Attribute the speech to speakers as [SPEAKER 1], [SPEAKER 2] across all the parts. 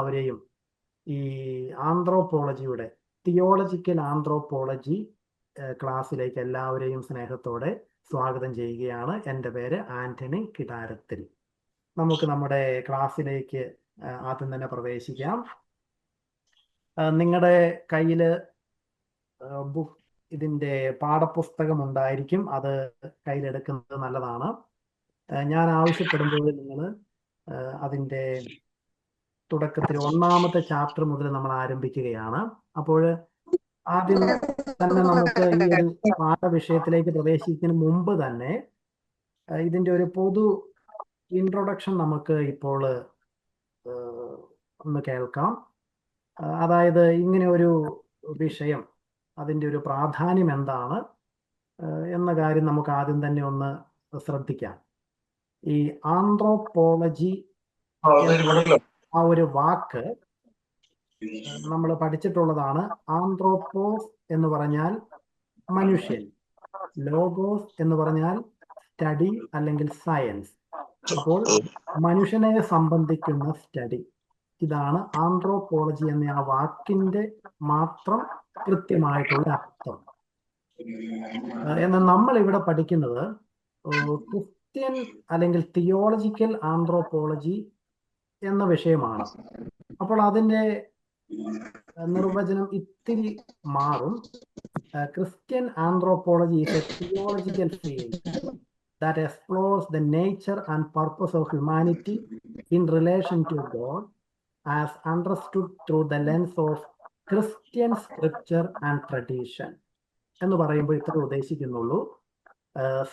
[SPEAKER 1] എല്ലാവരെയും ഈ ആന്ത്രോപോളജിയുടെ theological anthropology ക്ലാസ്സിലേക്ക് എല്ലാവരെയും സ്നേഹത്തോടെ സ്വാഗതം ചെയ്യുകയാണ്. എൻ്റെ പേര് ആന്റണി കിടാരത്തിൽ. നമുക്ക് നമ്മുടെ ക്ലാസ്സിലേക്ക് ആദ്യം തന്നെ പ്രവേശിക്കാം. നിങ്ങളുടെ കയ്യിൽ ഇതിൻ്റെ പാഠപുസ്തകം ഉണ്ടായിരിക്കും. അത് കയ്യിലെടുക്കുന്നത് നല്ലതാണ്. ഞാൻ ആവശ്യപ്പെടുമ്പോൾ നിങ്ങൾ അതിൻ്റെ തുടക്കത്തിൽ 1ാമത്തെ ചാപ്റ്റർ മുതൽ നമ്മൾ ആരംഭിക്കുകയാണ്. അപ്പോൾ ആദ്യം തന്നെ നമുക്ക് ഈ ഒരു പാഠവിഷയത്തിലേക്ക് പ്രവേശിക്കുന്നതിന് മുമ്പ് തന്നെ ഇതിൻ്റെ ഒരു പൊതു ഇൻട്രൊഡക്ഷൻ നമുക്ക് ഇപ്പോൾ ഒന്ന് കേൾക്കാം. അതായത് ഇങ്ങനെ ഒരു വിഷയം, അതിൻ്റെ ഒരു പ്രാധാന്യം എന്താണ് എന്ന കാര്യം നമുക്ക് ആദ്യം തന്നെ ഒന്ന് ശ്രദ്ധിക്കാം. ഈ ആന്ത്രോപോളജി ആ ഒരു വാക്ക് നമ്മൾ പഠിച്ചിട്ടുള്ളതാണ്. ആന്ത്രോപോസ് എന്ന് പറഞ്ഞാൽ മനുഷ്യൻ, ലോഗോസ് എന്ന് പറഞ്ഞാൽ സ്റ്റഡി അല്ലെങ്കിൽ സയൻസ്. അപ്പോൾ മനുഷ്യനെ സംബന്ധിക്കുന്ന സ്റ്റഡി, ഇതാണ് ആന്ത്രോപോളജി എന്ന ആ വാക്കിന്റെ മാത്രം കൃത്യമായിട്ടുള്ള അർത്ഥം. എന്നാൽ നമ്മൾ ഇവിടെ പഠിക്കുന്നത് ക്രിസ്ത്യൻ അല്ലെങ്കിൽ തിയോളജിക്കൽ ആന്ത്രോപോളജി എന്ന വിഷയമാണ്. അപ്പോൾ അതിൻ്റെ നിർവചനം ഇത്തിരി മാറും. Christian anthropology is A theological field that explores the nature and purpose of humanity in relation to God as understood through the lens of Christian scripture and tradition. എന്ന് പറയുമ്പോൾ ഇത്ര ഉദ്ദേശിക്കുന്നുള്ളൂ.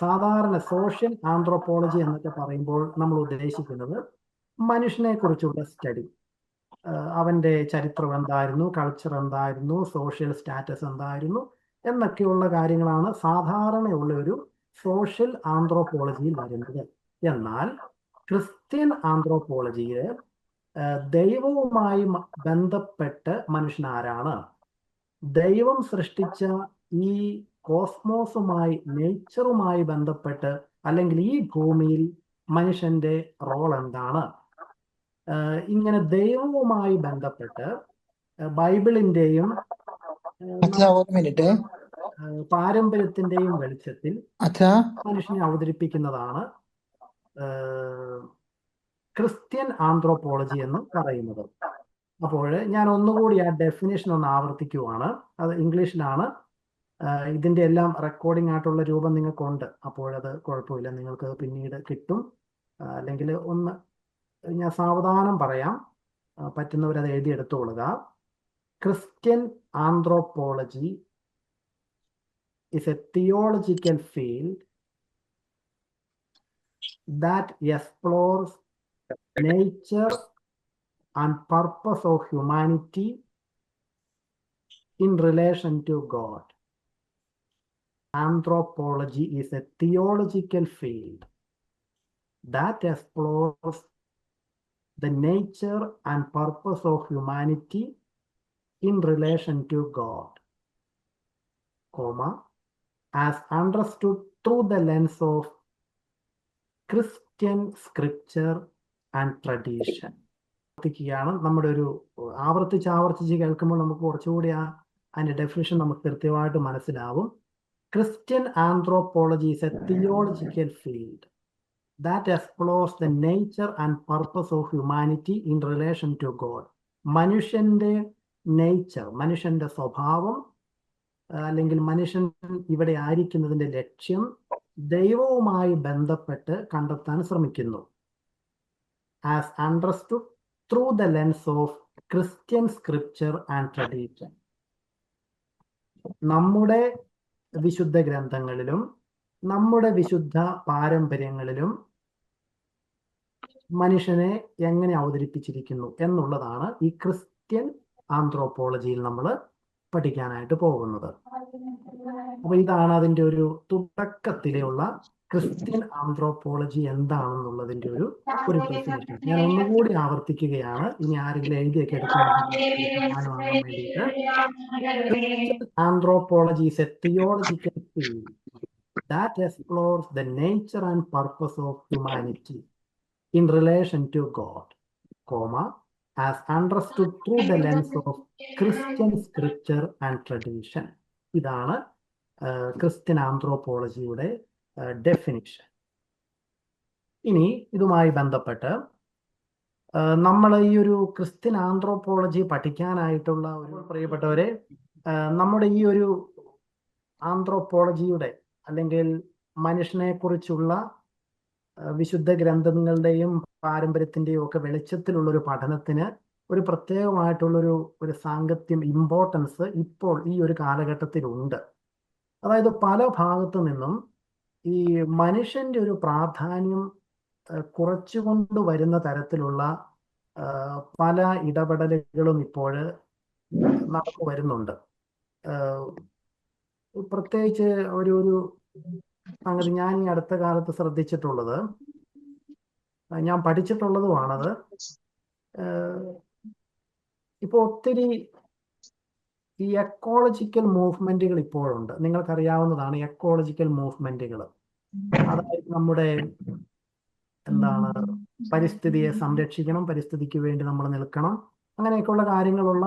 [SPEAKER 1] സാധാരണ സോഷ്യൽ ആന്ത്രോപോളജി എന്നൊക്കെ പറയുമ്പോൾ നമ്മൾ ഉദ്ദേശിക്കുന്നത് മനുഷ്യനെ കുറിച്ചുള്ള സ്റ്റഡി, അവൻ്റെ ചരിത്രം എന്തായിരുന്നു, കൾച്ചർ എന്തായിരുന്നു, സോഷ്യൽ സ്റ്റാറ്റസ് എന്തായിരുന്നു എന്നൊക്കെയുള്ള കാര്യങ്ങളാണ് സാധാരണയുള്ള ഒരു സോഷ്യൽ ആന്ത്രോപോളജിയിൽ വരുന്നത്. എന്നാൽ ക്രിസ്ത്യൻ ആന്ത്രോപോളജിയിൽ ദൈവവുമായി ബന്ധപ്പെട്ട് മനുഷ്യൻ ആരാണ്, ദൈവം സൃഷ്ടിച്ച ഈ കോസ്മോസുമായി, നേച്ചറുമായി ബന്ധപ്പെട്ട്, അല്ലെങ്കിൽ ഈ ഭൂമിയിൽ മനുഷ്യന്റെ റോൾ എന്താണ്, ഇങ്ങനെ ദൈവവുമായി ബന്ധപ്പെട്ട് ബൈബിളിന്റെയും പാരമ്പര്യത്തിന്റെയും വെളിച്ചത്തിൽ മനുഷ്യനെ അവതരിപ്പിക്കുന്നതാണ് ക്രിസ്ത്യൻ ആന്ത്രോപോളജി എന്ന് പറയുന്നത്. അപ്പോൾ ഞാൻ ഒന്നുകൂടി ആ ഡെഫിനേഷൻ ഒന്ന് ആവർത്തിക്കുവാണ്. അത് ഇംഗ്ലീഷിലാണ്. ഇതിൻ്റെ എല്ലാം റെക്കോർഡിംഗ് ആയിട്ടുള്ള രൂപം നിങ്ങൾക്കുണ്ട്. അപ്പോഴത് കുഴപ്പമില്ല, നിങ്ങൾക്ക് പിന്നീട് കിട്ടും. അല്ലെങ്കിൽ ഒന്ന് ഞാൻ സാവധാനം പറയാം, പറ്റുന്നവരത് എഴുതിയെടുത്തോളുക. Christian anthropology is a theological field that explores nature and purpose of humanity in relation to God. Anthropology is a theological field that explores the nature and purpose of humanity in relation to God, as understood through the lens of Christian scripture and tradition. നമ്മുടെ ഒരു ആവർത്തിച്ച് കേൾക്കുമ്പോൾ നമുക്ക് കുറച്ചുകൂടി അതിന്റെ definition നമുക്ക് കൃത്യമായിട്ട് മനസ്സിലാവും. Christian anthropology is a theological field that explores the nature and purpose of humanity in relation to God. മനുഷ്യന്റെ നേച്ചർ, മനുഷ്യന്റെ സ്വഭാവം, അല്ലെങ്കിൽ മനുഷ്യൻ ഇവിടെ ആയിരിക്കുന്നതിന്റെ ലക്ഷ്യം ദൈവവുമായി ബന്ധപ്പെട്ട് കണ്ടെത്താൻ ശ്രമിക്കുന്നു. As understood through the lens of Christian scripture and tradition. നമ്മുടെ വിശുദ്ധ ഗ്രന്ഥങ്ങളിലും നമ്മുടെ വിശുദ്ധ പാരമ്പര്യങ്ങളിലും മനുഷ്യനെ എങ്ങനെ അവതരിപ്പിച്ചിരിക്കുന്നു എന്നുള്ളതാണ് ഈ ക്രിസ്ത്യൻ ആന്ത്രോപോളജിയിൽ നമ്മൾ പഠിക്കാനായിട്ട് പോകുന്നത്. അപ്പൊ ഇതാണ് അതിൻ്റെ ഒരു തുടക്കത്തിലുള്ള ക്രിസ്ത്യൻ ആന്ത്രോപോളജി എന്താണെന്നുള്ളതിൻ്റെ ഒരു ഡെഫിനേഷൻ. ഞാൻ ഒന്നുകൂടി ആവർത്തിക്കുകയാണ്, ഇനി ആരെങ്കിലും എഴുതിയൊക്കെ എടുക്കാൻ വേണ്ടിയിട്ട്. Anthropology is a theological field that explores the nature and purpose of humanity in relation to God, as understood through the lens of Christian scripture and tradition. ഇതാണ് ക്രിസ്ത്യൻ ആന്ത്രോപോളജിയുടെ ഡെഫിനിഷൻ. ഇനി ഇതുമായി ബന്ധപ്പെട്ട് നമ്മൾ ഈ ഒരു ക്രിസ്ത്യൻ ആന്ത്രോപോളജി പഠിക്കാനായിട്ടുള്ള ഒരു പ്രിയപ്പെട്ടവരെ, നമ്മുടെ ഈ ഒരു ആന്ത്രോപോളജിയുടെ അല്ലെങ്കിൽ മനുഷ്യനെ കുറിച്ചുള്ള വിശുദ്ധ ഗ്രന്ഥങ്ങളുടെയും പാരമ്പര്യത്തിന്റെയും ഒക്കെ വെളിച്ചത്തിലുള്ള ഒരു പഠനത്തിന് ഒരു പ്രത്യേകമായിട്ടുള്ളൊരു സാങ്കത്യം, ഇമ്പോർട്ടൻസ് ഇപ്പോൾ ഈ ഒരു കാലഘട്ടത്തിലുണ്ട്. അതായത് പല ഭാഗത്തു നിന്നും ഈ മനുഷ്യന്റെ ഒരു പ്രാധാന്യം കുറച്ചുകൊണ്ട് വരുന്ന തരത്തിലുള്ള പല ഇടപെടലുകളും ഇപ്പോൾ നടന്നു വരുന്നുണ്ട്. പ്രത്യേകിച്ച് ഒരു സംഗതി ഞാൻ ഈ അടുത്ത കാലത്ത് ശ്രദ്ധിച്ചിട്ടുള്ളത്, ഞാൻ പഠിച്ചിട്ടുള്ളതുമാണത്. ഇപ്പോൾ ഒത്തിരി ഈ എക്കോളജിക്കൽ മൂവ്മെന്റുകൾ ഇപ്പോഴുണ്ട്. നിങ്ങൾക്കറിയാവുന്നതാണ് എക്കോളജിക്കൽ മൂവ്മെന്റുകൾ. അതായത് നമ്മുടെ പരിസ്ഥിതിയെ സംരക്ഷിക്കണം, പരിസ്ഥിതിക്ക് വേണ്ടി നമ്മൾ നിൽക്കണം, അങ്ങനെയൊക്കെയുള്ള കാര്യങ്ങളുള്ള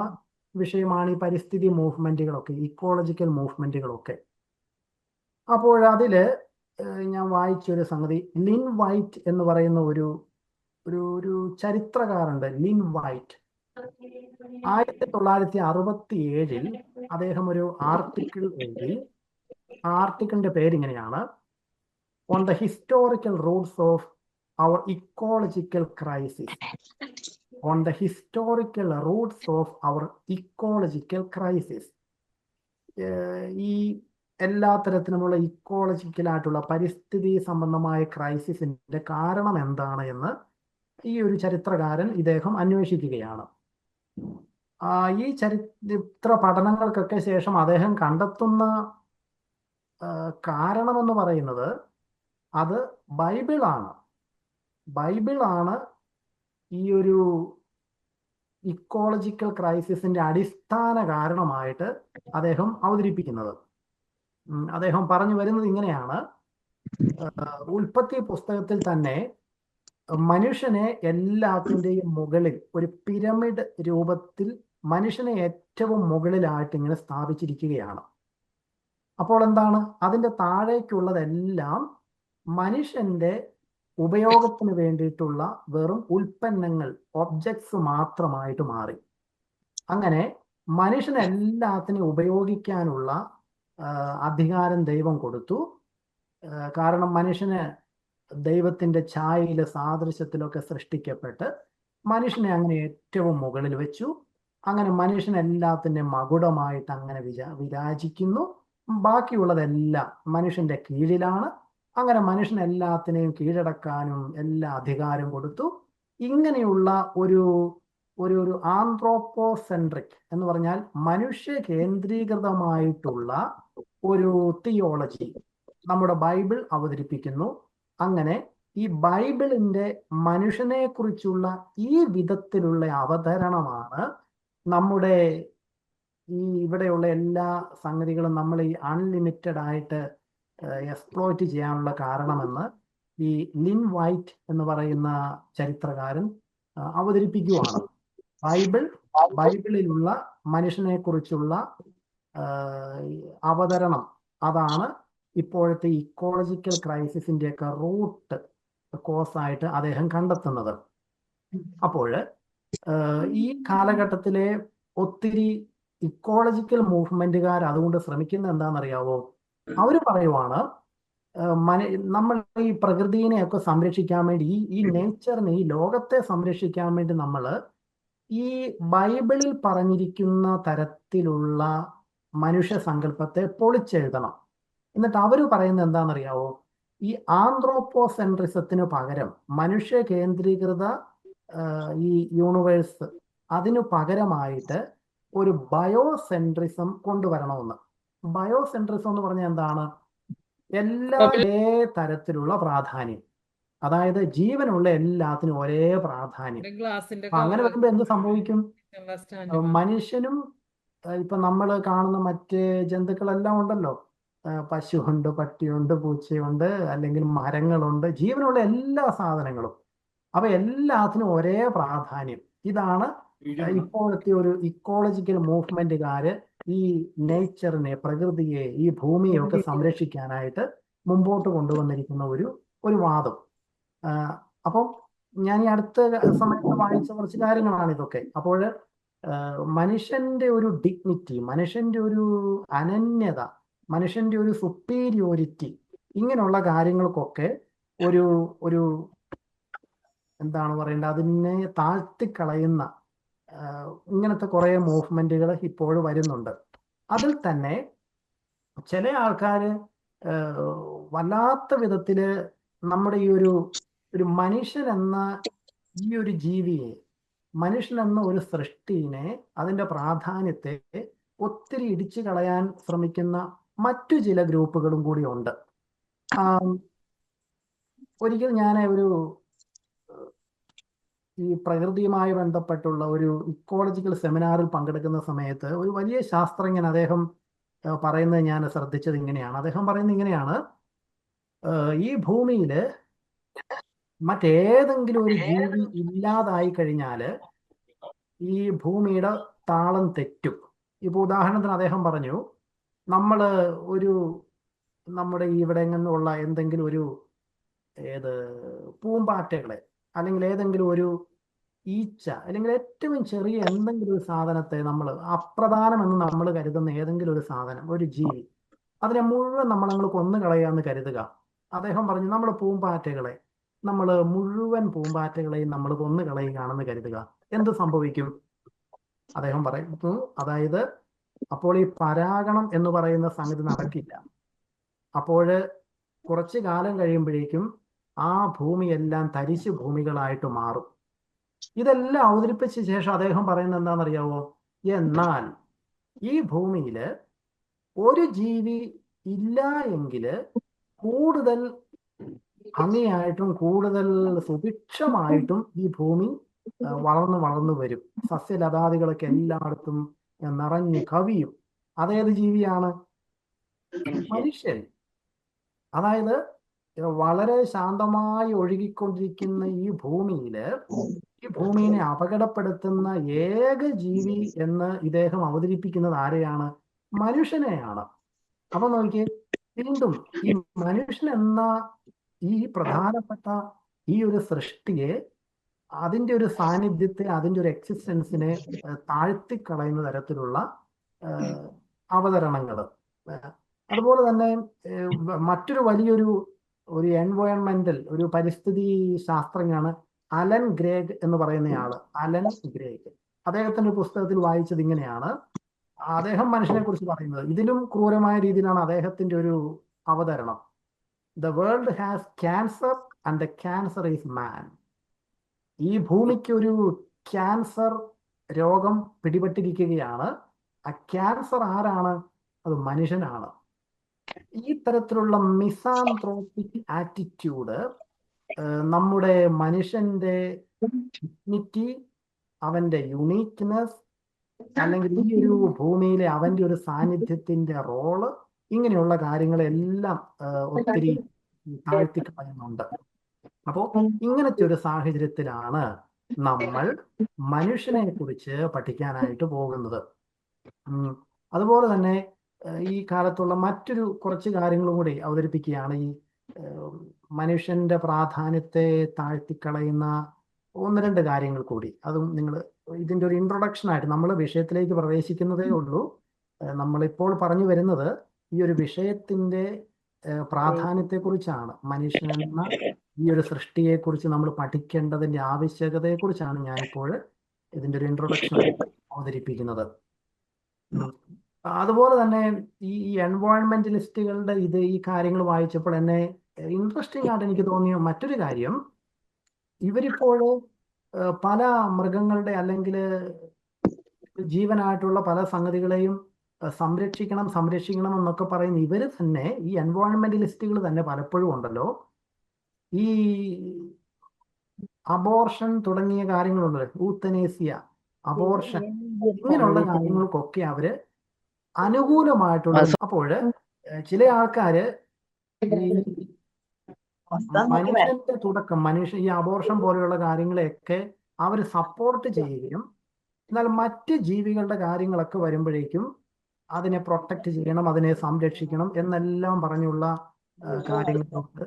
[SPEAKER 1] വിഷയമാണ് ഈ പരിസ്ഥിതി മൂവ്മെന്റുകളൊക്കെ, ഇക്കോളജിക്കൽ മൂവ്മെന്റുകളൊക്കെ. അപ്പോൾ അതില് ഞാൻ വായിച്ചൊരു സംഗതി, ലിൻ വൈറ്റ് എന്ന് പറയുന്ന ഒരു ചരിത്രകാരുണ്ട്. ലിൻ വൈറ്റ് 1967 അദ്ദേഹം ഒരു ആർട്ടിക്കിൾ എഴുതി. ആ ആർട്ടിക്കിളിന്റെ പേരിങ്ങനെയാണ്: on the historical roots of our ecological crisis. On the historical roots of our ecological crisis. ഈ എല്ലാ തരത്തിലുമുള്ള ഇക്കോളജിക്കലായിട്ടുള്ള പരിസ്ഥിതി സംബന്ധമായ ക്രൈസിസിന്റെ കാരണം എന്താണ് എന്ന് ഈ ഒരു ചരിത്രകാരൻ ഇദ്ദേഹം അന്വേഷിക്കുകയാണ്. ഈ ചരിത്ര പഠനങ്ങൾക്കൊക്കെ ശേഷം അദ്ദേഹം കണ്ടെത്തുന്ന കാരണമെന്ന് പറയുന്നത് അത് ബൈബിളാണ്. ബൈബിളാണ് ഈ ഒരു ഇക്കോളജിക്കൽ ക്രൈസിസിന്റെ അടിസ്ഥാന കാരണമായിട്ട് അദ്ദേഹം അവതരിപ്പിക്കുന്നത്. അദ്ദേഹം പറഞ്ഞു വരുന്നത് ഇങ്ങനെയാണ്: ഉൽപ്പത്തി പുസ്തകത്തിൽ തന്നെ മനുഷ്യനെ എല്ലാത്തിൻ്റെയും മുകളിൽ ഒരു പിരമിഡ് രൂപത്തിൽ മനുഷ്യനെ ഏറ്റവും മുകളിലായിട്ട് ഇങ്ങനെ സ്ഥാപിച്ചിരിക്കുകയാണ്. അപ്പോൾ എന്താണ്? അതിൻ്റെ താഴേക്കുള്ളതെല്ലാം മനുഷ്യന്റെ ഉപയോഗത്തിന് വേണ്ടിയിട്ടുള്ള വെറും ഉൽപ്പന്നങ്ങൾ, ഒബ്ജക്ട്സ് മാത്രമായിട്ട് മാറി. അങ്ങനെ മനുഷ്യന് എല്ലാത്തിനും ഉപയോഗിക്കാനുള്ള അധികാരം ദൈവം കൊടുത്തു. കാരണം മനുഷ്യന് ദൈവത്തിന്റെ ഛായയിലെ സാദൃശ്യത്തിലൊക്കെ സൃഷ്ടിക്കപ്പെട്ട് മനുഷ്യനെ അങ്ങനെ ഏറ്റവും മുകളിൽ വെച്ചു. അങ്ങനെ മനുഷ്യൻ എല്ലാത്തിൻ്റെ മകുടമായിട്ട് അങ്ങനെ വിരാജിക്കുന്നു. ബാക്കിയുള്ളതെല്ലാം മനുഷ്യന്റെ കീഴിലാണ്. അങ്ങനെ മനുഷ്യൻ എല്ലാത്തിനെയും കീഴടക്കാനും എല്ലാ അധികാരം കൊടുത്തു. ഇങ്ങനെയുള്ള ഒരു ആന്ത്രോപോസെൻട്രിക് എന്ന് പറഞ്ഞാൽ മനുഷ്യ കേന്ദ്രീകൃതമായിട്ടുള്ള ഒരു തിയോളജി നമ്മുടെ ബൈബിൾ അവതരിപ്പിക്കുന്നു. അങ്ങനെ ഈ ബൈബിളിന്റെ മനുഷ്യനെ കുറിച്ചുള്ള ഈ വിധത്തിലുള്ള അവതരണമാണ് നമ്മുടെ ഈ ഇവിടെയുള്ള എല്ലാ സംഗതികളും നമ്മൾ ഈ അൺലിമിറ്റഡ് ആയിട്ട് എക്സ്പ്ലോയിറ്റ് ചെയ്യാനുള്ള കാരണമെന്ന് ഈ ലിൻ വൈറ്റ് എന്ന് പറയുന്ന ചരിത്രകാരൻ അവതരിപ്പിക്കുകയാണ്. ബൈബിളിലുള്ള മനുഷ്യനെ കുറിച്ചുള്ള അവതരണം, അതാണ് ഇപ്പോഴത്തെ ഇക്കോളജിക്കൽ ക്രൈസിസിന്റെയൊക്കെ റൂട്ട് കോസായിട്ട് അദ്ദേഹം കണ്ടെത്തുന്നത്. അപ്പോൾ ഈ കാലഘട്ടത്തിലെ ഒത്തിരി ഇക്കോളജിക്കൽ മൂവ്മെന്റുകാർ അതുകൊണ്ട് ശ്രമിക്കുന്നത് എന്താണെന്നറിയാവോ? അവർ പറയുവാണ്, നമ്മൾ ഈ പ്രകൃതിനെയൊക്കെ സംരക്ഷിക്കാൻ വേണ്ടി, ഈ നേച്ചറിനെ, ഈ ലോകത്തെ സംരക്ഷിക്കാൻ വേണ്ടി നമ്മൾ ഈ ബൈബിളിൽ പറഞ്ഞിരിക്കുന്ന തരത്തിലുള്ള മനുഷ്യ സങ്കല്പത്തെ പൊളിച്ചെഴുതണം. എന്നിട്ട് അവർ പറയുന്നത് എന്താണെന്നറിയാവോ? ഈ ആന്ത്രോപോസെൻട്രിസത്തിന് പകരം, മനുഷ്യ കേന്ദ്രീകൃത ഈ യൂണിവേഴ്സ്, അതിനു പകരമായിട്ട് ഒരു ബയോസെൻട്രിസം കൊണ്ടുവരണമെന്ന്. ബയോസെൻട്രിസം എന്ന് പറഞ്ഞാൽ എന്താണ്? എല്ലാ തരത്തിലുള്ള പ്രാധാന്യം, അതായത് ജീവനുള്ള എല്ലാത്തിനും ഒരേ പ്രാധാന്യം. അങ്ങനെ വരുമ്പോ എന്ത് സംഭവിക്കും? മനുഷ്യനും ഇപ്പൊ നമ്മൾ കാണുന്ന മറ്റ് ജന്തുക്കളെല്ലാം ഉണ്ടല്ലോ, പശുവുണ്ട്, പട്ടിയുണ്ട്, പൂച്ചയുണ്ട്, അല്ലെങ്കിൽ മരങ്ങളുണ്ട്, ജീവനുള്ള എല്ലാ സാധനങ്ങളും. അപ്പൊ എല്ലാത്തിനും ഒരേ പ്രാധാന്യം. ഇതാണ് ഇപ്പോഴത്തെ ഒരു ഇക്കോളജിക്കൽ മൂവ്മെന്റുകാര് ഈ നേച്ചറിനെ, പ്രകൃതിയെ, ഈ ഭൂമിയെ ഒക്കെ സംരക്ഷിക്കാനായിട്ട് മുമ്പോട്ട് കൊണ്ടുവന്നിരിക്കുന്ന ഒരു വാദം. അപ്പം ഞാൻ ഈ അടുത്ത സമയത്ത് വായിച്ച കുറച്ച് കാര്യങ്ങളാണ് ഇതൊക്കെ. അപ്പോൾ മനുഷ്യന്റെ ഒരു ഡിഗ്നിറ്റി, മനുഷ്യന്റെ ഒരു അനന്യത, മനുഷ്യന്റെ ഒരു സുപ്പീരിയോറിറ്റി, ഇങ്ങനെയുള്ള കാര്യങ്ങൾക്കൊക്കെ ഒരു ഒരു എന്താണ് പറയേണ്ടത്, അതിനെ താഴ്ത്തിക്കളയുന്ന ഇങ്ങനത്തെ കുറേ മൂവ്മെന്റുകൾ ഇപ്പോൾ വരുന്നുണ്ട്. അതിൽ തന്നെ ചില ആൾക്കാർ വല്ലാത്ത വിധത്തില് നമ്മുടെ ഈ ഒരു മനുഷ്യൻ എന്ന ഈ ഒരു ജീവിയെ, മനുഷ്യൻ എന്ന ഒരു സൃഷ്ടിനെ, അതിന്റെ പ്രാധാന്യത്തെ ഒത്തിരി ഇടിച്ചു കളയാൻ ശ്രമിക്കുന്ന മറ്റു ചില ഗ്രൂപ്പുകളും കൂടി ഉണ്ട്. ഒരിക്കൽ ഞാൻ ഈ പ്രകൃതിയുമായി ബന്ധപ്പെട്ടുള്ള ഒരു ഇക്കോളജിക്കൽ സെമിനാറിൽ പങ്കെടുക്കുന്ന സമയത്ത് ഒരു വലിയ ശാസ്ത്രജ്ഞൻ, അദ്ദേഹം പറയുന്നത് ഞാൻ ശ്രദ്ധിച്ചത് ഇങ്ങനെയാണ്. അദ്ദേഹം പറയുന്നത് ഇങ്ങനെയാണ്: ഈ ഭൂമിയിൽ മറ്റേതെങ്കിലും ഒരു ജീവി ഇല്ലാതായി കഴിഞ്ഞാൽ ഈ ഭൂമിയുടെ താളം തെറ്റും. ഇപ്പൊ ഉദാഹരണത്തിന് അദ്ദേഹം പറഞ്ഞു, നമ്മുടെ ഇവിടെ നിന്നുള്ള എന്തെങ്കിലും പൂമ്പാറ്റകളെ, അല്ലെങ്കിൽ ഏതെങ്കിലും ഒരു ഈച്ച, അല്ലെങ്കിൽ ഏറ്റവും ചെറിയ എന്തെങ്കിലും ഒരു സാധനത്തെ, നമ്മൾ അപ്രധാനമെന്ന് നമ്മൾ കരുതുന്ന ഏതെങ്കിലും ഒരു സാധനം, ഒരു ജീവി, അതിനെ മുഴുവൻ നമ്മളങ്ങ് കൊന്നു കളയാന്ന് കരുതുക. അദ്ദേഹം പറഞ്ഞു, മുഴുവൻ പൂമ്പാറ്റകളെയും നമ്മൾ കൊന്നു കളയുകയാണെന്ന് കരുതുക, എന്ത് സംഭവിക്കും? അദ്ദേഹം പറയുന്നു, അതായത് അപ്പോൾ ഈ പരാഗണം എന്ന് പറയുന്ന സംഗതി നടക്കില്ല. അപ്പോൾ കുറച്ചു കാലം കഴിയുമ്പോഴേക്കും ആ ഭൂമിയെല്ലാം തരിശു ഭൂമികളായിട്ട് മാറും. ഇതെല്ലാം അവതരിപ്പിച്ച ശേഷം അദ്ദേഹം പറയുന്നത് എന്താണെന്നറിയാവോ? എന്നാൽ ഈ ഭൂമിയിൽ ഒരു ജീവി ഇല്ല എങ്കിൽ കൂടുതൽ ഭംഗിയായിട്ടും കൂടുതൽ സുഭിക്ഷമായിട്ടും ഈ ഭൂമി വളർന്നു വരും. സസ്യലതാദികളൊക്കെ എല്ലായിടത്തും നിറഞ്ഞ് കവിയും. അതേത് ജീവിയാണ്? മനുഷ്യൻ. അതായത് വളരെ ശാന്തമായി ഒഴുകിക്കൊണ്ടിരിക്കുന്ന ഈ ഭൂമിയെ അപകടപ്പെടുത്തുന്ന ഏക ജീവി എന്ന് ഇദ്ദേഹം അവതരിപ്പിക്കുന്നത് ആരെയാണ്? മനുഷ്യനെയാണ്. അപ്പൊ നോക്കിയേ, വീണ്ടും ഈ മനുഷ്യൻ എന്ന ഈ പ്രധാനപ്പെട്ട ഈ ഒരു സൃഷ്ടിയെ, അതിൻ്റെ ഒരു സാന്നിധ്യത്തെ, അതിൻ്റെ ഒരു എക്സിസ്റ്റൻസിനെ താഴ്ത്തിക്കളയുന്ന തരത്തിലുള്ള അവതരണങ്ങൾ. അതുപോലെ തന്നെ മറ്റൊരു വലിയൊരു എൻവയോൺമെന്റൽ ഒരു പരിസ്ഥിതി ശാസ്ത്രജ്ഞനാണ് അലൻ ഗ്രേഗ് എന്ന് പറയുന്നയാള്. അലൻ ഗ്രേഗ്, അദ്ദേഹത്തിന്റെ പുസ്തകത്തിൽ വായിച്ചത് ഇങ്ങനെയാണ്. അദ്ദേഹം മനുഷ്യനെ കുറിച്ച് പറയുന്നത് ഇതിലും ക്രൂരമായ രീതിയിലാണ് അദ്ദേഹത്തിന്റെ ഒരു അവതരണം. The world has cancer and the cancer is മാൻ. ഈ ഭൂമിക്ക് ഒരു ക്യാൻസർ രോഗം പിടിപെട്ടിരിക്കുകയാണ്. ആ ക്യാൻസർ ആരാണ്? അത് മനുഷ്യനാണ്. ഈ തരത്തിലുള്ള മിസാന്ത്രോപിക് ആറ്റിറ്റ്യൂഡ് നമ്മുടെ മനുഷ്യന്റെ ഡിഗ്നിറ്റി, അവന്റെ യുണീക്ക്നെസ്, അല്ലെങ്കിൽ ഈ ഒരു ഭൂമിയിലെ അവന്റെ ഒരു സാന്നിധ്യത്തിന്റെ റോള്, ഇങ്ങനെയുള്ള കാര്യങ്ങളെല്ലാം ഒത്തിരി താഴ്ത്തിക്കളയുന്നുണ്ട്. അപ്പോൾ ഇങ്ങനത്തെ ഒരു സാഹചര്യത്തിലാണ് നമ്മൾ മനുഷ്യനെ കുറിച്ച് പഠിക്കാനായിട്ട് പോകുന്നത്. അതുപോലെ തന്നെ ഈ കാലത്തുള്ള മറ്റൊരു കുറച്ച് കാര്യങ്ങളും കൂടി അവതരിപ്പിക്കുകയാണ്. ഈ മനുഷ്യന്റെ പ്രാധാന്യത്തെ താഴ്ത്തിക്കളയുന്ന ഒന്ന് രണ്ട് കാര്യങ്ങൾ കൂടി. അതും നിങ്ങൾ ഇതിൻ്റെ ഒരു ഇൻട്രൊഡക്ഷനായിട്ട്, നമ്മൾ വിഷയത്തിലേക്ക് പ്രവേശിക്കുന്നതേ ഉള്ളൂ. നമ്മളിപ്പോൾ പറഞ്ഞു വരുന്നത് ഈ ഒരു വിഷയത്തിന്റെ പ്രാധാന്യത്തെക്കുറിച്ചാണ്. മനുഷ്യനെന്ന ഈ ഒരു സൃഷ്ടിയെക്കുറിച്ച് നമ്മൾ പഠിക്കേണ്ടതിന്റെ ആവശ്യകതയെക്കുറിച്ചാണ് ഞാനിപ്പോൾ ഇതിൻ്റെ ഒരു ഇൻട്രൊഡക്ഷൻ അവതരിപ്പിക്കുന്നത്. അതുപോലെ തന്നെ ഈ എൻവയോൺമെന്റലിസ്റ്റുകളുടെ ഈ കാര്യങ്ങൾ വായിച്ചപ്പോൾ എന്നെ ഇൻട്രസ്റ്റിംഗ് ആയിട്ട് എനിക്ക് തോന്നിയ മറ്റൊരു കാര്യം, ഇവരിപ്പോൾ പല മൃഗങ്ങളുടെ അല്ലെങ്കിൽ ജീവനായിട്ടുള്ള പല സംഗതികളെയും സംരക്ഷിക്കണം എന്നൊക്കെ പറയുന്ന ഇവർ തന്നെ, ഈ എൻവയോൺമെന്റലിസ്റ്റുകൾ തന്നെ പലപ്പോഴും ഉണ്ടല്ലോ, ഈ അബോർഷൻ തുടങ്ങിയ കാര്യങ്ങളുണ്ട്, ഊത്തനേസിയ, അബോർഷൻ, ഇങ്ങനെയുള്ള കാര്യങ്ങൾക്കൊക്കെ അവര് അനുകൂലമായിട്ടുള്ള. അപ്പോൾ ചില ആൾക്കാര് മനുഷ്യന്റെ തുടക്കം, ഈ അബോർഷൻ പോലെയുള്ള കാര്യങ്ങളെയൊക്കെ അവർ സപ്പോർട്ട് ചെയ്യുകയും, എന്നാൽ മറ്റ് ജീവികളുടെ കാര്യങ്ങളൊക്കെ വരുമ്പോഴേക്കും അതിനെ പ്രൊട്ടക്റ്റ് ചെയ്യണം, അതിനെ സംരക്ഷിക്കണം എന്നെല്ലാം പറഞ്ഞുള്ള കാര്യങ്ങളൊക്കെ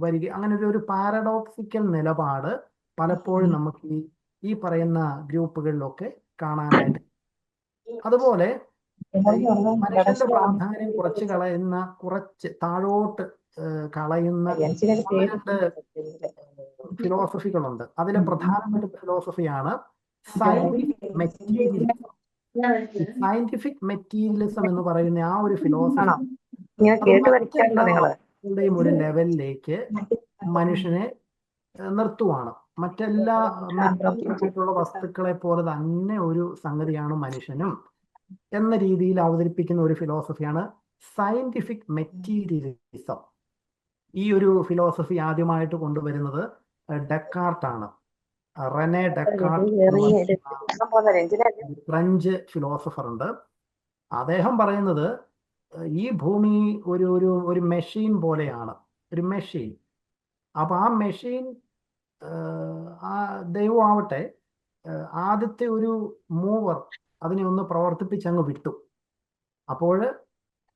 [SPEAKER 1] വരിക. അങ്ങനെ ഒരു പാരഡോക്സിക്കൽ നിലപാട് പലപ്പോഴും നമുക്ക് ഈ പറയുന്ന ഗ്രൂപ്പുകളിലൊക്കെ കാണാനായിട്ട്. അതുപോലെ മനുഷ്യന്റെ പ്രാധാന്യം കുറച്ച് താഴോട്ട് കളയുന്ന രണ്ട് ഫിലോസഫികളുണ്ട്. അതിലെ പ്രധാനപ്പെട്ട ഫിലോസഫിയാണ് സയന്റിഫിക് മെറ്റീരിയലിസം. സയന്റിഫിക് മെറ്റീരിയലിസം എന്ന് പറയുന്ന ആ ഒരു ഫിലോസഫി മറ്റെല്ലാവരുടെയും ഒരു ലെവലിലേക്ക് മനുഷ്യനെ നിർത്തുവാണ്. മറ്റെല്ലാ മെറ്റീരിയലായിട്ടുള്ള വസ്തുക്കളെ പോലെ തന്നെ ഒരു സംഗതിയാണ് മനുഷ്യനും എന്ന രീതിയിൽ അവതരിപ്പിക്കുന്ന ഒരു ഫിലോസഫിയാണ് സയന്റിഫിക് മെറ്റീരിയലിസം. ഈ ഒരു ഫിലോസഫി ആദ്യമായിട്ട് കൊണ്ടുവരുന്നത് ഡെക്കാർട്ടാണ്. റെനെ ഡെക്കാർട്ട് ഫ്രഞ്ച് ഫിലോസഫർ ഉണ്ട്. അദ്ദേഹം പറയുന്നത് ഈ ഭൂമി ഒരു മെഷീൻ പോലെയാണ്, ഒരു മെഷീൻ. അപ്പൊ ആ മെഷീൻ ദൈവമാവട്ടെ ആദ്യത്തെ ഒരു മൂവർ അതിനെ ഒന്ന് പ്രവർത്തിപ്പിച്ചങ്ങ് വിട്ടു. അപ്പോൾ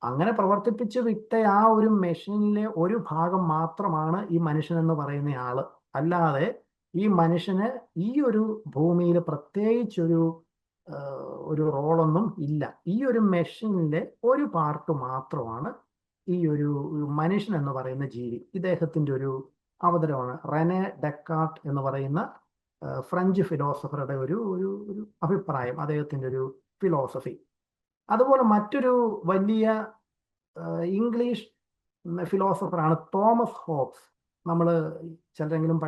[SPEAKER 1] അങ്ങനെ പ്രവർത്തിപ്പിച്ച് വിട്ട ആ ഒരു മെഷീനിലെ ഒരു ഭാഗം മാത്രമാണ് ഈ മനുഷ്യൻ എന്ന് പറയുന്ന ആള്. അല്ലാതെ ഈ മനുഷ്യന് ഈ ഒരു ഭൂമിയിൽ പ്രത്യേകിച്ചൊരു റോളൊന്നും ഇല്ല. ഈ ഒരു മെഷീനിലെ ഒരു പാർട്ട് മാത്രമാണ് ഈ ഒരു മനുഷ്യൻ എന്ന് പറയുന്ന ജീവി. ഇദ്ദേഹത്തിന്റെ ഒരു അവതരമാണ് റെനെ ഡെക്കാർട്ട് എന്ന് പറയുന്ന ഫ്രഞ്ച് ഫിലോസഫറുടെ ഒരു അഭിപ്രായം, അദ്ദേഹത്തിന്റെ ഒരു ഫിലോസഫി. അതുപോലെ മറ്റൊരു വലിയ ഇംഗ്ലീഷ് ഫിലോസഫറാണ് തോമസ് ഹോബ്സ്. നമ്മൾ ചിലരെങ്കിലും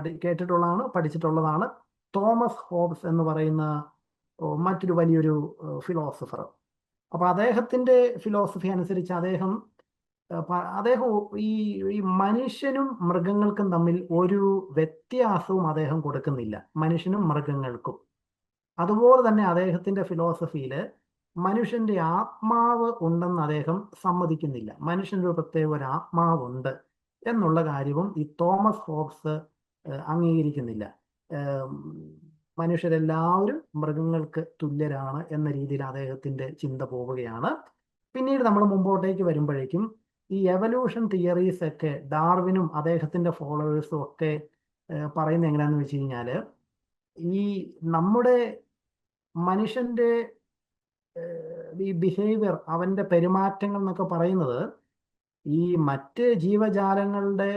[SPEAKER 1] പഠിച്ചിട്ടുള്ളതാണ്. തോമസ് ഹോബ്സ് എന്ന് പറയുന്ന മറ്റൊരു വലിയൊരു ഫിലോസഫർ. അപ്പൊ അദ്ദേഹത്തിന്റെ ഫിലോസഫി അനുസരിച്ച് അദ്ദേഹം ഈ മനുഷ്യനും മൃഗങ്ങൾക്കും തമ്മിൽ ഒരു വ്യത്യാസവും അദ്ദേഹം കൊടുക്കുന്നില്ല, മനുഷ്യനും മൃഗങ്ങൾക്കും. അതുപോലെ തന്നെ അദ്ദേഹത്തിന്റെ ഫിലോസഫിയില് മനുഷ്യന്റെ ആത്മാവ് ഉണ്ടെന്ന് അദ്ദേഹം സമ്മതിക്കുന്നില്ല. മനുഷ്യന്റെ ഒരു പ്രത്യേക ഒരു ആത്മാവുണ്ട് എന്നുള്ള കാര്യവും ഈ തോമസ് ഹോബ്സ് അംഗീകരിക്കുന്നില്ല. മനുഷ്യരെല്ലാവരും മൃഗങ്ങൾക്ക് തുല്യരാണ് എന്ന രീതിയിൽ അദ്ദേഹത്തിന്റെ ചിന്ത പോവുകയാണ്. പിന്നീട് നമ്മൾ മുമ്പോട്ടേക്ക് വരുമ്പോഴേക്കും ഈ എവല്യൂഷൻ തിയറീസ് ഒക്കെ ഡാർവിനും അദ്ദേഹത്തിന്റെ ഫോളോവേഴ്സും ഒക്കെ പറയുന്നത് എങ്ങനെയാന്ന് വെച്ച് കഴിഞ്ഞാല്, ഈ നമ്മുടെ മനുഷ്യന്റെ ഈ ബിഹേവിയർ, അവന്റെ പെരുമാറ്റങ്ങൾ എന്നൊക്കെ പറയുന്നത് ഈ മറ്റ് ജീവജാലങ്ങളുടെ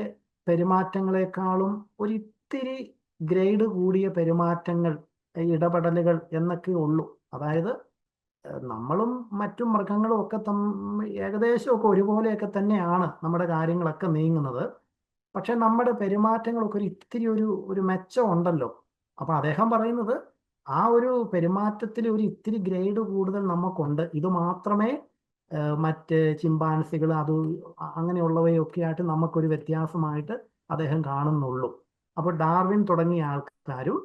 [SPEAKER 1] പെരുമാറ്റങ്ങളെക്കാളും ഒരിത്തിരി ഗ്രേഡ് കൂടിയ പെരുമാറ്റങ്ങൾ, ഇടപെടലുകൾ എന്നൊക്കെ ഉള്ളൂ. അതായത് നമ്മളും മറ്റു മൃഗങ്ങളും ഒക്കെ ഏകദേശമൊക്കെ ഒരുപോലെയൊക്കെ തന്നെയാണ് നമ്മുടെ കാര്യങ്ങളൊക്കെ നീങ്ങുന്നത്. പക്ഷെ നമ്മുടെ പെരുമാറ്റങ്ങളൊക്കെ ഇത്തിരി ഒരു മെച്ചം ഉണ്ടല്ലോ. അപ്പൊ അദ്ദേഹം പറയുന്നത് ആ ഒരു പെരുമാറ്റത്തിൽ ഇത്തിരി ഗ്രേഡ് കൂടുതൽ നമുക്കുണ്ട്. ഇത് മാത്രമേ മറ്റ് ചിമ്പാൻസികൾ അങ്ങനെയുള്ളവയൊക്കെ ആയിട്ട് നമുക്കൊരു വ്യത്യാസമായിട്ട് അദ്ദേഹം കാണുന്നുള്ളൂ. അപ്പോൾ ഡാർവിൻ തുടങ്ങിയ ആൾക്കാരും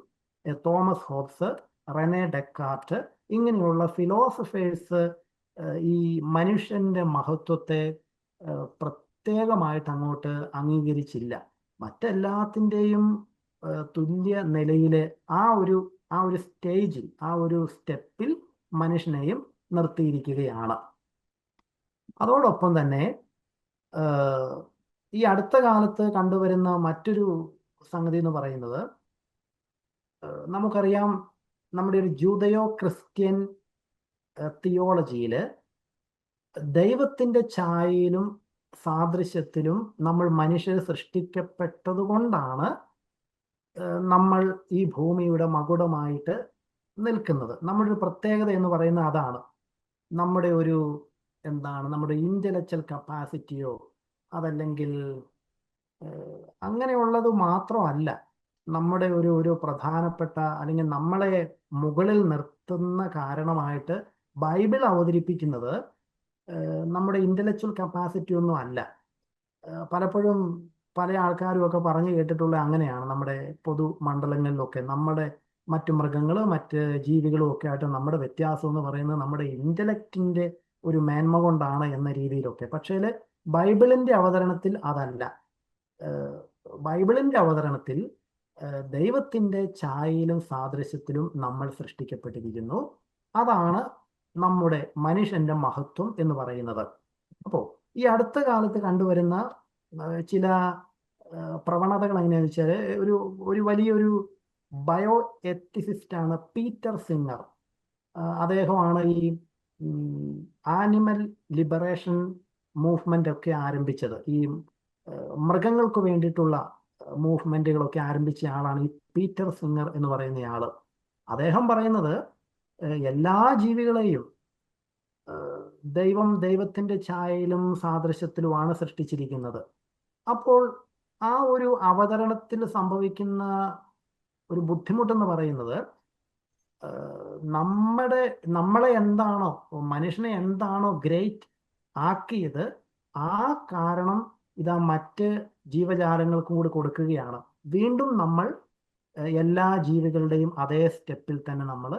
[SPEAKER 1] തോമസ് ഹോബ്സ്, റെനെ ഡെക്കാർട്ട് ഇങ്ങനെയുള്ള ഫിലോസഫേഴ്സ് ഈ മനുഷ്യന്റെ മഹത്വത്തെ പ്രത്യേകമായിട്ട് അങ്ങോട്ട് അംഗീകരിച്ചില്ല. മറ്റെല്ലാത്തിൻ്റെയും തുല്യ നിലയിൽ ആ ഒരു സ്റ്റേജിൽ, ആ ഒരു സ്റ്റെപ്പിൽ മനുഷ്യനെയും നിർത്തിയിരിക്കുകയാണ്. അതോടൊപ്പം തന്നെ ഈ അടുത്ത കാലത്ത് കണ്ടുവരുന്ന മറ്റൊരു സംഗതി എന്ന് പറയുന്നത്, നമുക്കറിയാം നമ്മുടെ ഒരു ജൂതയോ ക്രിസ്ത്യൻ തിയോളജിയിൽ ദൈവത്തിന്റെ ഛായയിലും സാദൃശ്യത്തിലും നമ്മൾ മനുഷ്യർ സൃഷ്ടിക്കപ്പെട്ടത് കൊണ്ടാണ് നമ്മൾ ഈ ഭൂമിയുടെ മകുടമായിട്ട് നിൽക്കുന്നത്. നമ്മുടെ ഒരു പ്രത്യേകത എന്ന് പറയുന്നത് അതാണ്. നമ്മുടെ നമ്മുടെ ഇന്റലക്ച്വൽ കപ്പാസിറ്റിയോ അതല്ലെങ്കിൽ അങ്ങനെയുള്ളത് മാത്രമല്ല, നമ്മുടെ ഒരു പ്രധാനപ്പെട്ട അല്ലെങ്കിൽ നമ്മളെ മുകളിൽ നിർത്തുന്ന കാരണമായിട്ട് ബൈബിൾ അവതരിപ്പിക്കുന്നത് നമ്മുടെ ഇന്റലക്ച്വൽ കപ്പാസിറ്റി ഒന്നും അല്ല. പലപ്പോഴും പല ആൾക്കാരും ഒക്കെ പറഞ്ഞു കേട്ടിട്ടുള്ള അങ്ങനെയാണ്. നമ്മുടെ പൊതുമണ്ഡലങ്ങളിലൊക്കെ നമ്മുടെ മറ്റു മൃഗങ്ങൾ, മറ്റ് ജീവികളും ഒക്കെ ആയിട്ട് നമ്മുടെ വ്യത്യാസം എന്ന് പറയുന്നത് നമ്മുടെ ഇന്റലക്റ്റിന്റെ ഒരു മേന്മ കൊണ്ടാണ് എന്ന രീതിയിലൊക്കെ. പക്ഷേ ബൈബിളിന്റെ അവതരണത്തിൽ അതല്ല. ബൈബിളിന്റെ അവതരണത്തിൽ ദൈവത്തിൻ്റെ ഛായയിലും സാദൃശ്യത്തിലും നമ്മൾ സൃഷ്ടിക്കപ്പെട്ടിരിക്കുന്നു. അതാണ് നമ്മുടെ മനുഷ്യന്റെ മഹത്വം എന്ന് പറയുന്നത്. അപ്പോൾ ഈ അടുത്ത കാലത്ത് കണ്ടുവരുന്ന ചില പ്രവണതകൾ എങ്ങനെയാണെന്ന് വെച്ചാൽ, ഒരു വലിയൊരു ബയോ എത്തിസിസ്റ്റാണ് പീറ്റർ സിംഗർ. അദ്ദേഹമാണ് ഈ ആനിമൽ ലിബറേഷൻ മൂവ്മെന്റ് ഒക്കെ ആരംഭിച്ചത്. ഈ മൃഗങ്ങൾക്ക് വേണ്ടിയിട്ടുള്ള മൂവ്മെന്റുകളൊക്കെ ആരംഭിച്ച ആളാണ് ഈ പീറ്റർ സിംഗർ എന്ന് പറയുന്ന ആള്. അദ്ദേഹം പറയുന്നത് എല്ലാ ജീവികളെയും ദൈവത്തിന്റെ ഛായയിലും സാദൃശ്യത്തിലുമാണ് സൃഷ്ടിച്ചിരിക്കുന്നത്. അപ്പോൾ ആ ഒരു അവതരണത്തിൽ സംഭവിക്കുന്ന ഒരു ബുദ്ധിമുട്ടെന്ന് പറയുന്നത്, നമ്മളെ എന്താണോ, മനുഷ്യനെ എന്താണോ ഗ്രേറ്റ് ആക്കിയത്, ആ കാരണം ഇതാ മറ്റ് ജീവജാലങ്ങൾക്കും കൂടി കൊടുക്കുകയാണ്. വീണ്ടും നമ്മൾ എല്ലാ ജീവികളുടെയും അതേ സ്റ്റെപ്പിൽ തന്നെ നമ്മൾ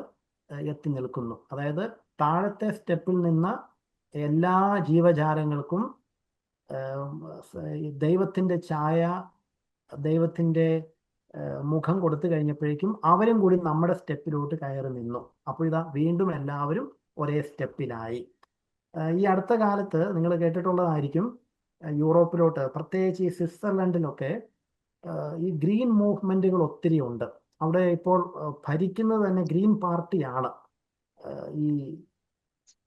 [SPEAKER 1] എത്തി നിൽക്കുന്നു. അതായത് താഴത്തെ സ്റ്റെപ്പിൽ നിന്ന് എല്ലാ ജീവജാലങ്ങൾക്കും ദൈവത്തിൻ്റെ ഛായ, ദൈവത്തിൻ്റെ മുഖം കൊടുത്തു കഴിഞ്ഞപ്പോഴേക്കും അവരും കൂടി നമ്മുടെ സ്റ്റെപ്പിലോട്ട് കയറി നിന്നു. അപ്പോൾ ഇതാ വീണ്ടും എല്ലാവരും ഒരേ സ്റ്റെപ്പിലായി. ഈ അടുത്ത കാലത്ത് നിങ്ങൾ കേട്ടിട്ടുള്ളതായിരിക്കും, യൂറോപ്പിലോട്ട്, പ്രത്യേകിച്ച് ഈ സ്വിറ്റ്സർലൻഡിലൊക്കെ ഈ ഗ്രീൻ മൂവ്മെന്റുകൾ ഒത്തിരി ഉണ്ട്. അവിടെ ഇപ്പോൾ ഭരിക്കുന്നത് തന്നെ ഗ്രീൻ പാർട്ടിയാണ്. ഈ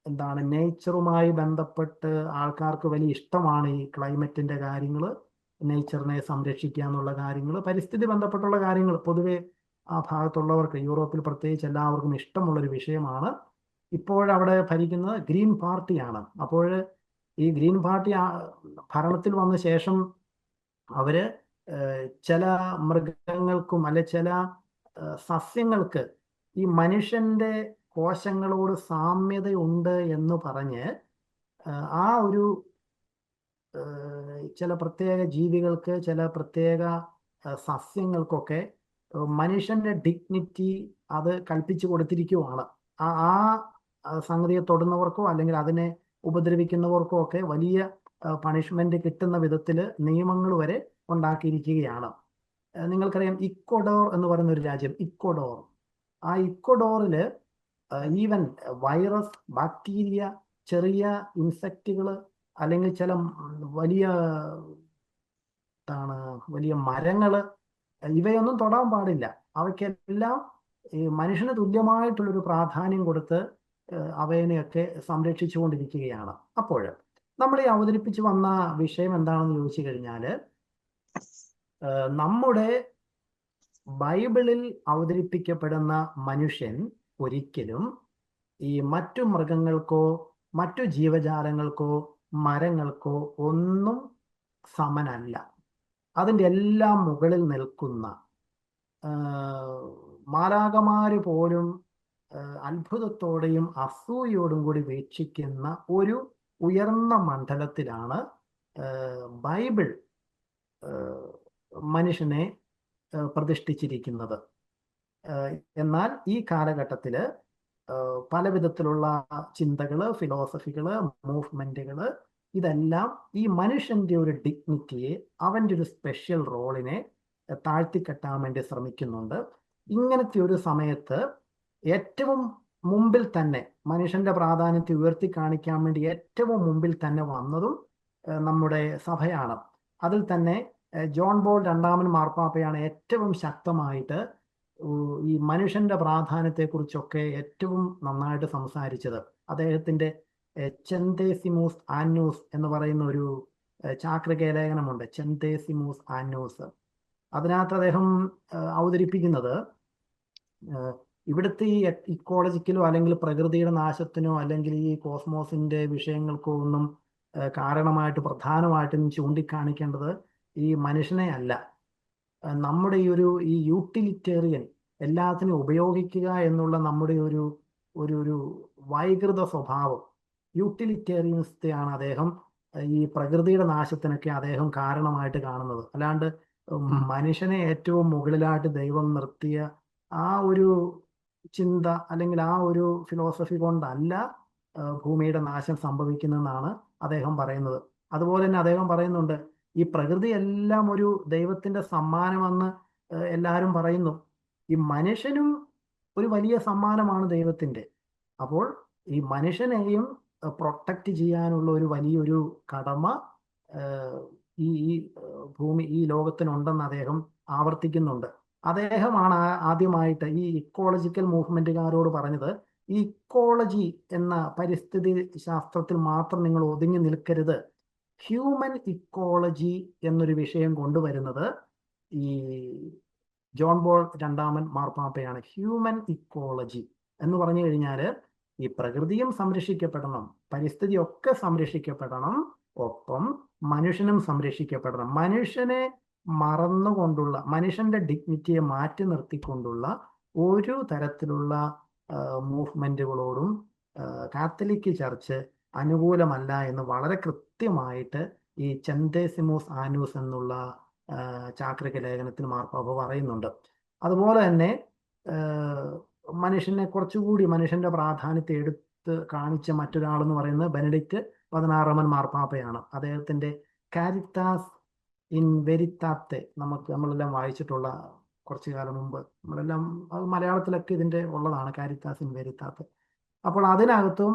[SPEAKER 1] എന്താണ്, നേച്ചറുമായി ബന്ധപ്പെട്ട് ആൾക്കാർക്ക് വലിയ ഇഷ്ടമാണ് ഈ ക്ലൈമറ്റിന്റെ കാര്യങ്ങൾ, നേച്ചറിനെ സംരക്ഷിക്കുക എന്നുള്ള കാര്യങ്ങൾ, പരിസ്ഥിതി ബന്ധപ്പെട്ടുള്ള കാര്യങ്ങൾ പൊതുവെ ആ ഭാഗത്തുള്ളവർക്ക്, യൂറോപ്പിൽ പ്രത്യേകിച്ച് എല്ലാവർക്കും ഇഷ്ടമുള്ളൊരു വിഷയമാണ്. ഇപ്പോഴവിടെ ഭരിക്കുന്നത് ഗ്രീൻ പാർട്ടിയാണ്. അപ്പോൾ ഈ ഗ്രീൻ പാർട്ടി ഭരണത്തിൽ വന്ന ശേഷം അവര് ചില മൃഗങ്ങൾക്കും അല്ലെ ചില സസ്യങ്ങൾക്ക് ഈ മനുഷ്യന്റെ കോശങ്ങളോട് സാമ്യതയുണ്ട് എന്ന് പറഞ്ഞ് ആ ഒരു ചില പ്രത്യേക ജീവികൾക്ക്, ചില പ്രത്യേക സസ്യങ്ങൾക്കൊക്കെ മനുഷ്യന്റെ ഡിഗ്നിറ്റി അത് കൽപ്പിച്ചു കൊടുത്തിരിക്കുവാണ്. ആ സംഗതിയെ തൊടുന്നവർക്കോ അല്ലെങ്കിൽ അതിനെ ഉപദ്രവിക്കുന്നവർക്കോ ഒക്കെ വലിയ പണിഷ്മെന്റ് കിട്ടുന്ന വിധത്തിൽ നിയമങ്ങൾ വരെ ഉണ്ടാക്കിയിരിക്കുകയാണ്. നിങ്ങൾക്കറിയാം, ഇക്വഡോർ എന്ന് പറയുന്ന ഒരു രാജ്യം, ഇക്വഡോർ. ആ ഇക്വഡോറില് ഈവൻ വൈറസ്, ബാക്ടീരിയ, ചെറിയ ഇൻസെക്റ്റുകൾ അല്ലെങ്കിൽ ചില വലിയ മരങ്ങള്, ഇവയൊന്നും തൊടാൻ പാടില്ല. അവയ്ക്കെല്ലാം ഈ മനുഷ്യന് തുല്യമായിട്ടുള്ളൊരു പ്രാധാന്യം കൊടുത്ത് അവയെയൊക്കെ സംരക്ഷിച്ചുകൊണ്ടിരിക്കുകയാണ്. അപ്പോൾ നമ്മൾ ഈ അവതരിപ്പിച്ചു വന്ന വിഷയം എന്താണെന്ന് ചോദിച്ചു കഴിഞ്ഞാൽ, നമ്മുടെ ബൈബിളിൽ അവതരിപ്പിക്കപ്പെടുന്ന മനുഷ്യൻ ഒരിക്കലും ഈ മറ്റു മൃഗങ്ങൾക്കോ മറ്റു ജീവജാലങ്ങൾക്കോ മരങ്ങൾക്കോ ഒന്നും സമനല്ല. അതിൻ്റെ എല്ലാം മുകളിൽ നിൽക്കുന്ന, മാലാഖമാര് പോലും അത്ഭുതത്തോടെയും അസൂയോടും കൂടി വീക്ഷിക്കുന്ന ഒരു ഉയർന്ന മണ്ഡലത്തിലാണ് ബൈബിൾ മനുഷ്യനെ പ്രതിഷ്ഠിച്ചിരിക്കുന്നത്. എന്നാൽ ഈ കാലഘട്ടത്തിൽ പല വിധത്തിലുള്ള ചിന്തകൾ, ഫിലോസഫികൾ, മൂവ്മെന്റുകൾ, ഇതെല്ലാം ഈ മനുഷ്യന്റെ ഒരു ഡിഗ്നിറ്റിയെ, അവൻ്റെ ഒരു സ്പെഷ്യൽ റോളിനെ താഴ്ത്തിക്കെട്ടാൻ വേണ്ടി ശ്രമിക്കുന്നുണ്ട്. ഇങ്ങനത്തെ ഒരു സമയത്ത് ഏറ്റവും മുമ്പിൽ തന്നെ മനുഷ്യന്റെ പ്രാധാന്യത്തെ ഉയർത്തി കാണിക്കാൻ വേണ്ടി ഏറ്റവും മുമ്പിൽ തന്നെ വന്നതും നമ്മുടെ സഭയാണ്. അതിൽ തന്നെ ജോൺ പോൾ രണ്ടാമൻ മാർപ്പാപ്പയാണ് ഏറ്റവും ശക്തമായിട്ട് ഈ മനുഷ്യന്റെ പ്രാധാന്യത്തെക്കുറിച്ചൊക്കെ ഏറ്റവും നന്നായിട്ട് സംസാരിച്ചത്. അദ്ദേഹത്തിന്റെ ചെന്തേസിമൂസ് ആന്നൂസ് എന്ന് പറയുന്ന ഒരു ചാക്രിക ലേഖനമുണ്ട്, ചെന്തേസിമൂസ് ആന്നൂസ്. അതിനകത്ത് അദ്ദേഹം അവതരിപ്പിക്കുന്നത് ഇവിടുത്തെ ഈ ഇക്കോളജിക്കലോ അല്ലെങ്കിൽ പ്രകൃതിയുടെ നാശത്തിനോ അല്ലെങ്കിൽ ഈ കോസ്മോസിന്റെ വിഷയങ്ങൾക്കോ ഒന്നും കാരണമായിട്ട് പ്രധാനമായിട്ടും ചൂണ്ടിക്കാണിക്കേണ്ടത് ഈ മനുഷ്യനെ അല്ല. നമ്മുടെ ഈ യൂട്ടിലിറ്റേറിയൻ, എല്ലാത്തിനും ഉപയോഗിക്കുക എന്നുള്ള നമ്മുടെ ഒരു വൈകൃത സ്വഭാവം, യൂട്ടിലിറ്റേറിയനിസത്തെയാണ് അദ്ദേഹം ഈ പ്രകൃതിയുടെ നാശത്തിനൊക്കെ അദ്ദേഹം കാരണമായിട്ട് കാണുന്നത്. അല്ലാണ്ട് മനുഷ്യനെ ഏറ്റവും മുകളിലായിട്ട് ദൈവം നിർത്തിയ ആ ഒരു ചിന്ത അല്ലെങ്കിൽ ആ ഒരു ഫിലോസഫി കൊണ്ടല്ല ഭൂമിയുടെ നാശം സംഭവിക്കുന്നതെന്നാണ് അദ്ദേഹം പറയുന്നത്. അതുപോലെ തന്നെ അദ്ദേഹം പറയുന്നുണ്ട്, ഈ പ്രകൃതി എല്ലാം ഒരു ദൈവത്തിന്റെ സമ്മാനമെന്ന് എല്ലാവരും പറയുന്നു ഈ മനുഷ്യനും ഒരു വലിയ സമ്മാനമാണ് ദൈവത്തിൻ്റെ. അപ്പോൾ ഈ മനുഷ്യനെയും പ്രൊട്ടക്റ്റ് ചെയ്യാനുള്ള ഒരു വലിയൊരു കടമ ഈ ലോകത്തിനുണ്ടെന്ന് അദ്ദേഹം ആവർത്തിക്കുന്നുണ്ട്. അദ്ദേഹമാണ് ആദ്യമായിട്ട് ഈ ഇക്കോളജിക്കൽ മൂവ്മെന്റുകാരോട് പറഞ്ഞത്, ഈ ഇക്കോളജി എന്ന പരിസ്ഥിതി ശാസ്ത്രത്തിൽ മാത്രം നിങ്ങൾ ഒതുങ്ങി നിൽക്കരുത്, ഹ്യൂമൻ ഇക്കോളജി എന്നൊരു വിഷയം കൊണ്ടുവരുന്നത് ഈ ജോൺ പോൾ രണ്ടാമൻ മാർപ്പാപ്പയാണ്. ഹ്യൂമൻ ഇക്കോളജി എന്ന് പറഞ്ഞു കഴിഞ്ഞാൽ ഈ പ്രകൃതിയും സംരക്ഷിക്കപ്പെടണം, പരിസ്ഥിതിയൊക്കെ സംരക്ഷിക്കപ്പെടണം, ഒപ്പം മനുഷ്യനും സംരക്ഷിക്കപ്പെടണം. മനുഷ്യനെ മറന്നുകൊണ്ടുള്ള, മനുഷ്യന്റെ ഡിഗ്നിറ്റിയെ മാറ്റി നിർത്തിക്കൊണ്ടുള്ള ഒരു തരത്തിലുള്ള മൂവ്മെന്റുകളോടും കാത്തലിക് ചർച്ച് അനുകൂലമല്ല എന്ന് വളരെ കൃത്യമായിട്ട് ഈ ചെന്തേസിമോസ് ആനൂസ് എന്നുള്ള ചാക്രിക ലേഖനത്തിൽ മാർപ്പാപ്പ പറയുന്നുണ്ട്. അതുപോലെ തന്നെ മനുഷ്യനെ കുറച്ചുകൂടി മനുഷ്യന്റെ പ്രാധാന്യത്തെ എടുത്ത് കാണിച്ച മറ്റൊരാളെന്ന് പറയുന്നത് ബെനഡിക്റ്റ് 16 മാർപ്പാപ്പയാണ്. അദ്ദേഹത്തിന്റെ കാരിത്താസ് ഇൻ വെരിത്താത്തെ നമ്മളെല്ലാം വായിച്ചിട്ടുള്ള, കുറച്ചു കാലം മുമ്പ് നമ്മളെല്ലാം, അത് മലയാളത്തിലൊക്കെ ഇതിന്റെ ഉള്ളതാണ്, കാരിത്താസ് ഇൻ വെരിത്താത്തെ. അപ്പോൾ അതിനകത്തും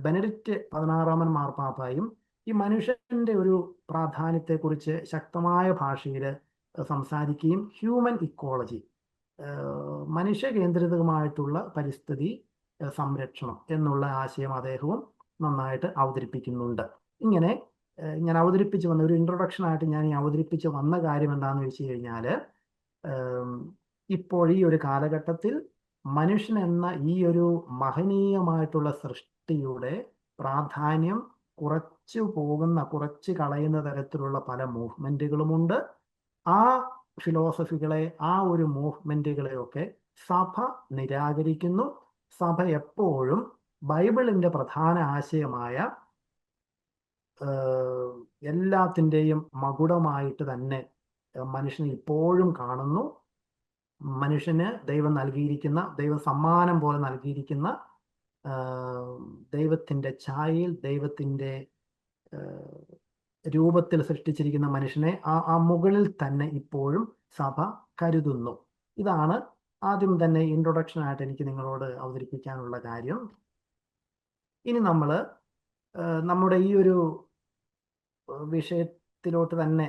[SPEAKER 1] ബെനഡിക്റ്റ് 16 മാർപ്പാപ്പായും ഈ മനുഷ്യന്റെ ഒരു പ്രാധാന്യത്തെക്കുറിച്ച് ശക്തമായ ഭാഷയിൽ സംസാരിക്കുകയും ഹ്യൂമൻ ഇക്കോളജി, മനുഷ്യ കേന്ദ്രിതമായിട്ടുള്ള പരിസ്ഥിതി സംരക്ഷണം എന്നുള്ള ആശയം അദ്ദേഹവും നന്നായിട്ട് അവതരിപ്പിക്കുന്നുണ്ട്. ഇങ്ങനെ ഞാൻ അവതരിപ്പിച്ച് വന്ന ഒരു ഇൻട്രൊഡക്ഷൻ ആയിട്ട് ഞാൻ ഈ അവതരിപ്പിച്ച് വന്ന കാര്യം എന്താണെന്ന് വെച്ച് കഴിഞ്ഞാൽ, ഇപ്പോൾ ഈ ഒരു കാലഘട്ടത്തിൽ മനുഷ്യൻ എന്ന ഈ ഒരു മഹനീയമായിട്ടുള്ള സൃഷ്ടിയുടെ പ്രാധാന്യം കുറച്ച് കളയുന്ന തരത്തിലുള്ള പല മൂവ്മെന്റുകളുമുണ്ട്. ആ ഫിലോസഫികളെ, ആ ഒരു മൂവ്മെന്റുകളെയൊക്കെ സഭ നിരാകരിക്കുന്നു. സഭ എപ്പോഴും ബൈബിളിന്റെ പ്രധാന ആശയമായ എല്ലാത്തിൻ്റെയും മകുടമായിട്ട് തന്നെ മനുഷ്യനെ ഇപ്പോഴും കാണുന്നു. മനുഷ്യന് ദൈവം നൽകിയിരിക്കുന്ന, ദൈവം സമ്മാനം പോലെ നൽകിയിരിക്കുന്ന ദൈവത്തിൻ്റെ ഛായയിൽ, ദൈവത്തിൻ്റെ രൂപത്തിൽ സൃഷ്ടിച്ചിരിക്കുന്ന മനുഷ്യനെ ആ മുകളിൽ തന്നെ ഇപ്പോഴും സഭ കരുതുന്നു. ഇതാണ് ആദ്യം തന്നെ ഇൻട്രൊഡക്ഷൻ ആയിട്ട് എനിക്ക് നിങ്ങളോട് അവതരിപ്പിക്കാനുള്ള കാര്യം. ഇനി നമ്മൾ നമ്മുടെ ഈ ഒരു വിഷയത്തിലോട്ട് തന്നെ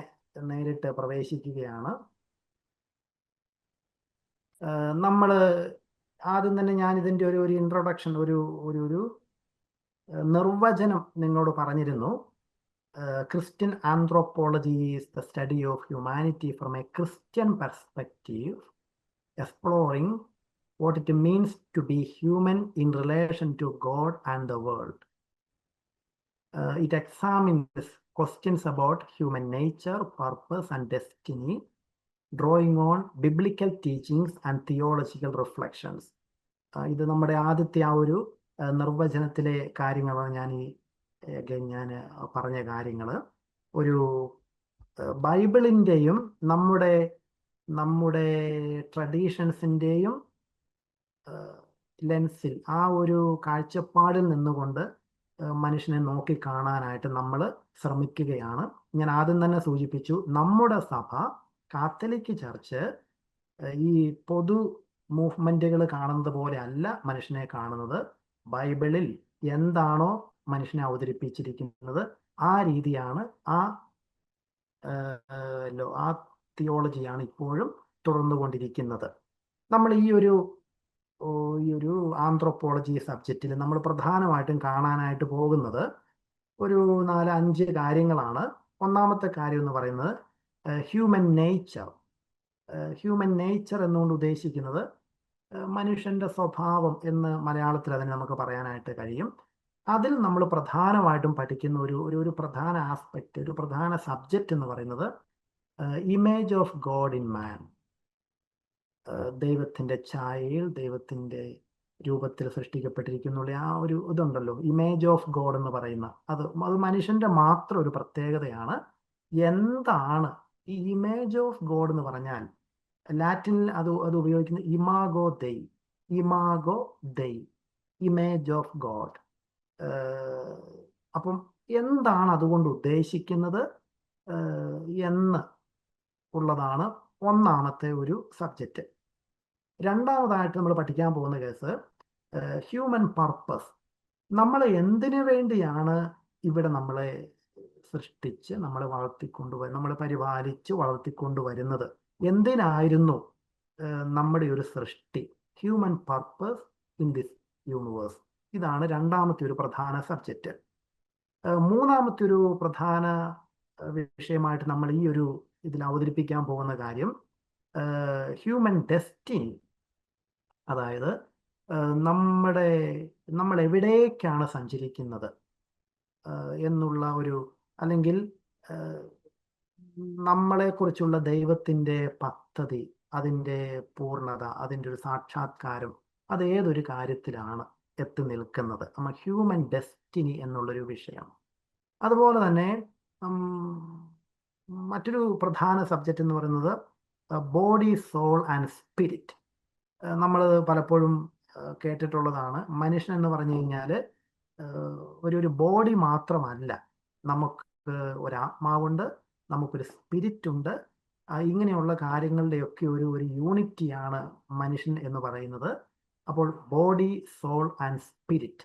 [SPEAKER 1] നേരിട്ട് പ്രവേശിക്കുകയാണ്. നമ്മൾ ആദ്യം തന്നെ ഞാൻ ഇതിൻ്റെ ഒരു ഇൻട്രൊഡക്ഷൻ, ഒരു നിർവചനം നിങ്ങളോട് പറഞ്ഞിരുന്നു. Christian anthropology is the study of humanity from a Christian perspective, exploring what it means to be human in relation to God and the world. It examines questions about human nature, purpose, and destiny, drawing on biblical teachings and theological reflections. ഇത് നമ്മുടെ ആദ്യത്തെ ആ ഒരു നിർവചനത്തിലെ കാര്യങ്ങളാണ് ഞാൻ പറഞ്ഞ കാര്യങ്ങൾ. ഒരു ബൈബിളിൻ്റെയും നമ്മുടെ ട്രഡീഷൻസിൻ്റെയും ലെൻസിൽ, ആ ഒരു കാഴ്ചപ്പാടിൽ നിന്നുകൊണ്ട് മനുഷ്യനെ നോക്കിക്കാണാനായിട്ട് നമ്മൾ ശ്രമിക്കുകയാണ്. ഞാൻ ആദ്യം തന്നെ സൂചിപ്പിച്ചു, നമ്മുടെ സഭ, കാത്തലിക് ചർച്ച്, ഈ പൊതു മൂവ്മെന്റുകൾ കാണുന്നത് പോലെ അല്ല മനുഷ്യനെ കാണുന്നത്. ബൈബിളിൽ എന്താണോ മനുഷ്യനെ അവതരിപ്പിച്ചിരിക്കുന്നത് ആ രീതിയാണ്, ആ തിയോളജിയാണ് ഇപ്പോഴും തുടർന്നുകൊണ്ടിരിക്കുന്നത്. നമ്മൾ ഈ ഒരു ആന്ത്രോപോളജി സബ്ജക്റ്റിൽ നമ്മൾ പ്രധാനമായിട്ടും കാണാനായിട്ട് പോകുന്നത് ഒരു 4-5 കാര്യങ്ങളാണ്. ഒന്നാമത്തെ കാര്യം എന്ന് പറയുന്നത് ഹ്യൂമൻ നേച്ചർ. ഹ്യൂമൻ നേച്ചർ എന്നുകൊണ്ട് ഉദ്ദേശിക്കുന്നത് മനുഷ്യന്റെ സ്വഭാവം എന്ന് മലയാളത്തിൽ അതിനെ നമുക്ക് പറയാനായിട്ട് കഴിയും. അതിൽ നമ്മൾ പ്രധാനമായിട്ടും പഠിക്കുന്ന ഒരു പ്രധാന ആസ്പെക്റ്റ്, ഒരു പ്രധാന സബ്ജക്റ്റ് എന്ന് പറയുന്നത് image of God in man. ദൈവത്തിൻ്റെ ഛായയിൽ, ദൈവത്തിൻ്റെ രൂപത്തിൽ സൃഷ്ടിക്കപ്പെട്ടിരിക്കുന്നുള്ള ആ ഒരു ഇതുണ്ടല്ലോ, ഇമേജ് ഓഫ് ഗോഡ് എന്ന് പറയുന്ന അത് മനുഷ്യന്റെ മാത്രം ഒരു പ്രത്യേകതയാണ്. എന്താണ് ഈ ഇമേജ് ഓഫ് ഗോഡ് എന്ന് പറഞ്ഞാൽ? ലാറ്റിനിൽ അത് ഉപയോഗിക്കുന്നത് ഇമാഗോ ദൈ, ഇമേജ് ഓഫ് ഗോഡ്. അപ്പം എന്താണ് അതുകൊണ്ട് ഉദ്ദേശിക്കുന്നത് എന്ന് ഉള്ളതാണ് ഒന്നാമത്തെ ഒരു സബ്ജക്റ്റ്. രണ്ടാമതായിട്ട് നമ്മൾ പഠിക്കാൻ പോകുന്ന കേസ് ഹ്യൂമൻ പർപ്പസ്. നമ്മൾ എന്തിനു വേണ്ടിയാണ് ഇവിടെ നമ്മളെ സൃഷ്ടിച്ച് നമ്മളെ നമ്മളെ പരിപാലിച്ച് വളർത്തിക്കൊണ്ടുവരുന്നത്? എന്തിനായിരുന്നു നമ്മുടെ ഒരു സൃഷ്ടി? Human purpose in this universe. ഇതാണ് രണ്ടാമത്തെ ഒരു പ്രധാന സബ്ജക്റ്റ്. മൂന്നാമത്തെ ഒരു പ്രധാന വിഷയമായിട്ട് നമ്മൾ ഈ ഒരു ഇതിൽ അവതരിപ്പിക്കാൻ പോകുന്ന കാര്യം ഹ്യൂമൻ ഡെസ്റ്റിനി. അതായത് നമ്മൾ എവിടേക്കാണ് സഞ്ചരിക്കുന്നത് എന്നുള്ള ഒരു, അല്ലെങ്കിൽ നമ്മളെക്കുറിച്ചുള്ള ദൈവത്തിൻ്റെ പദ്ധതി, അതിൻ്റെ പൂർണ്ണത, അതിൻ്റെ ഒരു സാക്ഷാത്കാരം, അത് ഏതൊരു കാര്യത്തിലാണ് എത്തി നിൽക്കുന്നത്? ഹ്യൂമൻ ഡെസ്റ്റിനി എന്നുള്ളൊരു വിഷയം. അതുപോലെ തന്നെ മറ്റൊരു പ്രധാന സബ്ജക്റ്റ് എന്ന് പറയുന്നത് ബോഡി, സോൾ ആൻഡ് സ്പിരിറ്റ്. നമ്മൾ പലപ്പോഴും കേട്ടിട്ടുള്ളതാണ്, മനുഷ്യൻ എന്ന് പറഞ്ഞു കഴിഞ്ഞാൽ ഒരു ബോഡി മാത്രമല്ല, നമുക്ക് ഒരാത്മാവുണ്ട്, നമുക്കൊരു സ്പിരിറ്റ് ഉണ്ട്. ഇങ്ങനെയുള്ള കാര്യങ്ങളുടെയൊക്കെ ഒരു യൂണിറ്റിയാണ് മനുഷ്യൻ എന്ന് പറയുന്നത്. അപ്പോൾ ബോഡി, സോൾ ആൻഡ് സ്പിരിറ്റ്,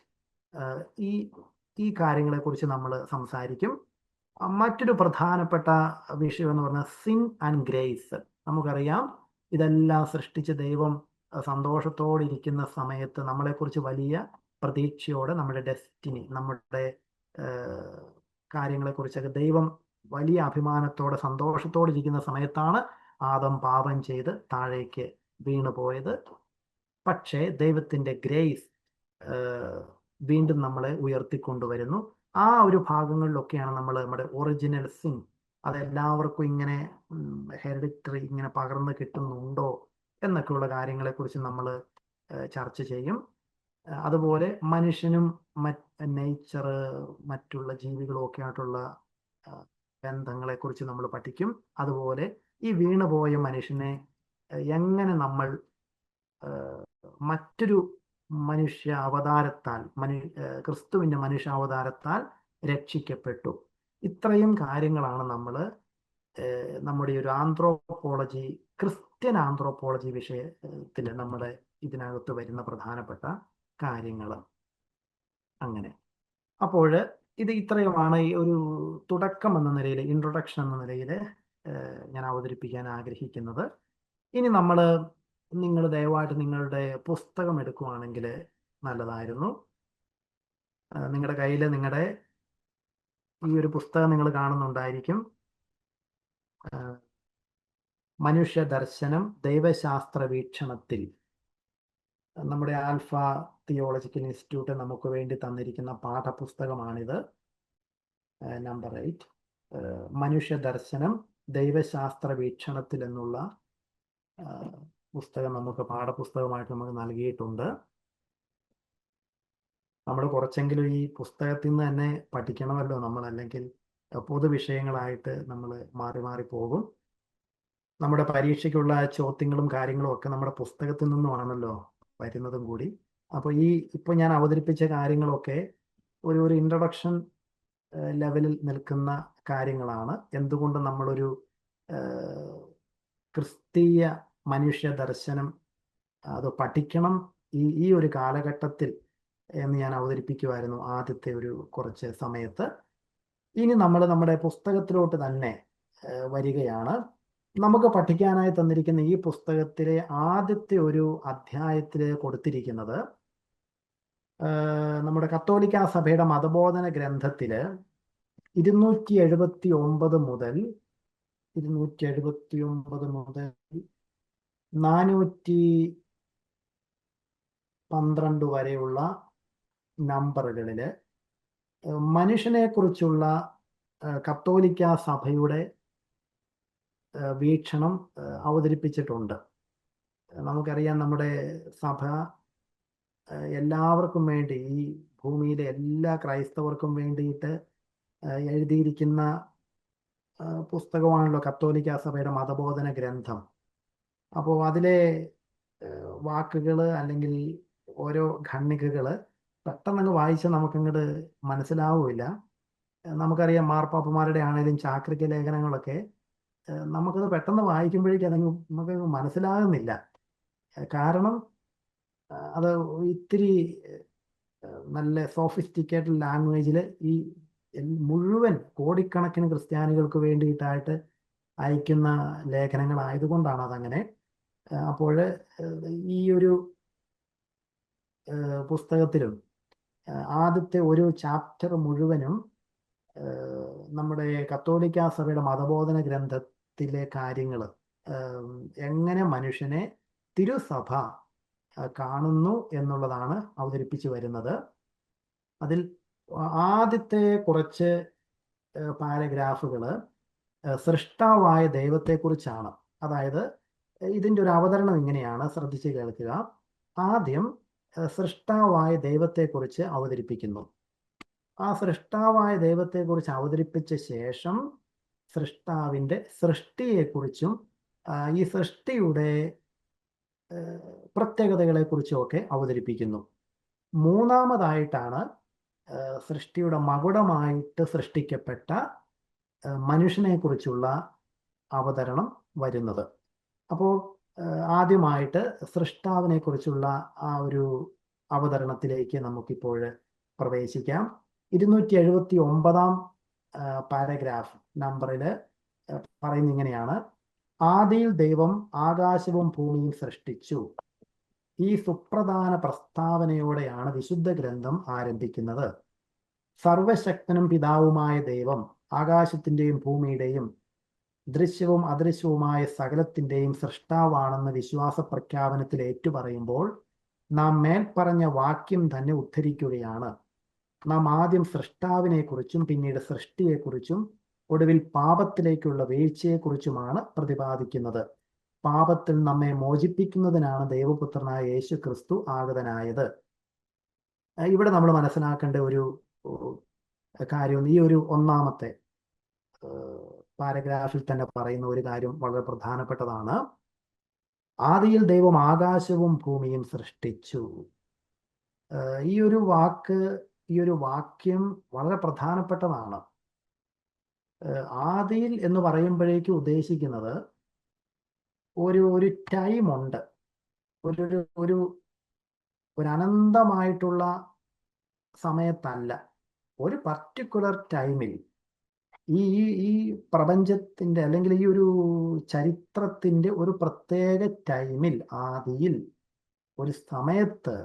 [SPEAKER 1] ഈ കാര്യങ്ങളെക്കുറിച്ച് നമ്മൾ സംസാരിക്കും. മറ്റൊരു പ്രധാനപ്പെട്ട വിഷയം എന്ന് പറഞ്ഞാൽ സിൻ ആൻഡ് ഗ്രേസ്. നമുക്കറിയാം, ഇതെല്ലാം സൃഷ്ടിച്ച ദൈവം സന്തോഷത്തോടെ ഇരിക്കുന്ന സമയത്ത് നമ്മളെക്കുറിച്ച് വലിയ പ്രതീക്ഷയോടെ നമ്മുടെ ഡെസ്റ്റിനി, നമ്മുടെ കാര്യങ്ങളെക്കുറിച്ചൊക്കെ ദൈവം വലിയ അഭിമാനത്തോടെ സന്തോഷത്തോടെ ഇരിക്കുന്ന സമയത്താണ് ആദം പാപം ചെയ്ത് താഴേക്ക് വീണു പോയത്. പക്ഷേ ദൈവത്തിൻ്റെ ഗ്രേസ് വീണ്ടും നമ്മളെ ഉയർത്തിക്കൊണ്ടുവരുന്നു. ആ ഒരു ഭാഗങ്ങളിലൊക്കെയാണ് നമ്മുടെ ഒറിജിനൽ സിൻ, അതെല്ലാവർക്കും ഇങ്ങനെ ഹെറിഡിറ്ററി ഇങ്ങനെ പകർന്ന് കിട്ടുന്നുണ്ടോ എന്നൊക്കെയുള്ള കാര്യങ്ങളെക്കുറിച്ച് നമ്മൾ ചർച്ച ചെയ്യും. അതുപോലെ മനുഷ്യനും നേച്ചർ, മറ്റുള്ള ജീവികളും ഒക്കെ ആയിട്ടുള്ള ബന്ധങ്ങളെക്കുറിച്ച് നമ്മൾ പഠിക്കും. അതുപോലെ ഈ വീണുപോയ മനുഷ്യനെ എങ്ങനെ നമ്മൾ മറ്റൊരു മനുഷ്യ അവതാരത്താൽ, ക്രിസ്തുവിൻ്റെ മനുഷ്യാവതാരത്താൽ രക്ഷിക്കപ്പെട്ടു. ഇത്രയും കാര്യങ്ങളാണ് നമ്മൾ നമ്മുടെ ഒരു ആന്ത്രോപോളജി, ക്രിസ്ത്യൻ ആന്ത്രോപോളജി വിഷയത്തിൽ നമ്മുടെ ഇതിനകത്ത് വരുന്ന പ്രധാനപ്പെട്ട കാര്യങ്ങൾ. അങ്ങനെ അപ്പോൾ ഇത് ഇത്രയുമാണ് ഈ ഒരു തുടക്കം എന്ന നിലയിൽ, ഇൻട്രൊഡക്ഷൻ എന്ന നിലയിൽ ഞാൻ അവതരിപ്പിക്കാൻ ആഗ്രഹിക്കുന്നത്. ഇനി നിങ്ങൾ ദയവായിട്ട് നിങ്ങളുടെ പുസ്തകം എടുക്കുവാണെങ്കിൽ നല്ലതായിരുന്നു. നിങ്ങളുടെ കയ്യിൽ നിങ്ങളുടെ ഈ ഒരു പുസ്തകം നിങ്ങൾ കാണുന്നുണ്ടായിരിക്കും. മനുഷ്യ ദർശനം ദൈവശാസ്ത്ര വീക്ഷണത്തിൽ, നമ്മുടെ ആൽഫ തിയോളജിക്കൽ ഇൻസ്റ്റിറ്റ്യൂട്ട് നമുക്ക് വേണ്ടി തന്നിരിക്കുന്ന പാഠപുസ്തകമാണിത്. നമ്പർ 8, മനുഷ്യ ദർശനം ദൈവശാസ്ത്ര വീക്ഷണത്തിൽ എന്നുള്ള പുസ്തകം നമുക്ക് പാഠപുസ്തകമായിട്ട് നമുക്ക് നൽകിയിട്ടുണ്ട്. നമ്മൾ കുറച്ചെങ്കിലും ഈ പുസ്തകത്തിൽ നിന്ന് തന്നെ പഠിക്കണമല്ലോ നമ്മൾ, അല്ലെങ്കിൽ പൊതുവിഷയങ്ങളായിട്ട് നമ്മൾ മാറി മാറി പോകും. നമ്മുടെ പരീക്ഷയ്ക്കുള്ള ചോദ്യങ്ങളും കാര്യങ്ങളും ഒക്കെ നമ്മുടെ പുസ്തകത്തിൽ നിന്നുമാണല്ലോ വരുന്നതും കൂടി. അപ്പോൾ ഇപ്പോൾ ഞാൻ അവതരിപ്പിച്ച കാര്യങ്ങളൊക്കെ ഒരു ഇൻട്രൊഡക്ഷൻ ലെവലിൽ നിൽക്കുന്ന കാര്യങ്ങളാണ്. എന്തുകൊണ്ട് നമ്മളൊരു ക്രിസ്തീയ മനുഷ്യ ദർശനം അത് പഠിക്കണം ഈ ഒരു കാലഘട്ടത്തിൽ എന്ന് ഞാൻ അവതരിപ്പിക്കുമായിരുന്നു ആദ്യത്തെ ഒരു കുറച്ച് സമയത്ത്. ഇനി നമ്മൾ നമ്മുടെ പുസ്തകത്തിലോട്ട് തന്നെ വരികയാണ്. നമുക്ക് പഠിക്കാനായി തന്നിരിക്കുന്ന ഈ പുസ്തകത്തിലെ ആദ്യത്തെ ഒരു അധ്യായത്തിൽ കൊടുത്തിരിക്കുന്നത് നമ്മുടെ കത്തോലിക്ക സഭയുടെ മതബോധന ഗ്രന്ഥത്തിൽ 279 മുതൽ 412 വരെയുള്ള നമ്പറുകളിൽ മനുഷ്യനെ കുറിച്ചുള്ള കത്തോലിക്ക സഭയുടെ വീക്ഷണം അവതരിപ്പിച്ചിട്ടുണ്ട്. നമുക്കറിയാം, നമ്മുടെ സഭ എല്ലാവർക്കും വേണ്ടി, ഈ ഭൂമിയിലെ എല്ലാ ക്രൈസ്തവർക്കും വേണ്ടിയിട്ട് എഴുതിയിരിക്കുന്ന പുസ്തകമാണല്ലോ കത്തോലിക്ക സഭയുടെ മതബോധന ഗ്രന്ഥം. അപ്പോൾ അതിലെ വാക്കുകൾ അല്ലെങ്കിൽ ഓരോ ഖണ്ഡികകൾ പെട്ടെന്നങ്ങ് വായിച്ചാൽ നമുക്കങ്ങോട്ട് മനസ്സിലാവില്ല. നമുക്കറിയാം, മാർപ്പാപ്പമാരുടെ ആണെങ്കിലും ചാക്രിക ലേഖനങ്ങളൊക്കെ നമുക്കത് പെട്ടെന്ന് വായിക്കുമ്പോഴേക്കും അതങ്ങ് നമുക്ക് മനസ്സിലാകുന്നില്ല. കാരണം അത് ഇത്തിരി നല്ല സോഫിസ്റ്റിക്കേറ്റഡ് ലാംഗ്വേജിൽ ഈ മുഴുവൻ കോടിക്കണക്കിന് ക്രിസ്ത്യാനികൾക്ക് വേണ്ടിയിട്ടായിട്ട് അയക്കുന്ന ലേഖനങ്ങളായതുകൊണ്ടാണ് അതങ്ങനെ. അപ്പോൾ ഈ ഒരു പുസ്തകത്തിലും ആദ്യത്തെ ഒരു ചാപ്റ്റർ മുഴുവനും നമ്മുടെ കത്തോലിക്ക സഭയുടെ മതബോധന ഗ്രന്ഥത്തിലെ കാര്യങ്ങൾ, എങ്ങനെ മനുഷ്യനെ തിരുസഭ കാണുന്നു എന്നുള്ളതാണ് അവതരിപ്പിച്ചു വരുന്നത്. അതിൽ ആദ്യത്തെ കുറച്ച് പാരഗ്രാഫുകൾ സൃഷ്ടാവായ ദൈവത്തെക്കുറിച്ചാണ്. അതായത് ഇതിൻ്റെ ഒരു അവതരണം ഇങ്ങനെയാണ്, ശ്രദ്ധിച്ച് കേൾക്കുക. ആദ്യം സൃഷ്ടാവായ ദൈവത്തെക്കുറിച്ച് അവതരിപ്പിക്കുന്നു. ആ സൃഷ്ടാവായ ദൈവത്തെക്കുറിച്ച് അവതരിപ്പിച്ച ശേഷം സൃഷ്ടാവിൻ്റെ സൃഷ്ടിയെക്കുറിച്ചും ഈ സൃഷ്ടിയുടെ പ്രത്യേകതകളെക്കുറിച്ചും ഒക്കെ അവതരിപ്പിക്കുന്നു. മൂന്നാമതായിട്ടാണ് സൃഷ്ടിയുടെ മകുടമായിട്ട് സൃഷ്ടിക്കപ്പെട്ട മനുഷ്യനെക്കുറിച്ചുള്ള അവതരണം വരുന്നത്. അപ്പോൾ ആദ്യമായിട്ട് സൃഷ്ടാവിനെ കുറിച്ചുള്ള ആ ഒരു അവതരണത്തിലേക്ക് നമുക്കിപ്പോൾ പ്രവേശിക്കാം. 279 പാരഗ്രാഫ് നമ്പറിൽ പറയുന്ന ഇങ്ങനെയാണ്: ആദിയിൽ ദൈവം ആകാശവും ഭൂമിയും സൃഷ്ടിച്ചു. ഈ സുപ്രധാന പ്രസ്താവനയോടെയാണ് വിശുദ്ധ ഗ്രന്ഥം ആരംഭിക്കുന്നത്. സർവശക്തനും പിതാവുമായ ദൈവം ആകാശത്തിൻ്റെയും ഭൂമിയുടെയും ദൃശ്യവും അദൃശ്യവുമായ സകലത്തിൻ്റെയും സൃഷ്ടാവാണെന്ന് വിശ്വാസ പ്രഖ്യാപനത്തിൽ ഏറ്റുപറയുമ്പോൾ നാം മേൽപ്പറഞ്ഞ വാക്യം തന്നെ ഉദ്ധരിക്കുകയാണ്. നാം ആദ്യം സൃഷ്ടാവിനെക്കുറിച്ചും പിന്നീട് സൃഷ്ടിയെക്കുറിച്ചും ഒടുവിൽ പാപത്തിലേക്കുള്ള വീഴ്ചയെക്കുറിച്ചുമാണ് പ്രതിപാദിക്കുന്നത്. പാപത്തിൽ നമ്മെ മോചിപ്പിക്കുന്നതിനാണ് ദൈവപുത്രനായ യേശു ക്രിസ്തു ആഗതനായത്. ഇവിടെ നമ്മൾ മനസ്സിലാക്കേണ്ട ഒരു കാര്യം, ഈ ഒരു ഒന്നാമത്തെ പാരഗ്രാഫിൽ തന്നെ പറയുന്ന ഒരു കാര്യം വളരെ പ്രധാനപ്പെട്ടതാണ്. ആദിയിൽ ദൈവം ആകാശവും ഭൂമിയും സൃഷ്ടിച്ചു. ഈ ഒരു വാക്യം വളരെ പ്രധാനപ്പെട്ടതാണ്. ആദിയിൽ എന്ന് പറയുമ്പോഴേക്കും ഉദ്ദേശിക്കുന്നത് ഒരു ടൈമുണ്ട്, ഒരു അനന്തമായിട്ടുള്ള സമയത്തല്ല, ഒരു പർട്ടിക്കുലർ ടൈമിൽ ഈ പ്രപഞ്ചത്തിൻ്റെ അല്ലെങ്കിൽ ഈ ഒരു ചരിത്രത്തിൻ്റെ ഒരു പ്രത്യേക ടൈമിൽ, ആദിയിൽ ഒരു സമയത്ത്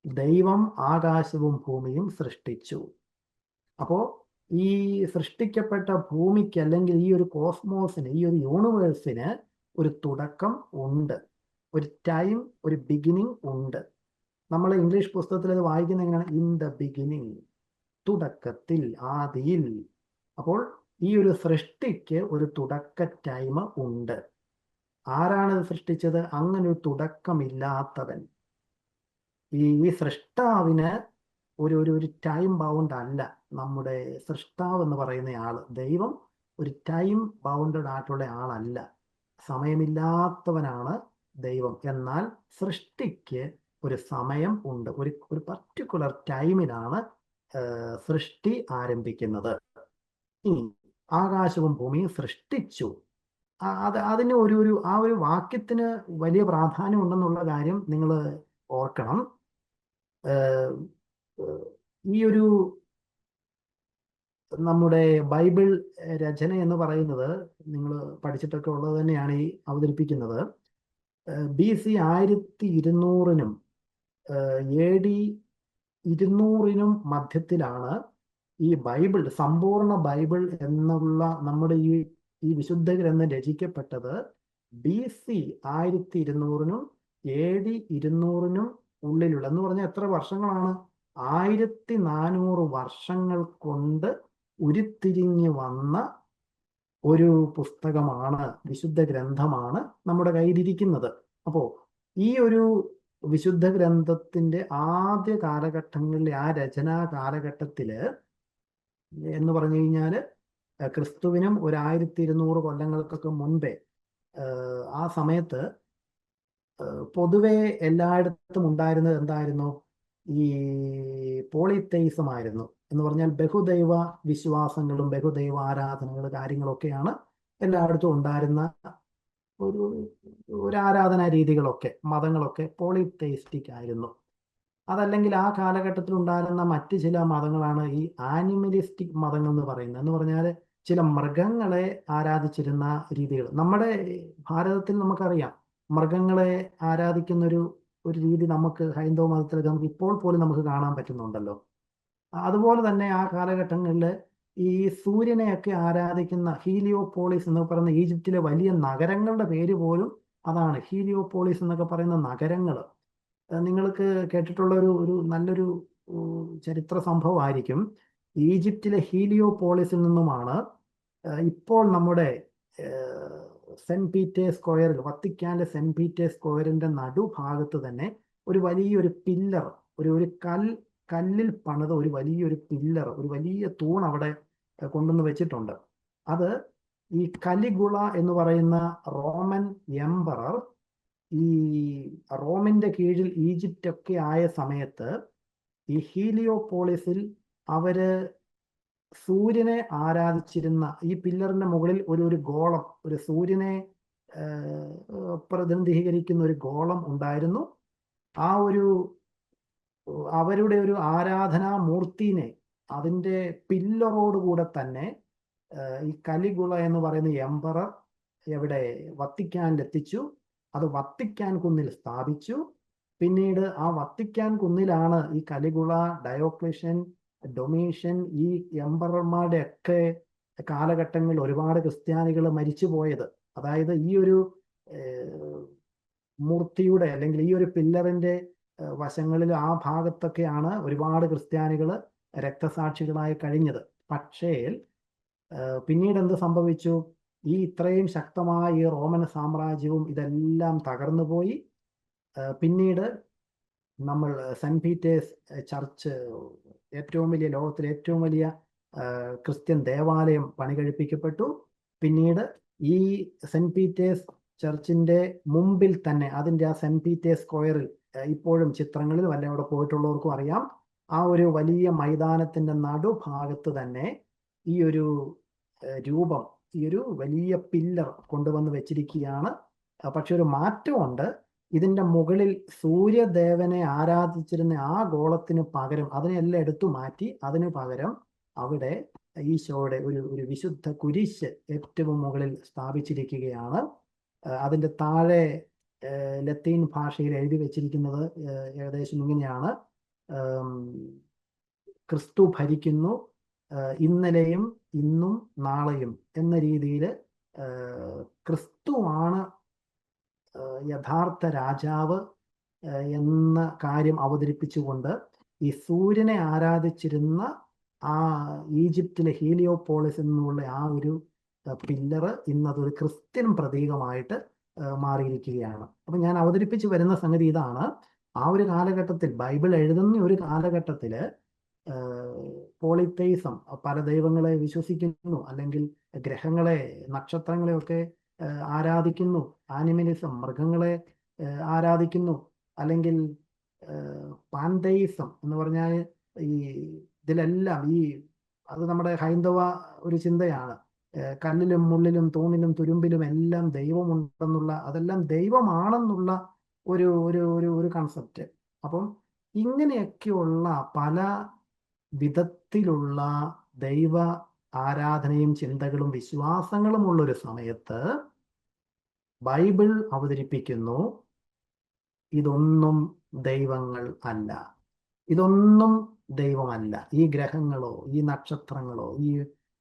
[SPEAKER 1] ദൈവം ആകാശവും ഭൂമിയും സൃഷ്ടിച്ചു. അപ്പോൾ ഈ സൃഷ്ടിക്കപ്പെട്ട ഭൂമിക്ക് അല്ലെങ്കിൽ ഈ ഒരു കോസ്മോസിന്, ഈ ഒരു യൂണിവേഴ്സിന് ഒരു തുടക്കം ഉണ്ട്, ഒരു ടൈം, ഒരു ബിഗിനിങ് ഉണ്ട്. നമ്മൾ ഇംഗ്ലീഷ് പുസ്തകത്തിൽ അത് വായിക്കുന്ന എങ്ങനെയാണ്? ഇൻ ദ ബിഗിനിങ്, തുടക്കത്തിൽ, ആദിയിൽ. അപ്പോൾ ഈ ഒരു സൃഷ്ടിക്ക് ഒരു തുടക്ക ടൈം ഉണ്ട്. ആരാണിത് സൃഷ്ടിച്ചത്? അങ്ങനെ ഒരു തുടക്കമില്ലാത്തവൻ. ഈ സൃഷ്ടാവിന് ഒരു ടൈം ബൗണ്ട് അല്ല. നമ്മുടെ സൃഷ്ടാവ് എന്ന് പറയുന്ന ആള്, ദൈവം, ഒരു ടൈം ബൗണ്ടഡ് ആയിട്ടുള്ള ആളല്ല, സമയമില്ലാത്തവനാണ് ദൈവം. എന്നാൽ സൃഷ്ടിക്ക് ഒരു സമയം ഉണ്ട്, ഒരു പർട്ടിക്കുലർ ടൈമിലാണ് സൃഷ്ടി ആരംഭിക്കുന്നത്. ഇനി ആകാശവും ഭൂമിയും സൃഷ്ടിച്ചു, അതിന് ആ ഒരു വാക്യത്തിന് വലിയ പ്രാധാന്യം ഉണ്ടെന്നുള്ള കാര്യം നിങ്ങൾ ഓർക്കണം. ഈ ഒരു നമ്മുടെ ബൈബിൾ രചന എന്ന് പറയുന്നത് നിങ്ങൾ പഠിച്ചിട്ടൊക്കെ ഉള്ളത് തന്നെയാണ് ഈ അവതരിപ്പിക്കുന്നത്. BC 1200 AD 200 മധ്യത്തിലാണ് ഈ ബൈബിൾ, സമ്പൂർണ്ണ ബൈബിൾ എന്നുള്ള നമ്മുടെ ഈ വിശുദ്ധ ഗ്രന്ഥം രചിക്കപ്പെട്ടത്. BC 1200 AD 200 ഉള്ളിലുള്ള, എന്ന് പറഞ്ഞാൽ എത്ര വർഷങ്ങളാണ്? 1400 വർഷങ്ങൾ കൊണ്ട് ഉരുത്തിരിഞ്ഞു വന്ന ഒരു പുസ്തകമാണ്, വിശുദ്ധ ഗ്രന്ഥമാണ് നമ്മുടെ കയ്യിലിരിക്കുന്നത്. അപ്പോൾ ഈ ഒരു വിശുദ്ധ ഗ്രന്ഥത്തിന്റെ ആദ്യ കാലഘട്ടങ്ങളിലെ ആ രചനാ കാലഘട്ടത്തില് എന്ന് പറഞ്ഞു കഴിഞ്ഞാൽ ക്രിസ്തുവിനും 1200 കൊല്ലങ്ങൾക്കൊക്കെ മുൻപേ, ആ സമയത്ത് പൊതുവെ എല്ലായിടത്തും ഉണ്ടായിരുന്നത് എന്തായിരുന്നു? ഈ പോളിതെയിസം ആയിരുന്നു. എന്ന് പറഞ്ഞാൽ ബഹുദൈവ വിശ്വാസങ്ങളും ബഹുദൈവ ആരാധനകളും കാര്യങ്ങളൊക്കെയാണ് എല്ലായിടത്തും ഉണ്ടായിരുന്ന ഒരു ഒരു ആരാധനാ രീതികളൊക്കെ, മതങ്ങളൊക്കെ പോളിതെയിസ്റ്റിക് ആയിരുന്നു. അതല്ലെങ്കിൽ ആ കാലഘട്ടത്തിൽ ഉണ്ടായിരുന്ന മറ്റ് ചില മതങ്ങളാണ് ഈ ആനിമലിസ്റ്റിക് മതങ്ങൾ എന്ന് പറയുന്നത്. എന്ന് പറഞ്ഞാൽ ചില മൃഗങ്ങളെ ആരാധിച്ചിരുന്ന രീതികൾ. നമ്മുടെ ഭാരതത്തിൽ നമുക്കറിയാം, മൃഗങ്ങളെ ആരാധിക്കുന്ന ഒരു രീതി നമുക്ക് ഹൈന്ദവ മതത്തിൽ നമുക്ക് ഇപ്പോൾ പോലും നമുക്ക് കാണാൻ പറ്റുന്നുണ്ടല്ലോ. അതുപോലെ തന്നെ ആ കാലഘട്ടങ്ങളിൽ ഈ സൂര്യനെയൊക്കെ ആരാധിക്കുന്ന ഹീലിയോപോളിസ് എന്ന് പറയുന്ന ഈജിപ്തിലെ വലിയ നഗരങ്ങളുടെ പേര് പോലും അതാണ്, ഹീലിയോപോളിസ് എന്നൊക്കെ പറയുന്ന നഗരങ്ങൾ. നിങ്ങൾക്ക് കേട്ടിട്ടുള്ള ഒരു നല്ലൊരു ചരിത്ര സംഭവമായിരിക്കും. ഈജിപ്തിലെ ഹീലിയോപോളിസിൽ നിന്നുമാണ് ഇപ്പോൾ നമ്മുടെ സെന്റ് പീറ്റേഴ്സ് സ്ക്വയറിൽ, വത്തിക്കാന്റെ സെന്റ് പീറ്റേഴ്സ് സ്ക്വയറിന്റെ നടുഭാഗത്ത് തന്നെ ഒരു വലിയൊരു പില്ലർ, ഒരു കല്ലിൽ പണിത ഒരു വലിയൊരു പില്ലർ, ഒരു വലിയ തൂൺ അവിടെ കൊണ്ടുവന്ന് വെച്ചിട്ടുണ്ട്. അത് ഈ കലിഗുള എന്ന് പറയുന്ന റോമൻ എംപറർ ഈ റോമിന്റെ കീഴിൽ ഈജിപ്റ്റ് ഒക്കെ ആയ സമയത്ത് ഈ ഹീലിയോപോളിസിൽ അവര് സൂര്യനെ ആരാധിച്ചിരുന്ന, ഈ പില്ലറിന്റെ മുകളിൽ ഒരു ഗോളം, ഒരു സൂര്യനെ പ്രതിനിധീകരിക്കുന്ന ഒരു ഗോളം ഉണ്ടായിരുന്നു. ആ അവരുടെ ഒരു ആരാധനാ മൂർത്തിനെ അതിന്റെ പില്ലറോടുകൂടെ തന്നെ ഈ കലിഗുള എന്ന് പറയുന്ന എംപറർ എവിടെ വത്തിക്കാനിലെത്തിച്ചു. അത് വത്തിക്കാൻ കുന്നിൽ സ്ഥാപിച്ചു. പിന്നീട് ആ വത്തിക്കാൻ കുന്നിലാണ് ഈ കലിഗുള, ഡയോക്ലിഷ്യൻ, ഡൊമീഷ്യൻ, ഈ എംപറർമാരുടെ ഒക്കെ കാലഘട്ടങ്ങളിൽ ഒരുപാട് ക്രിസ്ത്യാനികൾ മരിച്ചു പോയത്. അതായത് ഈ ഒരു മൂർത്തിയുടെ അല്ലെങ്കിൽ ഈ ഒരു പില്ലറിന്റെ വശങ്ങളിൽ ആ ഭാഗത്തൊക്കെയാണ് ഒരുപാട് ക്രിസ്ത്യാനികൾ രക്തസാക്ഷികളായി കഴിഞ്ഞത്. പക്ഷേ പിന്നീട് എന്ത് സംഭവിച്ചു? ഈ ഇത്രയും ശക്തമായ ഈ റോമൻ സാമ്രാജ്യവും ഇതെല്ലാം തകർന്നു പോയി. പിന്നീട് നമ്മൾ സെന്റ് പീറ്റേഴ്സ് ചർച്ച്, ഏറ്റവും വലിയ, ലോകത്തിലെ ഏറ്റവും വലിയ ക്രിസ്ത്യൻ ദേവാലയം പണി കഴിപ്പിക്കപ്പെട്ടു. പിന്നീട് ഈ സെന്റ് പീറ്റേഴ്സ് ചർച്ചിന്റെ മുമ്പിൽ തന്നെ, അതിന്റെ ആ സെന്റ് പീറ്റേഴ്സ് സ്ക്വയറിൽ ഇപ്പോഴും ചിത്രങ്ങളിൽ വല്ല അവിടെ പോയിട്ടുള്ളവർക്കും അറിയാം, ആ ഒരു വലിയ മൈതാനത്തിന്റെ നടുഭാഗത്ത് തന്നെ ഈ ഒരു രൂപം, ഈ ഒരു വലിയ പില്ലർ കൊണ്ടുവന്ന് വെച്ചിരിക്കുകയാണ്. പക്ഷെ ഒരു മാറ്റമുണ്ട്. ഇതിന്റെ മുകളിൽ സൂര്യദേവനെ ആരാധിച്ചിരുന്ന ആ ഗോളത്തിന് പകരം അതിനെല്ലാം എടുത്തു മാറ്റി അതിന് പകരം അവിടെ ഈശോയുടെ ഒരു വിശുദ്ധ കുരിശ് ഏറ്റവും മുകളിൽ സ്ഥാപിച്ചിരിക്കുകയാണ്. അതിന്റെ താഴെ ലത്തീൻ ഭാഷയിൽ എഴുതി വെച്ചിരിക്കുന്നത് ഏകദേശം ഇങ്ങനെയാണ്: ക്രിസ്തു ഭരിക്കുന്നു, ഇന്നലെയും ഇന്നും നാളെയും എന്ന രീതിയിൽ ക്രിസ്തുവാണ് യഥാർത്ഥ രാജാവ് എന്ന കാര്യം അവതരിപ്പിച്ചുകൊണ്ട് ഈ സൂര്യനെ ആരാധിച്ചിരുന്ന ആ ഈജിപ്തിലെ ഹീലിയോപോളിസ് എന്നുള്ള ആ ഒരു പില്ലറ് ഇന്നതൊരു ക്രിസ്ത്യൻ പ്രതീകമായിട്ട് മാറിയിരിക്കുകയാണ്. അപ്പൊ ഞാൻ അവതരിപ്പിച്ചു വരുന്ന സംഗതി ഇതാണ്. ആ ഒരു കാലഘട്ടത്തിൽ, ബൈബിൾ എഴുതുന്ന ഒരു കാലഘട്ടത്തില് പോളിതെയിസം, പല ദൈവങ്ങളെ വിശ്വസിക്കുന്നു, അല്ലെങ്കിൽ ഗ്രഹങ്ങളെ, നക്ഷത്രങ്ങളെയൊക്കെ ആരാധിക്കുന്നു, ആനിമലിസം, മൃഗങ്ങളെ ആരാധിക്കുന്നു, അല്ലെങ്കിൽ പാൻതെയിസം എന്ന് പറഞ്ഞാൽ ഈ ഇതിലെല്ലാം അത് നമ്മുടെ ഹൈന്ദവ ഒരു ചിന്തയാണ്. കല്ലിലും മുള്ളിലും തൂണിലും തുരുമ്പിലും എല്ലാം ദൈവമുണ്ടെന്നുള്ള, അതെല്ലാം ദൈവമാണെന്നുള്ള ഒരു ഒരു ഒരു ഒരു കൺസെപ്റ്റ്. അപ്പം ഇങ്ങനെയൊക്കെയുള്ള പല വിധത്തിലുള്ള ദൈവ ആരാധനയും ചിന്തകളും വിശ്വാസങ്ങളും ഉള്ളൊരു സമയത്ത് ബൈബിൾ അവതരിപ്പിക്കുന്നു, ഇതൊന്നും ദൈവങ്ങൾ അല്ല, ഇതൊന്നും ദൈവമല്ല. ഈ ഗ്രഹങ്ങളോ ഈ നക്ഷത്രങ്ങളോ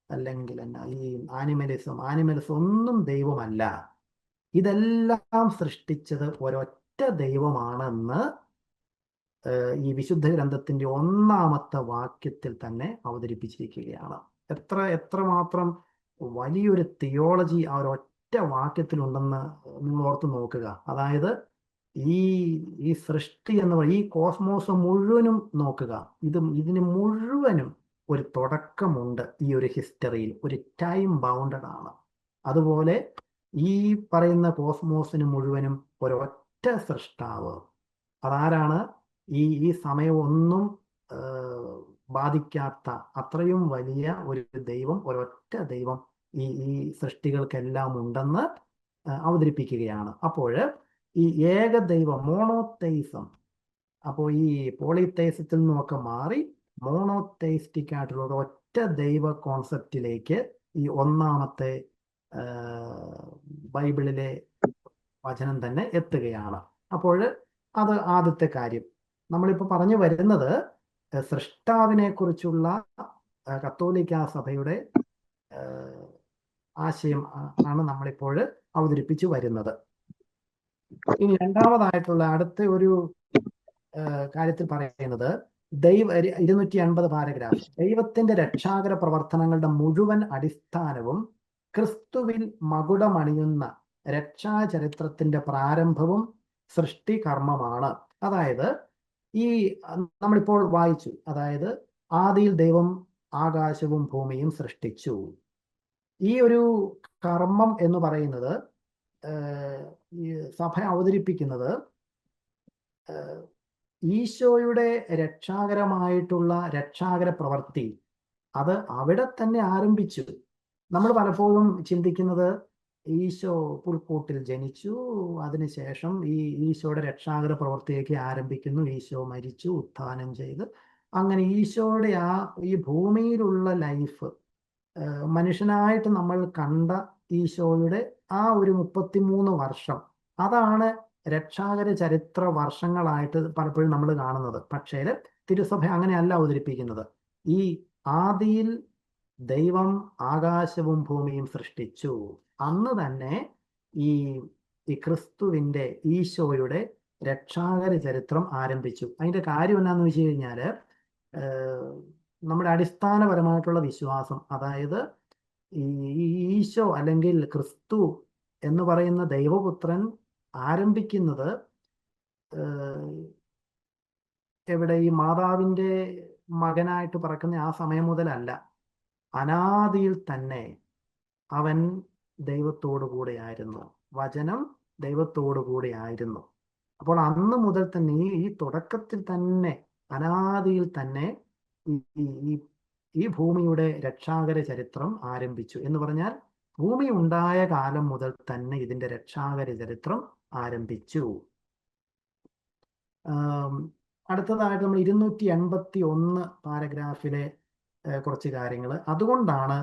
[SPEAKER 1] അല്ലെങ്കിൽ ഈ ആനിമൽസ് ഒന്നും ദൈവമല്ല. ഇതെല്ലാം സൃഷ്ടിച്ചത് ഒരൊറ്റ ദൈവമാണെന്ന് ഈ വിശുദ്ധ ഗ്രന്ഥത്തിന്റെ 1-ാമത്തെ വാക്യത്തിൽ തന്നെ അവതരിപ്പിച്ചിരിക്കുകയാണ്. എത്രമാത്രം വലിയൊരു തിയോളജി ആ ഒരൊറ്റ വാക്യത്തിലുണ്ടെന്ന് നിങ്ങൾ ഓർത്ത് നോക്കുക. അതായത് ഈ സൃഷ്ടി എന്ന് പറയുന്ന ഈ കോസ്മോസ് മുഴുവനും നോക്കുക. ഇതിന് മുഴുവനും ഒരു തുടക്കമുണ്ട്. ഈ ഒരു ഹിസ്റ്ററിയിൽ ഒരു ടൈം ബൗണ്ടഡ് ആണ്. അതുപോലെ ഈ പറയുന്ന കോസ്മോസിന് മുഴുവനും ഒരൊറ്റ സൃഷ്ടാവ്, അതാരാണ്? ഈ സമയമൊന്നും ബാധിക്കാത്ത അത്രയും വലിയ ഒരു ദൈവം, ഒരൊറ്റ ദൈവം ഈ സൃഷ്ടികൾക്കെല്ലാം ഉണ്ടെന്ന് അവതരിപ്പിക്കുകയാണ്. അപ്പോൾ ഈ ഏകദൈവം, മോണോതെയിസം, അപ്പോൾ ഈ പോളിതെയിസത്തിൽ നിന്നൊക്കെ മാറി മോണോതെയിസ്റ്റിക് ആയിട്ടുള്ള ഒരു ഒറ്റ ദൈവ കോൺസെപ്റ്റിലേക്ക് ഈ ഒന്നാമത്തെ ബൈബിളിലെ വചനം തന്നെ എത്തുകയാണ്. അപ്പോൾ അത് ആദ്യത്തെ കാര്യം. നമ്മളിപ്പോൾ പറഞ്ഞു വരുന്നത് സൃഷ്ടാവിനെ കുറിച്ചുള്ള കത്തോലിക്കാ സഭയുടെ ആശയം ആണ് നമ്മളിപ്പോൾ അവതരിപ്പിച്ചു വരുന്നത്. ഇനി രണ്ടാമതായിട്ടുള്ള അടുത്ത ഒരു കാര്യത്തിൽ പറയുന്നത് 250 പാരഗ്രാഫ്, ദൈവത്തിന്റെ രക്ഷാകര പ്രവർത്തനങ്ങളുടെ മുഴുവൻ അടിസ്ഥാനവും ക്രിസ്തുവിൽ മകുടമണിയുന്ന രക്ഷാചരിത്രത്തിന്റെ പ്രാരംഭവും സൃഷ്ടികർമ്മമാണ്. അതായത് ഈ നമ്മളിപ്പോൾ വായിച്ചു, അതായത് ആദിയിൽ ദൈവം ആകാശവും ഭൂമിയും സൃഷ്ടിച്ചു. ഈ ഒരു കർമ്മം എന്ന് പറയുന്നത് ഈ സഭ അവതരിപ്പിക്കുന്നത് ഈശോയുടെ രക്ഷാകരമായിട്ടുള്ള രക്ഷാകര പ്രവൃത്തി അത് അവിടെ തന്നെ ആരംഭിച്ചു. നമ്മൾ പലപ്പോഴും ചിന്തിക്കുന്നത് ഈശോ പുൽക്കൂട്ടിൽ ജനിച്ചു, അതിനുശേഷം ഈ ഈശോയുടെ രക്ഷാകര പ്രവൃത്തിയൊക്കെ ആരംഭിക്കുന്നു, ഈശോ മരിച്ചു, ഉത്ഥാനം ചെയ്ത്, അങ്ങനെ ഈശോയുടെ ഈ ഭൂമിയിലുള്ള ലൈഫ്, മനുഷ്യനായിട്ട് നമ്മൾ കണ്ട ഈശോയുടെ ആ ഒരു 33 വർഷം, അതാണ് രക്ഷാകര ചരിത്ര വർഷങ്ങളായിട്ട് പലപ്പോഴും നമ്മൾ കാണുന്നത്. പക്ഷേ തിരുസഭ അങ്ങനെയല്ല അവതരിപ്പിക്കുന്നത്. ഈ ആദിയിൽ ദൈവം ആകാശവും ഭൂമിയും സൃഷ്ടിച്ചു, അന്ന് തന്നെ ഈ ക്രിസ്തുവിന്റെ, ഈശോയുടെ രക്ഷാകര ചരിത്രം ആരംഭിച്ചു. അതിന്റെ കാര്യം എന്താണെന്ന് വെച്ച് കഴിഞ്ഞാൽ, നമ്മുടെ അടിസ്ഥാനപരമായിട്ടുള്ള വിശ്വാസം, അതായത് ഈ ഈശോ അല്ലെങ്കിൽ ക്രിസ്തു എന്ന് പറയുന്ന ദൈവപുത്രൻ ആരംഭിക്കുന്നത് എവിടെ? ഈ മാതാവിൻ്റെ മകനായിട്ട് പിറക്കുന്ന ആ സമയം മുതലല്ല. അനാദിയിൽ തന്നെ അവൻ ദൈവത്തോടു കൂടെ ആയിരുന്നു, വചനം ദൈവത്തോടു കൂടെ ആയിരുന്നു. അപ്പോൾ അന്ന് മുതൽ തന്നെ, ഈ തുടക്കത്തിൽ തന്നെ, അനാദിയിൽ തന്നെ ഈ ഭൂമിയുടെ രക്ഷാകര ചരിത്രം ആരംഭിച്ചു. എന്ന് പറഞ്ഞാൽ ഭൂമി ഉണ്ടായ കാലം മുതൽ തന്നെ ഇതിന്റെ രക്ഷാകര ചരിത്രം ആരംഭിച്ചു. അടുത്തതായിട്ട് നമ്മൾ 281 പാരഗ്രാഫിലെ കുറച്ച് കാര്യങ്ങൾ. അതുകൊണ്ടാണ്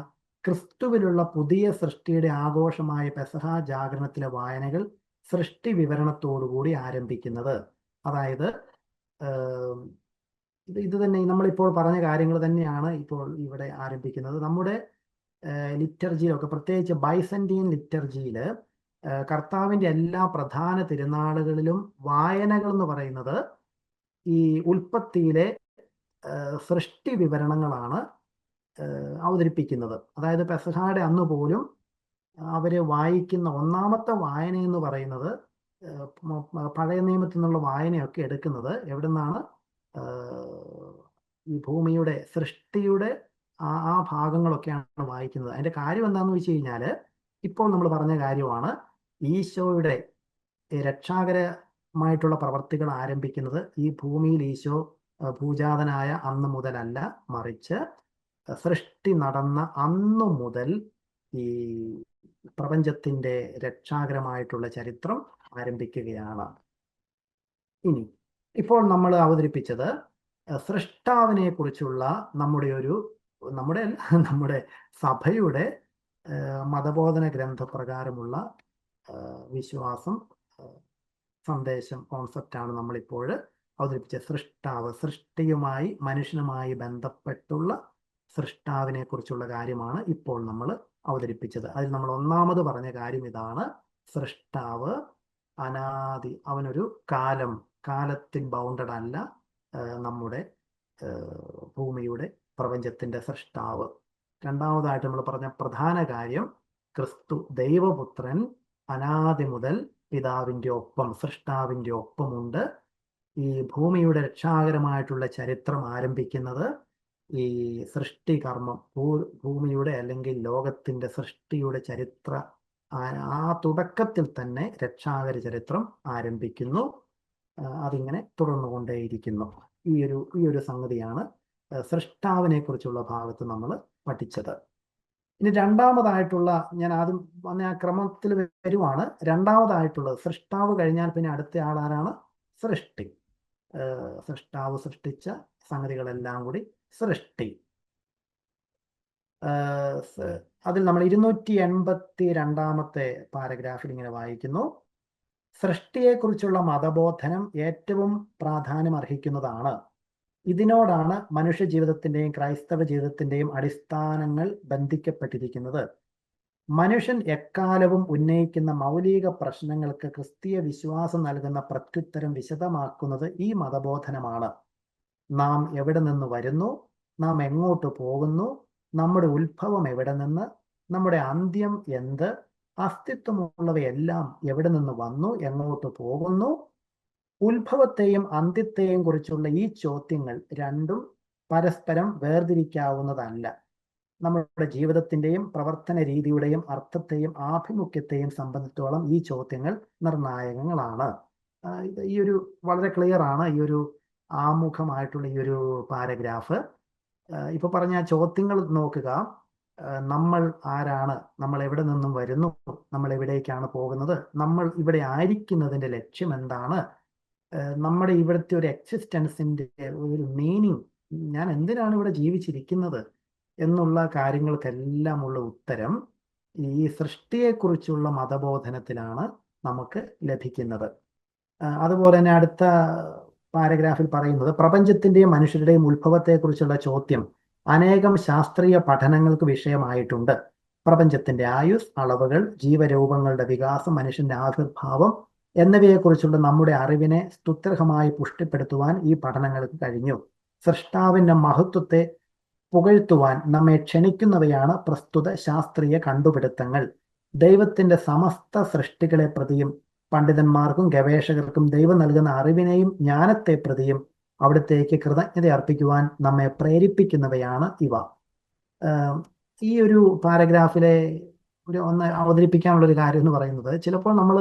[SPEAKER 1] ക്രിസ്തുവിലുള്ള പുതിയ സൃഷ്ടിയുടെ ആഘോഷമായ പെസഹ ജാഗരണത്തിലെ വായനകൾ സൃഷ്ടി വിവരണത്തോടുകൂടി ആരംഭിക്കുന്നത്. അതായത് ഇത് തന്നെ നമ്മളിപ്പോൾ പറഞ്ഞ കാര്യങ്ങൾ തന്നെയാണ് ഇപ്പോൾ ഇവിടെ ആരംഭിക്കുന്നത്. നമ്മുടെ ലിറ്റർജിയിലൊക്കെ, പ്രത്യേകിച്ച് ബൈസന്റീൻ ലിറ്റർജിയിൽ, കർത്താവിൻ്റെ എല്ലാ പ്രധാന തിരുനാളുകളിലും വായനകൾ എന്ന് പറയുന്നത് ഈ ഉൽപ്പത്തിയിലെ സൃഷ്ടി വിവരണങ്ങളാണ് അവതരിപ്പിക്കുന്നത്. അതായത് പെസഹായുടെ അന്ന് പോലും അവർ വായിക്കുന്ന ഒന്നാമത്തെ വായന എന്ന് പറയുന്നത്, പഴയ നിയമത്തിൽ നിന്നുള്ള വായനയൊക്കെ എടുക്കുന്നത് എവിടെ നിന്നാണ്? ഈ ഭൂമിയുടെ സൃഷ്ടിയുടെ ആ ഭാഗങ്ങളൊക്കെയാണ് വായിക്കുന്നത്. അതിന്റെ കാര്യം എന്താണെന്ന് വെച്ച് കഴിഞ്ഞാൽ, ഇപ്പോൾ നമ്മൾ പറഞ്ഞ കാര്യമാണ്, ഈശോയുടെ രക്ഷാകരമായിട്ടുള്ള പ്രവർത്തികൾ ആരംഭിക്കുന്നത് ഈ ഭൂമിയിൽ ഈശോ ഭൂജാതനായ അന്ന് മുതലല്ല, മറിച്ച് സൃഷ്ടി നടന്ന അന്നു മുതൽ ഈ പ്രപഞ്ചത്തിന്റെ രക്ഷാകരമായിട്ടുള്ള ചരിത്രം ആരംഭിക്കുകയാണ്. ഇനി ഇപ്പോൾ നമ്മൾ അവതരിപ്പിച്ചത് സൃഷ്ടാവിനെ കുറിച്ചുള്ള നമ്മുടെ സഭയുടെ മതബോധന ഗ്രന്ഥപ്രകാരമുള്ള വിശ്വാസം, സന്ദേശം, കോൺസെപ്റ്റാണ് നമ്മളിപ്പോൾ അവതരിപ്പിച്ച സൃഷ്ടാവ്. സൃഷ്ടിയുമായി, മനുഷ്യനുമായി ബന്ധപ്പെട്ടുള്ള സൃഷ്ടാവിനെ കുറിച്ചുള്ള കാര്യമാണ് ഇപ്പോൾ നമ്മൾ അവതരിപ്പിച്ചത്. അതിൽ നമ്മൾ ഒന്നാമത് പറഞ്ഞ കാര്യം ഇതാണ്: സൃഷ്ടാവ് അനാദി, അവനൊരു കാലത്തിൽ ബൗണ്ടഡ് അല്ല, നമ്മുടെ ഭൂമിയുടെ പ്രപഞ്ചത്തിന്റെ സൃഷ്ടാവ്. രണ്ടാമതായിട്ട് നമ്മൾ പറഞ്ഞ പ്രധാന കാര്യം, ക്രിസ്തു ദൈവപുത്രൻ അനാദി മുതൽ പിതാവിൻ്റെ ഒപ്പം, സൃഷ്ടാവിൻ്റെ ഒപ്പമുണ്ട്. ഈ ഭൂമിയുടെ രക്ഷാകരമായിട്ടുള്ള ചരിത്രം ആരംഭിക്കുന്നത് ഈ സൃഷ്ടികർമ്മം, ഭൂമിയുടെ അല്ലെങ്കിൽ ലോകത്തിന്റെ സൃഷ്ടിയുടെ ചരിത്ര ആ തുടക്കത്തിൽ തന്നെ രക്ഷാകര ചരിത്രം ആരംഭിക്കുന്നു. അതിങ്ങനെ തുടർന്നുകൊണ്ടേയിരിക്കുന്നു. ഈ ഒരു സംഗതിയാണ് സൃഷ്ടാവിനെ കുറിച്ചുള്ള ഭാഗത്ത് നമ്മൾ പഠിച്ചത്. ഇനി രണ്ടാമതായിട്ടുള്ള, ഞാൻ ആദ്യം വന്ന ആ ക്രമത്തിൽ വരുവാണ്. രണ്ടാമതായിട്ടുള്ളത് സൃഷ്ടാവ് കഴിഞ്ഞാൽ പിന്നെ അടുത്ത ആളാരാണ്? സൃഷ്ടി. സൃഷ്ടാവ് സൃഷ്ടിച്ച സംഗതികളെല്ലാം കൂടി സൃഷ്ടി. അതിൽ നമ്മൾ 282 പാരഗ്രാഫിൽ ഇങ്ങനെ വായിക്കുന്നു: സൃഷ്ടിയെക്കുറിച്ചുള്ള മതബോധനം ഏറ്റവും പ്രാധാന്യം അർഹിക്കുന്നതാണ്. ഇതിനോടാണ് മനുഷ്യ ജീവിതത്തിന്റെയും ക്രൈസ്തവ ജീവിതത്തിന്റെയും അടിസ്ഥാനങ്ങൾ ബന്ധിക്കപ്പെട്ടിരിക്കുന്നത്. മനുഷ്യൻ എക്കാലവും ഉന്നയിക്കുന്ന മൗലിക പ്രശ്നങ്ങൾക്ക് ക്രിസ്തീയ വിശ്വാസം നൽകുന്ന പ്രത്യുത്തരം വിശദമാക്കുന്നത് ഈ മതബോധനമാണ്. നാം എവിടെ നിന്ന് വരുന്നു, നാം എങ്ങോട്ട് പോകുന്നു, നമ്മുടെ ഉത്ഭവം എവിടെ നിന്ന്, നമ്മുടെ അന്ത്യം എന്ത്, അസ്തിത്വമുള്ളവയെല്ലാം എവിടെ നിന്ന് വന്നു, എങ്ങോട്ട് പോകുന്നു, ഉത്ഭവത്തെയും അന്ത്യത്തെയും കുറിച്ചുള്ള ഈ ചോദ്യങ്ങൾ രണ്ടും പരസ്പരം വേർതിരിക്കാവുന്നതല്ല. നമ്മുടെ ജീവിതത്തിന്റെയും പ്രവർത്തന രീതിയുടെയും അർത്ഥത്തെയും ആഭിമുഖ്യത്തെയും സംബന്ധിച്ചോളം ഈ ചോദ്യങ്ങൾ നിർണായകങ്ങളാണ്. ഈ ഒരു വളരെ ക്ലിയർ ആണ് ഈ ഒരു ആമുഖമായിട്ടുള്ള ഈ ഒരു പാരഗ്രാഫ്. ഇപ്പൊ പറഞ്ഞ ചോദ്യങ്ങൾ നോക്കുക. നമ്മൾ ആരാണ്, നമ്മൾ എവിടെ നിന്നും വരുന്നു, നമ്മൾ എവിടേക്കാണ് പോകുന്നത്, നമ്മൾ ഇവിടെ ആയിരിക്കുന്നതിന്റെ ലക്ഷ്യം എന്താണ്, നമ്മുടെ ഇവിടുത്തെ ഒരു എക്സിസ്റ്റൻസിന്റെ ഒരു മീനിങ്, ഞാൻ എന്തിനാണ് ഇവിടെ ജീവിച്ചിരിക്കുന്നത് എന്നുള്ള കാര്യങ്ങൾക്കെല്ലാമുള്ള ഉത്തരം ഈ സൃഷ്ടിയെക്കുറിച്ചുള്ള മതബോധനത്തിലാണ് നമുക്ക് ലഭിക്കുന്നത്. അതുപോലെ തന്നെ അടുത്ത പാരഗ്രാഫിൽ പറയുന്നത്, പ്രപഞ്ചത്തിന്റെയും മനുഷ്യരുടെയും ഉത്ഭവത്തെക്കുറിച്ചുള്ള ചോദ്യം അനേകം ശാസ്ത്രീയ പഠനങ്ങൾക്ക് വിഷയമായിട്ടുണ്ട്. പ്രപഞ്ചത്തിന്റെ ആയുസ്, അളവുകൾ, ജീവരൂപങ്ങളുടെ വികാസം, മനുഷ്യന്റെ ആവിർഭാവം എന്നിവയെക്കുറിച്ചുള്ള നമ്മുടെ അറിവിനെ സ്തുത്യർഹമായി പുഷ്ടിപ്പെടുത്തുവാൻ ഈ പഠനങ്ങൾക്ക് കഴിഞ്ഞു. സൃഷ്ടാവിന്റെ മഹത്വത്തെ പുകഴ്ത്തുവാൻ നമ്മെ ക്ഷണിക്കുന്നവയാണ് പ്രസ്തുത ശാസ്ത്രീയ കണ്ടുപിടുത്തങ്ങൾ. ദൈവത്തിന്റെ സമസ്ത സൃഷ്ടികളെ പ്രതിയും പണ്ഡിതന്മാർക്കും ഗവേഷകർക്കും ദൈവം നൽകുന്ന അറിവിനെയും ജ്ഞാനത്തെ പ്രതിയും അവിടത്തേക്ക് കൃതജ്ഞത അർപ്പിക്കുവാൻ നമ്മെ പ്രേരിപ്പിക്കുന്നവയാണ് ഇവ. ഈ ഒരു പാരഗ്രാഫിലെ ഒന്ന് അവതരിപ്പിക്കാനുള്ള ഒരു കാര്യം എന്ന് പറയുന്നത്, ചിലപ്പോൾ നമ്മൾ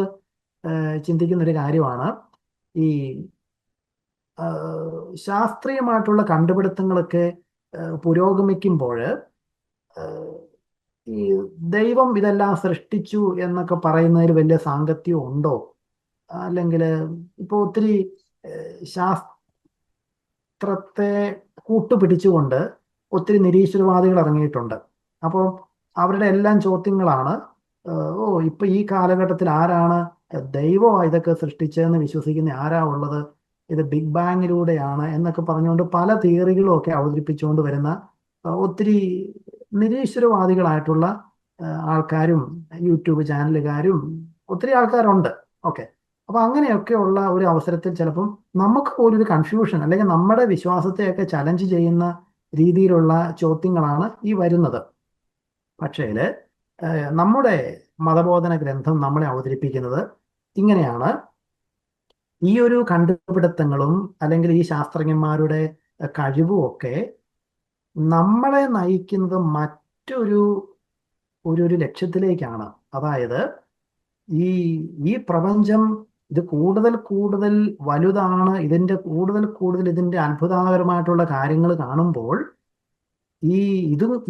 [SPEAKER 1] ചിന്തിക്കുന്ന ഒരു കാര്യമാണ്, ഈ ശാസ്ത്രീയമായിട്ടുള്ള കണ്ടുപിടുത്തങ്ങളൊക്കെ പുരോഗമിക്കുമ്പോൾ ഈ ദൈവം ഇതെല്ലാം സൃഷ്ടിച്ചു എന്നൊക്കെ പറയുന്നതിൽ വലിയ സാങ്കത്യം ഉണ്ടോ? അല്ലെങ്കിൽ ഇപ്പോൾ ഒത്തിരി ശാസ്ത്രത്തെ കൂട്ടുപിടിച്ചുകൊണ്ട് ഒത്തിരി നിരീശ്വരവാദികൾ ഇറങ്ങിയിട്ടുണ്ട്. അപ്പോൾ അവരുടെ എല്ലാം ചോദ്യങ്ങളാണ്, ഇപ്പൊ ഈ കാലഘട്ടത്തിൽ ആരാണ് ദൈവം ഇതൊക്കെ സൃഷ്ടിച്ചതെന്ന് വിശ്വസിക്കുന്ന ആരാ ഉള്ളത്, ഇത് ബിഗ് ബാങ്ങിലൂടെയാണ് എന്നൊക്കെ പറഞ്ഞുകൊണ്ട് പല തിയറികളും ഒക്കെ അവതരിപ്പിച്ചുകൊണ്ട് വരുന്ന ഒത്തിരി നിരീശ്വരവാദികളായിട്ടുള്ള ആൾക്കാരും യൂട്യൂബ് ചാനലുകാരും ഒത്തിരി ആൾക്കാരുണ്ട്. ഓക്കെ, അപ്പൊ അങ്ങനെയൊക്കെയുള്ള ഒരു അവസരത്തിൽ ചിലപ്പം നമുക്ക് പോലും ഒരു കൺഫ്യൂഷൻ, അല്ലെങ്കിൽ നമ്മുടെ വിശ്വാസത്തെയൊക്കെ ചലഞ്ച് ചെയ്യുന്ന രീതിയിലുള്ള ചോദ്യങ്ങളാണ് ഈ വരുന്നത്. പക്ഷേ നമ്മുടെ മതബോധന ഗ്രന്ഥം നമ്മളെ അവതരിപ്പിക്കുന്നത് ഇങ്ങനെയാണ്: ഈ ഒരു കണ്ടുപിടുത്തങ്ങളും അല്ലെങ്കിൽ ഈ ശാസ്ത്രജ്ഞന്മാരുടെ കഴിവും ഒക്കെ നമ്മളെ നയിക്കുന്നത് മറ്റൊരു ഒരു ലക്ഷ്യത്തിലേക്കാണ്. അതായത് ഈ പ്രപഞ്ചം ഇത് കൂടുതൽ കൂടുതൽ വലുതാണ്, ഇതിന്റെ അത്ഭുതകരമായിട്ടുള്ള കാര്യങ്ങൾ കാണുമ്പോൾ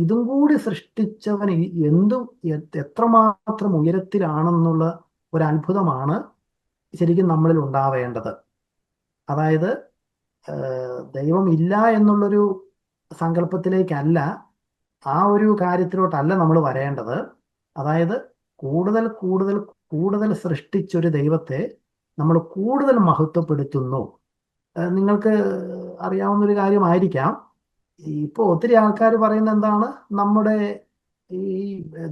[SPEAKER 1] ഇതും കൂടി സൃഷ്ടിച്ചവൻ എത്രമാത്രം ഉയരത്തിലാണെന്നുള്ള ഒരു അത്ഭുതമാണ് ശരിക്കും നമ്മളിൽ ഉണ്ടാവേണ്ടത്. അതായത് ദൈവം ഇല്ല എന്നുള്ളൊരു സങ്കല്പത്തിലേക്കല്ല, ആ ഒരു കാര്യത്തിലോട്ടല്ല നമ്മൾ വരേണ്ടത്. അതായത് കൂടുതൽ കൂടുതൽ കൂടുതൽ സൃഷ്ടിച്ചൊരു ദൈവത്തെ നമ്മൾ കൂടുതൽ മഹത്വപ്പെടുത്തുന്നു. നിങ്ങൾക്ക് അറിയാവുന്നൊരു കാര്യമായിരിക്കാം, ഇപ്പോൾ ഒത്തിരി ആൾക്കാർ പറയുന്ന എന്താണ്, നമ്മുടെ ഈ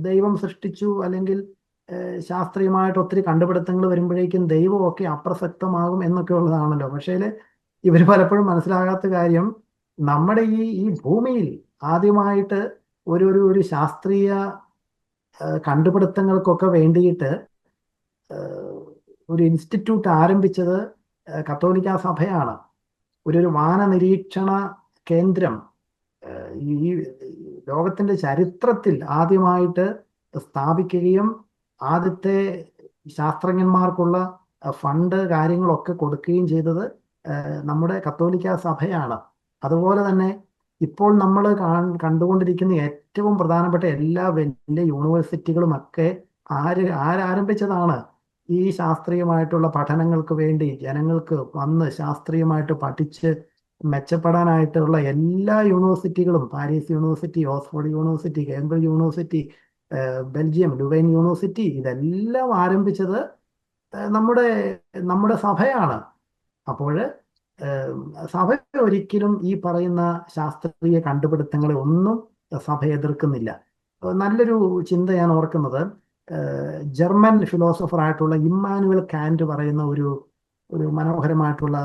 [SPEAKER 1] ദൈവം സൃഷ്ടിച്ചു അല്ലെങ്കിൽ ശാസ്ത്രീയമായിട്ട് ഒത്തിരി കണ്ടുപിടുത്തങ്ങൾ വരുമ്പോഴേക്കും ദൈവമൊക്കെ അപ്രസക്തമാകും എന്നൊക്കെ ഉള്ളതാണല്ലോ. പക്ഷേ ഇവർ പലപ്പോഴും മനസ്സിലാകാത്ത കാര്യം, നമ്മുടെ ഈ ഭൂമിയിൽ ആദ്യമായിട്ട് ഒരു ശാസ്ത്രീയ കണ്ടുപിടുത്തങ്ങൾക്കൊക്കെ വേണ്ടിയിട്ട് ഒരു ഇൻസ്റ്റിറ്റ്യൂട്ട് ആരംഭിച്ചത് കത്തോലിക്ക സഭയാണ്. ഒരു വാന നിരീക്ഷണ കേന്ദ്രം ഈ ലോകത്തിന്റെ ചരിത്രത്തിൽ ആദ്യമായിട്ട് സ്ഥാപിക്കുകയും ആദ്യത്തെ ശാസ്ത്രജ്ഞന്മാർക്കുള്ള ഫണ്ട് കാര്യങ്ങളൊക്കെ കൊടുക്കുകയും ചെയ്തത് നമ്മുടെ കത്തോലിക്ക സഭയാണ്. അതുപോലെ തന്നെ ഇപ്പോൾ നമ്മൾ കണ്ടുകൊണ്ടിരിക്കുന്ന ഏറ്റവും പ്രധാനപ്പെട്ട എല്ലാ വലിയ യൂണിവേഴ്സിറ്റികളും ഒക്കെ ആരംഭിച്ചതാണ് ഈ ശാസ്ത്രീയമായിട്ടുള്ള പഠനങ്ങൾക്ക് വേണ്ടി ജനങ്ങൾക്ക് വന്ന് ശാസ്ത്രീയമായിട്ട് പഠിച്ച് മെച്ചപ്പെടാനായിട്ടുള്ള എല്ലാ യൂണിവേഴ്സിറ്റികളും, Paris university, Oxford university, Cambridge university, Belgium Louvain university, ഇതെല്ലാം ആരംഭിച്ചത് നമ്മുടെ നമ്മുടെ സഭയാണ്. അപ്പോൾ സഭ ഒരിക്കലും ഈ പറയുന്ന ശാസ്ത്രീയ കണ്ടുപിടുത്തങ്ങളെ ഒന്നും സഭ എതിർക്കുന്നില്ല. നല്ലൊരു ചിന്ത ഞാൻ ഓർക്കുന്നത്, ജർമ്മൻ ഫിലോസഫർ ആയിട്ടുള്ള ഇമ്മാനുവൽ കാന്റ് പറയുന്ന ഒരു മനോഹരമായിട്ടുള്ള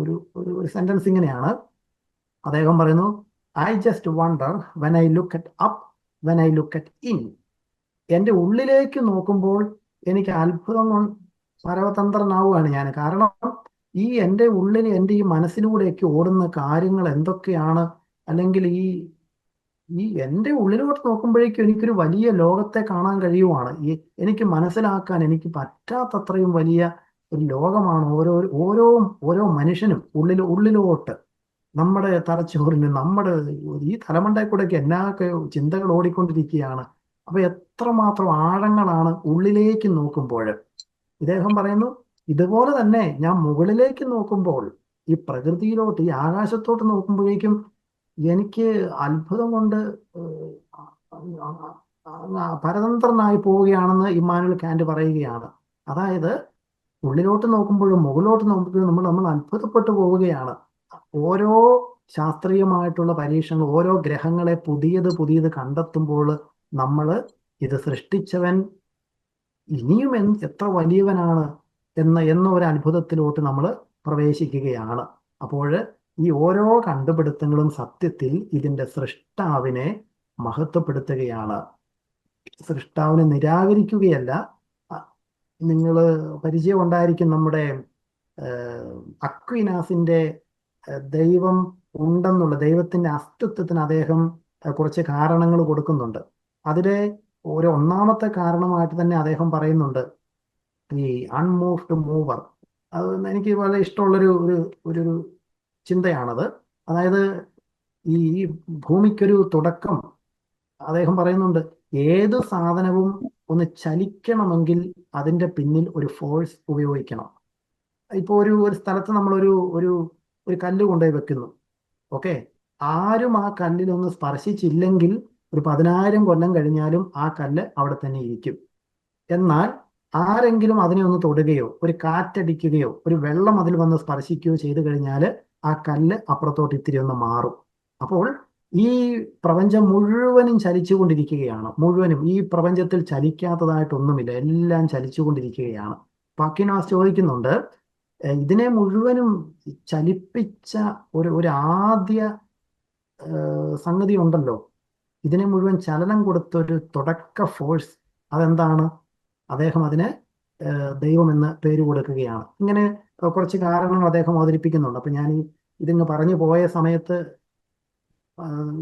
[SPEAKER 1] ഒരു സെന്റൻസ് ഇങ്ങനെയാണ്. അദ്ദേഹം പറയുന്നു, I just wonder when I look at up when I look at in. എൻ്റെ ഉള്ളിലേക്ക് നോക്കുമ്പോൾ എനിക്ക് അത്ഭുതം പരവതന്ത്രനാവുകയാണ് ഞാൻ. കാരണം ഈ എൻ്റെ ഉള്ളിൽ എൻ്റെ ഈ മനസ്സിലൂടെയൊക്കെ ഓടുന്ന കാര്യങ്ങൾ എന്തൊക്കെയാണ്, അല്ലെങ്കിൽ ഈ എൻ്റെ ഉള്ളിലോട്ട് നോക്കുമ്പോഴേക്കും എനിക്കൊരു വലിയ ലോകത്തെ കാണാൻ കഴിയുവാണ്. എനിക്ക് മനസ്സിലാക്കാൻ എനിക്ക് പറ്റാത്തത്രയും വലിയ ഒരു ലോകമാണ് ഓരോ മനുഷ്യനും ഉള്ളിലോട്ട്, നമ്മുടെ തലച്ചോറിന്, നമ്മുടെ ഈ തലമണ്ടയിൽ കൂടെയൊക്കെ എന്നൊക്കെ ചിന്തകൾ ഓടിക്കൊണ്ടിരിക്കുകയാണ്. അപ്പൊ എത്രമാത്രം ആഴങ്ങളാണ് ഉള്ളിലേക്ക് നോക്കുമ്പോൾ. ഇദ്ദേഹം പറയുന്നു, ഇതുപോലെ തന്നെ ഞാൻ മുകളിലേക്ക് നോക്കുമ്പോൾ, ഈ പ്രകൃതിയിലോട്ട്, ഈ ആകാശത്തോട്ട് നോക്കുമ്പോഴേക്കും എനിക്ക് അത്ഭുതം കൊണ്ട് പരതന്ത്രനായി പോവുകയാണെന്ന് ഇമ്മാനുവൽ കാന്റ് പറയുകയാണ്. അതായത് ഉള്ളിലോട്ട് നോക്കുമ്പോഴും മുകളിലോട്ട് നോക്കുമ്പോഴും നമ്മൾ അത്ഭുതപ്പെട്ടു പോവുകയാണ്. ഓരോ ശാസ്ത്രീയമായിട്ടുള്ള പരീക്ഷണങ്ങൾ, ഓരോ ഗ്രഹങ്ങളെ പുതിയത് കണ്ടെത്തുമ്പോൾ നമ്മൾ ഇത് സൃഷ്ടിച്ചവൻ ഇനിയും എത്ര വലിയവനാണ് എന്ന ഒരു അത്ഭുതത്തിലോട്ട് നമ്മൾ പ്രവേശിക്കുകയാണ്. അപ്പോൾ ഈ ഓരോ കണ്ടുപിടുത്തങ്ങളും സത്യത്തിൽ ഇതിൻ്റെ സൃഷ്ടാവിനെ മഹത്വപ്പെടുത്തുകയാണ്, സൃഷ്ടാവിനെ നിരാകരിക്കുകയല്ല. നിങ്ങൾ പരിചയം ഉണ്ടായിരിക്കും, നമ്മുടെ അക്വിനാസിന്റെ ദൈവം ഉണ്ടെന്നുള്ള, ദൈവത്തിന്റെ അസ്തിത്വത്തിന് അദ്ദേഹം കുറച്ച് കാരണങ്ങൾ കൊടുക്കുന്നുണ്ട്. അതിലെ ഒന്നാമത്തെ കാരണമായിട്ട് തന്നെ അദ്ദേഹം പറയുന്നുണ്ട് ഈ അൺമൂവ്ഡ് മൂവർ. അത് എനിക്ക് വളരെ ഇഷ്ടമുള്ളൊരു ഒരു ചിന്തയാണത്. അതായത് ഈ ഭൂമിക്കൊരു തുടക്കം അദ്ദേഹം പറയുന്നുണ്ട്, ഏത് സാധനവും ഒന്ന് ചലിക്കണമെങ്കിൽ അതിൻ്റെ പിന്നിൽ ഒരു ഫോഴ്സ് ഉപയോഗിക്കണം. ഇപ്പോൾ ഒരു സ്ഥലത്ത് നമ്മളൊരു ഒരു കല്ല് കൊണ്ടുപോയി വെക്കുന്നു. ഓക്കെ, ആരും ആ കല്ലിലൊന്ന് സ്പർശിച്ചില്ലെങ്കിൽ ഒരു 10,000 കൊല്ലം കഴിഞ്ഞാലും ആ കല്ല് അവിടെ തന്നെ ഇരിക്കും. എന്നാൽ ആരെങ്കിലും അതിനെ ഒന്ന് തൊടുകയോ ഒരു കാറ്റടിക്കുകയോ ഒരു വെള്ളം അതിൽ വന്ന് സ്പർശിക്കുകയോ ചെയ്തു കഴിഞ്ഞാൽ ആ കല്ല് അപ്പുറത്തോട്ട് ഇത്തിരി ഒന്ന് മാറും. അപ്പോൾ ഈ പ്രപഞ്ചം മുഴുവനും ചലിച്ചുകൊണ്ടിരിക്കുകയാണ്. മുഴുവനും ഈ പ്രപഞ്ചത്തിൽ ചലിക്കാത്തതായിട്ടൊന്നുമില്ല, എല്ലാം ചലിച്ചുകൊണ്ടിരിക്കുകയാണ്. അക്വിനാസ് ചോദിക്കുന്നുണ്ട്, ഇതിനെ മുഴുവനും ചലിപ്പിച്ച ഒരു ആദ്യ സംഗതി ഉണ്ടല്ലോ, ഇതിനെ മുഴുവൻ ചലനം കൊടുത്തൊരു തുടക്ക ഫോഴ്സ്, അതെന്താണ്? അദ്ദേഹം അതിന് ദൈവം എന്ന് പേര് കൊടുക്കുകയാണ്. ഇങ്ങനെ കുറച്ച് കാരണങ്ങൾ അദ്ദേഹം അവതരിപ്പിക്കുന്നുണ്ട്. അപ്പൊ ഞാൻ ഇതിങ്ങ് പറഞ്ഞു പോയ സമയത്ത്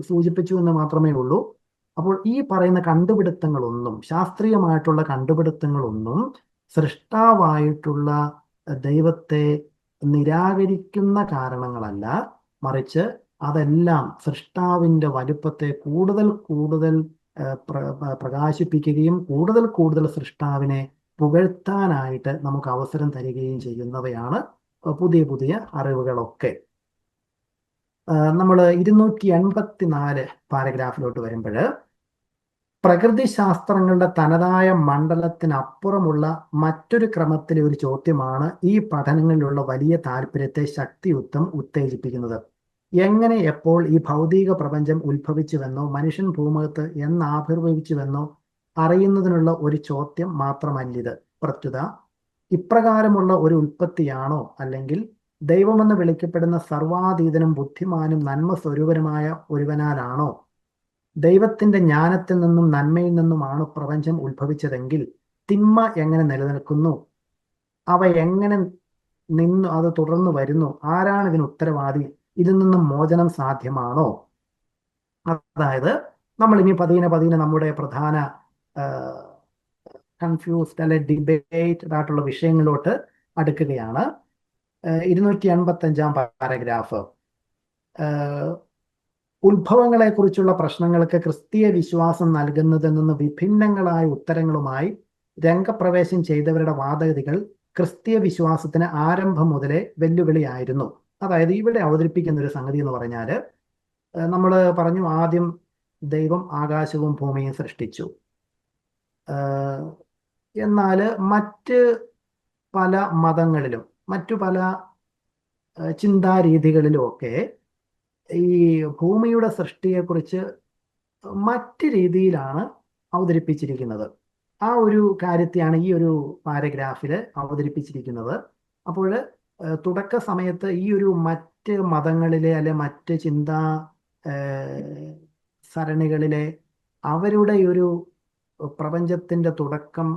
[SPEAKER 1] സൂചിപ്പിച്ചു എന്ന് മാത്രമേ ഉള്ളൂ. അപ്പോൾ ഈ പറയുന്ന കണ്ടുപിടുത്തങ്ങളൊന്നും, ശാസ്ത്രീയമായിട്ടുള്ള കണ്ടുപിടുത്തങ്ങളൊന്നും സൃഷ്ടാവായിട്ടുള്ള ദൈവത്തെ നിരാകരിക്കുന്ന കാരണങ്ങളല്ല, മറിച്ച് അതെല്ലാം സൃഷ്ടാവിൻ്റെ വലുപ്പത്തെ കൂടുതൽ പ്രകാശിപ്പിക്കുകയും കൂടുതൽ സൃഷ്ടാവിനെ പുകഴ്ത്താനായിട്ട് നമുക്ക് അവസരം തരികയും ചെയ്യുന്നവയാണ് പുതിയ അറിവുകളൊക്കെ. നമ്മൾ 284 പാരഗ്രാഫിലോട്ട് വരുമ്പോൾ, പ്രകൃതി ശാസ്ത്രങ്ങളുടെ തനതായ മണ്ഡലത്തിനപ്പുറമുള്ള മറ്റൊരു ക്രമത്തിലെ ഒരു ചോദ്യമാണ് ഈ പഠനങ്ങളിലുള്ള വലിയ താല്പര്യത്തെ ശക്തിയുക്തം ഉത്തേജിപ്പിക്കുന്നത്. എങ്ങനെ, എപ്പോൾ ഈ ഭൗതിക പ്രപഞ്ചം ഉത്ഭവിച്ചുവെന്നോ മനുഷ്യൻ ഭൂമുഖത്ത് എന്നാവിർഭവിച്ചുവെന്നോ അറിയുന്നതിനുള്ള ഒരു ചോദ്യം മാത്രമല്ലിത്. പ്രസ്തുത ഇപ്രകാരമുള്ള ഒരു ഉൽപ്പത്തിയാണോ, അല്ലെങ്കിൽ ദൈവമെന്ന് വിളിക്കപ്പെടുന്ന സർവാതീതനും ബുദ്ധിമാനും നന്മ സ്വരൂപനുമായ ഒരുവനാലാണോ, ദൈവത്തിന്റെ ജ്ഞാനത്തിൽ നിന്നും നന്മയിൽ നിന്നുമാണ് പ്രപഞ്ചം ഉത്ഭവിച്ചതെങ്കിൽ തിന്മ എങ്ങനെ നിലനിൽക്കുന്നു, അവ എങ്ങനെ നിന്നു അത് തുടർന്നു വരുന്നു, ആരാണ് ഇതിന് ഉത്തരവാദി, ഇതിൽ നിന്നും മോചനം സാധ്യമാണോ? അതായത് നമ്മൾ ഇനി പതിയെ നമ്മുടെ പ്രധാന കൺഫ്യൂസ്ഡ് അല്ലെ ഡിബേറ്റഡ് ആയിട്ടുള്ള വിഷയങ്ങളിലോട്ട് അടുക്കുകയാണ്. 285 പാരഗ്രാഫ്. ഉത്ഭവങ്ങളെക്കുറിച്ചുള്ള പ്രശ്നങ്ങൾക്ക് ക്രിസ്തീയ വിശ്വാസം നൽകുന്നതിൽ നിന്ന് വിഭിന്നങ്ങളായ ഉത്തരങ്ങളുമായി രംഗപ്രവേശം ചെയ്തവരുടെ വാദഗതികൾ ക്രിസ്തീയ വിശ്വാസത്തിന് ആരംഭം മുതലേ വെല്ലുവിളിയായിരുന്നു. അതായത് ഇവിടെ അവതരിപ്പിക്കുന്ന ഒരു സംഗതി എന്ന് പറഞ്ഞാൽ, നമ്മൾ പറഞ്ഞു ആദ്യം ദൈവം ആകാശവും ഭൂമിയും സൃഷ്ടിച്ചു. എന്നാൽ മറ്റ് പല മതങ്ങളിലും മറ്റു പല ചിന്താരീതികളിലും ഒക്കെ ഈ ഭൂമിയുടെ സൃഷ്ടിയെക്കുറിച്ച് മറ്റ് രീതിയിലാണ് അവതരിപ്പിച്ചിരിക്കുന്നത്. ആ ഒരു കാര്യത്തെയാണ് ഈ ഒരു പാരഗ്രാഫിൽ അവതരിപ്പിച്ചിരിക്കുന്നത്. അപ്പോൾ തുടക്ക സമയത്ത് ഈ ഒരു മറ്റ് മതങ്ങളിലെ അല്ലെ മറ്റ് ചിന്താ സരണികളിലെ അവരുടെ ഒരു പ്രപഞ്ചത്തിന്റെ തുടക്കം,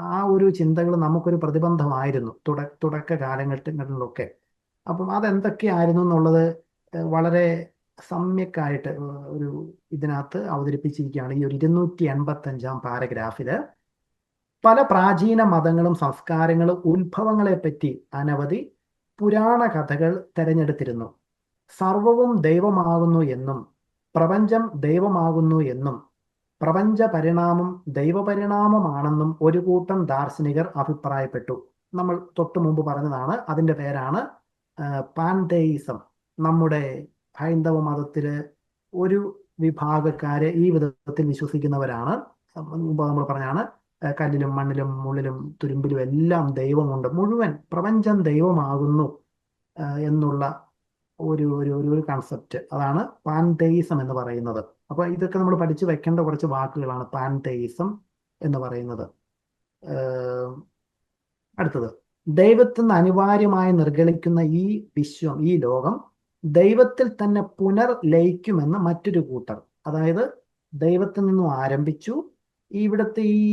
[SPEAKER 1] ആ ഒരു ചിന്തകൾ നമുക്കൊരു പ്രതിബന്ധമായിരുന്നു തുടക്ക കാലഘട്ടങ്ങളിലൊക്കെ. അപ്പം അതെന്തൊക്കെയായിരുന്നു എന്നുള്ളത് വളരെ സമ്യക്കായിട്ട് ഒരു ഇതിനകത്ത് അവതരിപ്പിച്ചിരിക്കുകയാണ്. ഈ ഒരു 285 പാരഗ്രാഫില് പല പ്രാചീന മതങ്ങളും സംസ്കാരങ്ങളും ഉത്ഭവങ്ങളെപ്പറ്റി അനവധി പുരാണ കഥകൾ തെരഞ്ഞെടുത്തിരുന്നു. സർവവും ദൈവമാകുന്നു എന്നും പ്രപഞ്ചം ദൈവമാകുന്നു എന്നും പ്രപഞ്ച പരിണാമം ദൈവപരിണാമമാണെന്നും ഒരു കൂട്ടം ദാർശനികർ അഭിപ്രായപ്പെട്ടു. നമ്മൾ തൊട്ടു മുമ്പ് പറഞ്ഞതാണ്. അതിൻ്റെ പേരാണ് പാൻതെയിസം. നമ്മുടെ ഹൈന്ദവ മതത്തില് ഒരു വിഭാഗക്കാര് ഈ വിധത്തിൽ വിശ്വസിക്കുന്നവരാണ്. മുമ്പ് നമ്മൾ പറഞ്ഞാണ്, കല്ലിലും മണ്ണിലും മുള്ളിലും തുരുമ്പിലും എല്ലാം ദൈവമുണ്ട്, മുഴുവൻ പ്രപഞ്ചം ദൈവമാകുന്നു എന്നുള്ള ഒരു ഒരു ഒരു കൺസെപ്റ്റ്. അതാണ് പാൻതെയിസം എന്ന് പറയുന്നത്. അപ്പൊ ഇതൊക്കെ നമ്മൾ പഠിച്ചു വെക്കേണ്ട കുറച്ച് വാക്കുകളാണ് പാൻതെയിസം എന്ന് പറയുന്നത്. അടുത്തത്, ദൈവത്തിൽ നിന്ന് അനിവാര്യമായി നിർഗളിക്കുന്ന ഈ വിശ്വം, ഈ ലോകം ദൈവത്തിൽ തന്നെ പുനർലയിക്കുമെന്ന് മറ്റൊരു കൂട്ടർ. അതായത് ദൈവത്തിൽ നിന്നും ആരംഭിച്ചു, ഇവിടുത്തെ ഈ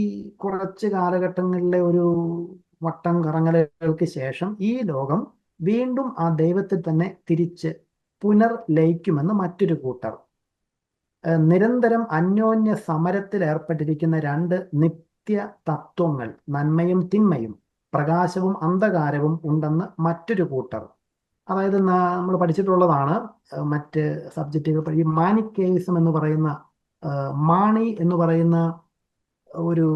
[SPEAKER 1] കുറച്ച് കാലഘട്ടങ്ങളിലെ ഒരു വട്ടം കറങ്ങലുകൾക്ക് ശേഷം ഈ ലോകം വീണ്ടും ആ ദൈവത്തിൽ തന്നെ തിരിച്ച് പുനർലയിക്കുമെന്ന് മറ്റൊരു കൂട്ടർ. നിരന്തരം അന്യോന്യ സമരത്തിൽ ഏർപ്പെട്ടിരിക്കുന്ന രണ്ട് നിത്യ തത്വങ്ങൾ, നന്മയും തിന്മയും പ്രകാശവും അന്ധകാരവും ഉണ്ടെന്ന് മറ്റൊരു കൂട്ടർ. അതായത് നമ്മൾ പഠിച്ചിട്ടുള്ളതാണ് മറ്റ് സബ്ജക്റ്റുകൾ. ഈ മാനിക്കേയിസം എന്ന് പറയുന്ന, മാണി എന്ന് പറയുന്ന ഒരു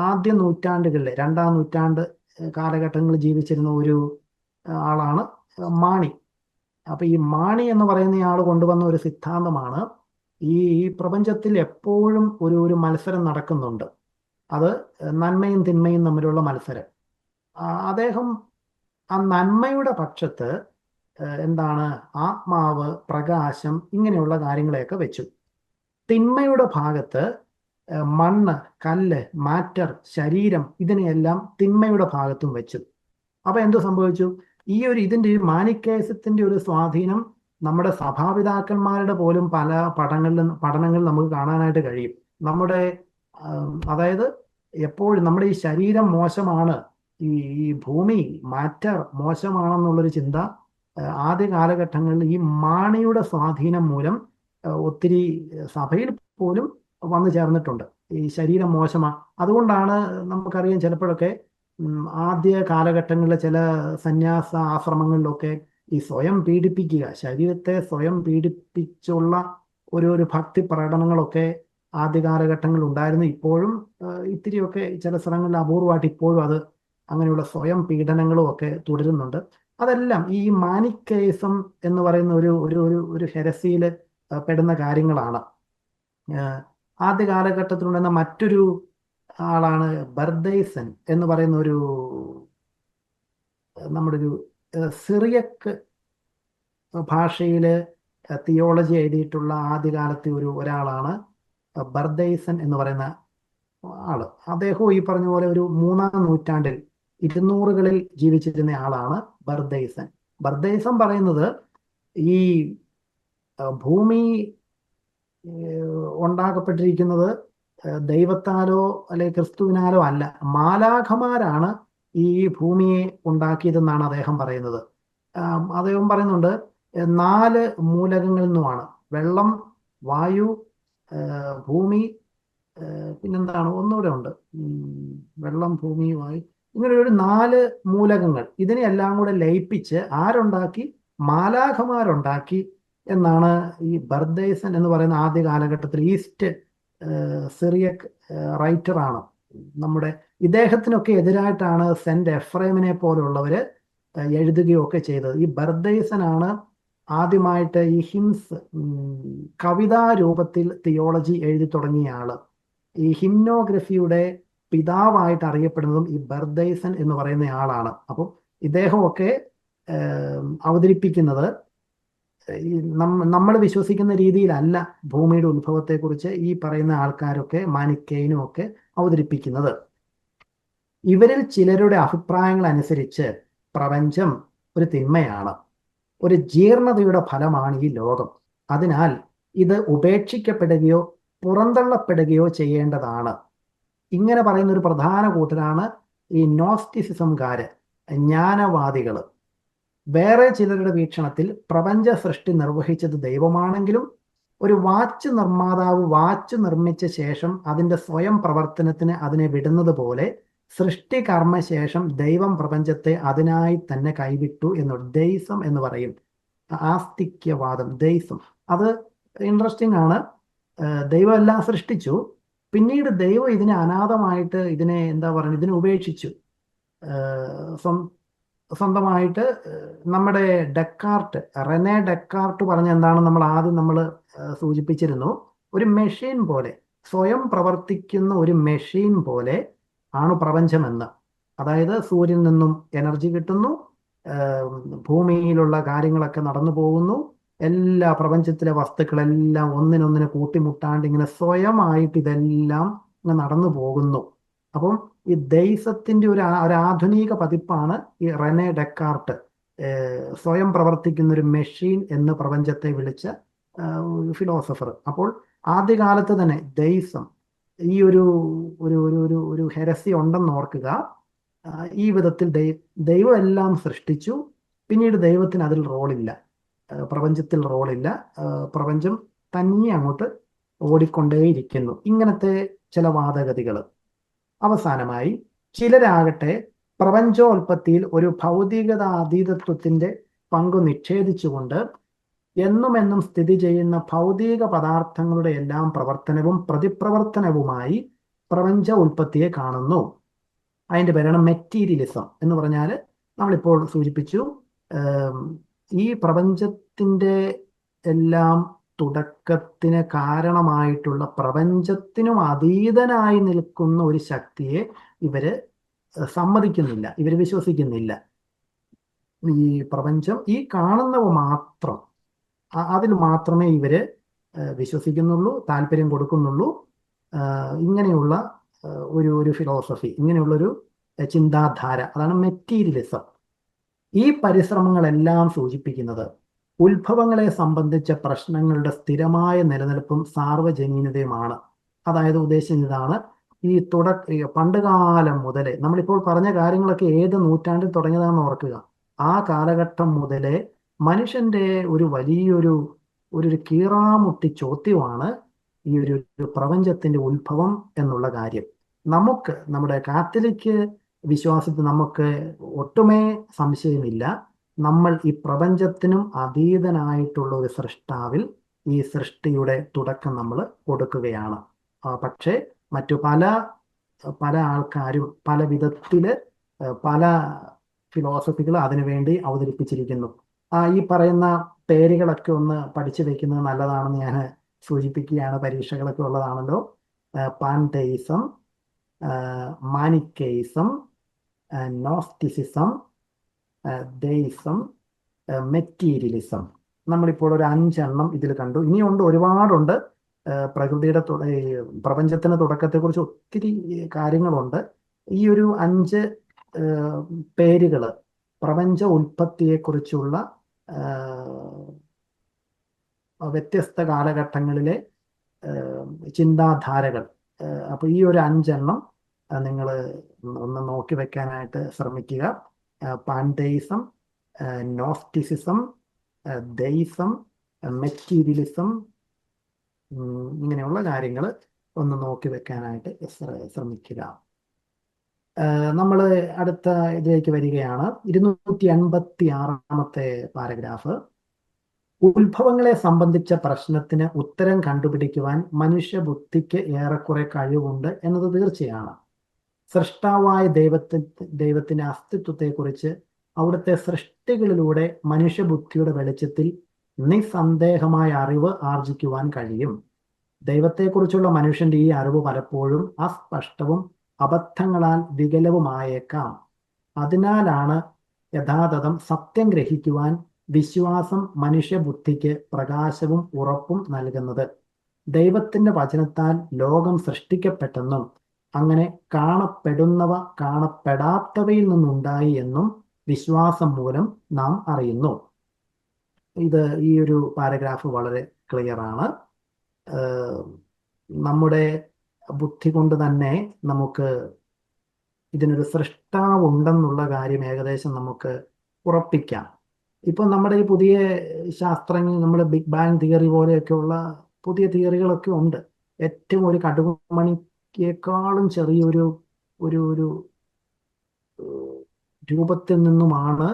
[SPEAKER 1] ആദ്യ നൂറ്റാണ്ടുകളിലെ 2-ാം നൂറ്റാണ്ട് കാലഘട്ടങ്ങളിൽ ജീവിച്ചിരുന്ന ഒരു ആളാണ് മാണി. അപ്പൊ ഈ മാണി എന്ന് പറയുന്ന ആൾ കൊണ്ടുവന്ന ഒരു സിദ്ധാന്തമാണ് ഈ പ്രപഞ്ചത്തിൽ എപ്പോഴും ഒരു മത്സരം നടക്കുന്നുണ്ട്. അത് നന്മയും തിന്മയും തമ്മിലുള്ള മത്സരം. അദ്ദേഹം ആ നന്മയുടെ പക്ഷത്ത് എന്താണ്, ആത്മാവ്, പ്രകാശം, ഇങ്ങനെയുള്ള കാര്യങ്ങളെയൊക്കെ വെച്ചു. തിന്മയുടെ ഭാഗത്ത് മണ്ണ്, കല്ല്, മാറ്റർ, ശരീരം, ഇതിനെയെല്ലാം തിന്മയുടെ ഭാഗത്തും വെച്ചു. അപ്പൊ എന്ത് സംഭവിച്ചു? ഇതിന്റെ ഈ മാനിക്കേയസത്തിന്റെ ഒരു സ്വാധീനം നമ്മുടെ സഭാപിതാക്കന്മാരുടെ പോലും പല പഠനങ്ങളിൽ നമുക്ക് കാണാനായിട്ട് കഴിയും. നമ്മുടെ അതായത് എപ്പോഴും നമ്മുടെ ഈ ശരീരം മോശമാണ്, ഈ ഭൂമി, മാറ്റർ മോശമാണെന്നുള്ളൊരു ചിന്ത ആദ്യ കാലഘട്ടങ്ങളിൽ ഈ മാണിയുടെ സ്വാധീനം മൂലം ഒത്തിരി സഭയിൽ പോലും വന്നു ചേർന്നിട്ടുണ്ട്. ഈ ശരീരം മോശമാണ്. അതുകൊണ്ടാണ് നമുക്കറിയാം ചിലപ്പോഴൊക്കെ ആദ്യ കാലഘട്ടങ്ങളിലെ ചില സന്യാസ ആശ്രമങ്ങളിലൊക്കെ ഈ സ്വയം പീഡിപ്പിക്കുക, ശരീരത്തെ സ്വയം പീഡിപ്പിച്ചുള്ള ഒരു ഭക്തി പ്രകടനങ്ങളൊക്കെ ആദ്യ കാലഘട്ടങ്ങളിൽ ഉണ്ടായിരുന്നു. ഇപ്പോഴും ഇത്തിരിയൊക്കെ ചില സ്ഥലങ്ങളിൽ അപൂർവമായിട്ട് ഇപ്പോഴും അത് അങ്ങനെയുള്ള സ്വയം പീഡനങ്ങളും ഒക്കെ തുടരുന്നുണ്ട്. അതെല്ലാം ഈ മാനിക്കേയിസം എന്ന് പറയുന്ന ഒരു ഹെരസിയിൽ പെടുന്ന കാര്യങ്ങളാണ്. ആദ്യ കാലഘട്ടത്തിലുണ്ടായിരുന്ന മറ്റൊരു ആളാണ് ബർദൈസൻ എന്ന് പറയുന്ന നമ്മുടെ ഒരു സിറിയക്ക് ഭാഷയിൽ തിയോളജി എഴുതിയിട്ടുള്ള ആദ്യകാലത്തെ ഒരാളാണ് ബർദൈസൻ എന്ന് പറയുന്ന ആള്. അദ്ദേഹവും ഈ പറഞ്ഞ പോലെ ഒരു 3-ാം നൂറ്റാണ്ടിൽ 200കളിൽ ജീവിച്ചിരുന്ന ആളാണ് ബർദൈസൻ. ബർദൈസൻ പറയുന്നത് ഈ ഭൂമി ഉണ്ടാക്കപ്പെട്ടിരിക്കുന്നത് ദൈവത്താലോ അല്ലെ ക്രിസ്തുവിനാലോ അല്ല, മാലാഖമാരാണ് ഈ ഭൂമിയെ ഉണ്ടാക്കിയതെന്നാണ് അദ്ദേഹം പറയുന്നത്. അദ്ദേഹം പറയുന്നുണ്ട് 4 മൂലകങ്ങളിൽ നിന്നുമാണ്: വെള്ളം, വായു, ഭൂമി, പിന്നെന്താണ് ഒന്നുകൂടെ ഉണ്ട്, വെള്ളം, ഭൂമി, വായു, ഇങ്ങനെ ഒരു 4 മൂലകങ്ങൾ. ഇതിനെല്ലാം കൂടെ ലയിപ്പിച്ച് ആരുണ്ടാക്കി? മാലാഖമാരുണ്ടാക്കി എന്നാണ് ഈ ബർദേസൻ എന്ന് പറയുന്ന ആദ്യ കാലഘട്ടത്തിൽ ഈസ്റ്റ് സിറിയക് റൈറ്ററാണ്. നമ്മുടെ ഇദ്ദേഹത്തിനൊക്കെ എതിരായിട്ടാണ് സെന്റ് എഫ്രൈമിനെ പോലുള്ളവര് എഴുതുകയൊക്കെ ചെയ്തത്. ഈ ബർദേസനാണ് ആദ്യമായിട്ട് ഈ ഹിംസ് കവിതാ രൂപത്തിൽ തിയോളജി എഴുതി തുടങ്ങിയ ആള്. ഈ ഹിംനോഗ്രഫിയുടെ പിതാവായിട്ട് അറിയപ്പെടുന്നതും ഈ ബർദേസൻ എന്ന് പറയുന്ന ആളാണ്. അപ്പം ഇദ്ദേഹമൊക്കെ അവതരിപ്പിക്കുന്നത് ഈ നമ്മൾ വിശ്വസിക്കുന്ന രീതിയിലല്ല ഭൂമിയുടെ ഉത്ഭവത്തെക്കുറിച്ച് ഈ പറയുന്ന ആൾക്കാരൊക്കെ മാനിക്കെയിനും ഒക്കെ അവതരിപ്പിക്കുന്നത്. ഇവരിൽ ചിലരുടെ അഭിപ്രായങ്ങൾ അനുസരിച്ച് പ്രപഞ്ചം ഒരു തിന്മയാണ്, ഒരു ജീർണതയുടെ ഫലമാണ് ഈ ലോകം. അതിനാൽ ഇത് ഉപേക്ഷിക്കപ്പെടുകയോ പുറന്തള്ളപ്പെടുകയോ ചെയ്യേണ്ടതാണ്. ഇങ്ങനെ പറയുന്ന ഒരു പ്രധാന കൂട്ടരാണ് ഈ നോസ്റ്റിസിസംകാര്, ജ്ഞാനവാദികൾ. വേറെ ചിലരുടെ വീക്ഷണത്തിൽ പ്രപഞ്ച സൃഷ്ടി നിർവഹിച്ചത് ദൈവമാണെങ്കിലും ഒരു വാച്ച് നിർമ്മാതാവ് വാച്ച് നിർമ്മിച്ച ശേഷം അതിൻ്റെ സ്വയം പ്രവർത്തനത്തിന് അതിനെ വിടുന്നത് പോലെ സൃഷ്ടി കർമ്മശേഷം ദൈവം പ്രപഞ്ചത്തെ അതിനായി തന്നെ കൈവിട്ടു എന്ന് ദൈസം എന്ന് പറയും. ആസ്തിക്യവാദം, ദൈസം. അത് ഇൻട്രസ്റ്റിംഗ് ആണ്. ദൈവം എല്ലാം സൃഷ്ടിച്ചു, പിന്നീട് ദൈവം ഇതിനെ അനാഥമായിട്ട് ഇതിനെ എന്താ പറയുക, ഇതിനെ ഉപേക്ഷിച്ചു. സ്വന്തമായിട്ട് നമ്മുടെ ഡെക്കാർട്ട്, റെനെ ഡെക്കാർട്ട് പറഞ്ഞ എന്താണ് നമ്മൾ ആദ്യം സൂചിപ്പിച്ചിരുന്നു. ഒരു മെഷീൻ പോലെ, സ്വയം പ്രവർത്തിക്കുന്ന ഒരു മെഷീൻ പോലെ ആണ് പ്രപഞ്ചമെന്ന്. അതായത് സൂര്യനിൽ നിന്നും എനർജി കിട്ടുന്നു, ഭൂമിയിലുള്ള കാര്യങ്ങളൊക്കെ നടന്നു പോകുന്നു, എല്ലാ പ്രപഞ്ചത്തിലെ വസ്തുക്കളെല്ലാം ഒന്നിനൊന്നിനെ കൂട്ടിമുട്ടാണ്ട് ഇങ്ങനെ സ്വയമായിട്ട് ഇതെല്ലാം ഇങ്ങനെ നടന്നു പോകുന്നു. അപ്പം ഈ ദൈസത്തിന്റെ ഒരു ആധുനിക പതിപ്പാണ് ഈ റെനെ ഡെക്കാർട്ട് സ്വയം പ്രവർത്തിക്കുന്ന ഒരു മെഷീൻ എന്ന് പ്രപഞ്ചത്തെ വിളിച്ച ഫിലോസഫർ. അപ്പോൾ ആദ്യകാലത്ത് തന്നെ ദൈസം ഈ ഒരു ഒരു ഒരു ഒരു ഹെരസി ഉണ്ടെന്ന് ഓർക്കുക. ഈ വിധത്തിൽ ദൈവം എല്ലാം സൃഷ്ടിച്ചു, പിന്നീട് ദൈവത്തിന് അതിൽ റോളില്ല, പ്രപഞ്ചത്തിൽ റോളില്ല, പ്രപഞ്ചം തന്നെ അങ്ങോട്ട് ഓടിക്കൊണ്ടേയിരിക്കുന്നു. ഇങ്ങനത്തെ ചില വാദഗതികൾ. അവസാനമായി ചിലരാകട്ടെ പ്രപഞ്ചോൽപത്തിയിൽ ഒരു ഭൗതികതാതീതത്വത്തിന്റെ പങ്കു നിഷേധിച്ചുകൊണ്ട് എന്നുമെന്നും സ്ഥിതി ചെയ്യുന്ന ഭൗതിക പദാർത്ഥങ്ങളുടെ എല്ലാം പ്രവർത്തനവും പ്രതിപ്രവർത്തനവുമായി പ്രപഞ്ച ഉൽപ്പത്തിയെ കാണുന്നു. അതിൻ്റെ പേരാണ് മെറ്റീരിയലിസം എന്ന് പറഞ്ഞാൽ നമ്മളിപ്പോൾ സൂചിപ്പിച്ചു. ഈ പ്രപഞ്ചത്തിൻ്റെ എല്ലാം തുടക്കത്തിന് കാരണമായിട്ടുള്ള പ്രപഞ്ചത്തിനും അതീതനായി നിൽക്കുന്ന ഒരു ശക്തിയെ ഇവര് സമ്മതിക്കുന്നില്ല, ഇവര് വിശ്വസിക്കുന്നില്ല. ഈ പ്രപഞ്ചം ഈ കാണുന്നവ മാത്രം, അതിൽ മാത്രമേ ഇവര് വിശ്വസിക്കുന്നുള്ളൂ, താല്പര്യം കൊടുക്കുന്നുള്ളൂ. ഇങ്ങനെയുള്ള ഒരു ഫിലോസഫി, ഇങ്ങനെയുള്ളൊരു ചിന്താധാര, അതാണ് മെറ്റീരിയലിസം. ഈ പരിശ്രമങ്ങളെല്ലാം സൂചിപ്പിക്കുന്നത് ഉത്ഭവങ്ങളെ സംബന്ധിച്ച പ്രശ്നങ്ങളുടെ സ്ഥിരമായ നിലനിൽപ്പും സാർവജനീനതയുമാണ്. അതായത് ഉദ്ദേശം ഇതാണ്, ഈ പണ്ടുകാലം മുതലേ നമ്മളിപ്പോൾ പറഞ്ഞ കാര്യങ്ങളൊക്കെ ഏത് നൂറ്റാണ്ടിൽ തുടങ്ങിയതാണെന്ന് ഓർക്കുക. ആ കാലഘട്ടം മുതലേ മനുഷ്യന്റെ ഒരു വലിയൊരു കീറാമുട്ടി ചോദ്യമാണ് ഈ ഒരു പ്രപഞ്ചത്തിന്റെ ഉത്ഭവം എന്നുള്ള കാര്യം. നമുക്ക് നമ്മുടെ കാത്തലിക് വിശ്വാസത്തിൽ നമുക്ക് ഒട്ടുമേ സംശയമില്ല, നമ്മൾ ഈ പ്രപഞ്ചത്തിനും അതീതനായിട്ടുള്ള ഒരു സൃഷ്ടാവിൽ ഈ സൃഷ്ടിയുടെ തുടക്കം നമ്മൾ കൊടുക്കുകയാണ്. പക്ഷേ മറ്റു പല ആൾക്കാരും പല വിധത്തില് പല ഫിലോസഫികൾ അതിനുവേണ്ടി അവതരിപ്പിച്ചിരിക്കുന്നു. ഈ പറയുന്ന പേരുകളൊക്കെ ഒന്ന് പഠിച്ചു വെക്കുന്നത് നല്ലതാണെന്ന് ഞാൻ സൂചിപ്പിക്കുകയാണ്. പരീക്ഷകളൊക്കെ ഉള്ളതാണല്ലോ. പാൻതെയിസം, മാനിക്കെയിസം, നോസ്റ്റിസിസം, ദെയിസം, മെറ്റീരിയലിസം. നമ്മളിപ്പോൾ ഒരു 5 എണ്ണം ഇതിൽ കണ്ടു. ഇനിയുണ്ട്, ഒരുപാടുണ്ട്. പ്രകൃതിയുടെ പ്രപഞ്ചത്തിന്റെ തുടക്കത്തെക്കുറിച്ച് ഒത്തിരി കാര്യങ്ങളുണ്ട്. ഈ ഒരു 5 പേരുകൾ പ്രപഞ്ച ഉൽപ്പത്തിയെക്കുറിച്ചുള്ള വ്യത്യസ്ത കാലഘട്ടങ്ങളിലെ ചിന്താധാരകൾ. അപ്പോൾ ഈ ഒരു 5 എണ്ണം നിങ്ങൾ ഒന്ന് നോക്കി വെക്കാനായിട്ട് ശ്രമിക്കുക. പാൻതെയിസം, നോസ്റ്റിസിസം, ദെയിസം, മെറ്റീരിയലിസം, ഇങ്ങനെയുള്ള കാര്യങ്ങൾ ഒന്ന് നോക്കി വെക്കാനായിട്ട് ശ്രമിക്കുക. നമ്മൾ അടുത്ത ഇതിലേക്ക് വരികയാണ്. 286-ാമത്തെ പാരഗ്രാഫ്. ഉത്ഭവങ്ങളെ സംബന്ധിച്ച പ്രശ്നത്തിന് ഉത്തരം കണ്ടുപിടിക്കുവാൻ മനുഷ്യബുദ്ധിക്ക് ഏറെക്കുറെ കഴിവുണ്ട് എന്നത് തീർച്ചയാണ്. സൃഷ്ടാവായ ദൈവത്തിന്റെ അസ്തിത്വത്തെക്കുറിച്ച് അവിടുത്തെ സൃഷ്ടികളിലൂടെ മനുഷ്യബുദ്ധിയുടെ വെളിച്ചത്തിൽ നിസ്സന്ദേഹമായ അറിവ് ആർജിക്കുവാൻ കഴിയും. ദൈവത്തെക്കുറിച്ചുള്ള മനുഷ്യന്റെ ഈ അറിവ് പലപ്പോഴും അസ്പഷ്ടവും അബദ്ധങ്ങളാൽ വികലവുമായേക്കാം. അതിനാലാണ് യഥാതഥം സത്യം ഗ്രഹിക്കുവാൻ വിശ്വാസം മനുഷ്യബുദ്ധിക്ക് പ്രകാശവും ഉറപ്പും നൽകുന്നത്. ദൈവത്തിന്റെ വചനത്താൽ ലോകം സൃഷ്ടിക്കപ്പെട്ടെന്നും അങ്ങനെ കാണപ്പെടുന്നവ കാണപ്പെടാത്തവയിൽ നിന്നുണ്ടായി എന്നും വിശ്വാസം മൂലം നാം അറിയുന്നു. ഈ ഒരു പാരഗ്രാഫ് വളരെ ക്ലിയർ ആണ്. നമ്മുടെ ബുദ്ധി കൊണ്ട് തന്നെ നമുക്ക് ഇതിനൊരു സൃഷ്ടാവ് ഉണ്ടെന്നുള്ള കാര്യം ഏകദേശം നമുക്ക് ഉറപ്പിക്കാം. ഇപ്പൊ നമ്മുടെ ഈ പുതിയ ശാസ്ത്രങ്ങൾ, നമ്മുടെ ബിഗ് ബാങ് തിയറി പോലെയൊക്കെയുള്ള പുതിയ തിയറികളൊക്കെ ഉണ്ട്. ഏറ്റവും ഒരു കടുകുമണിയേക്കാളും ചെറിയൊരു ഒരു ഒരു രൂപത്തിൽ നിന്നുമാണ്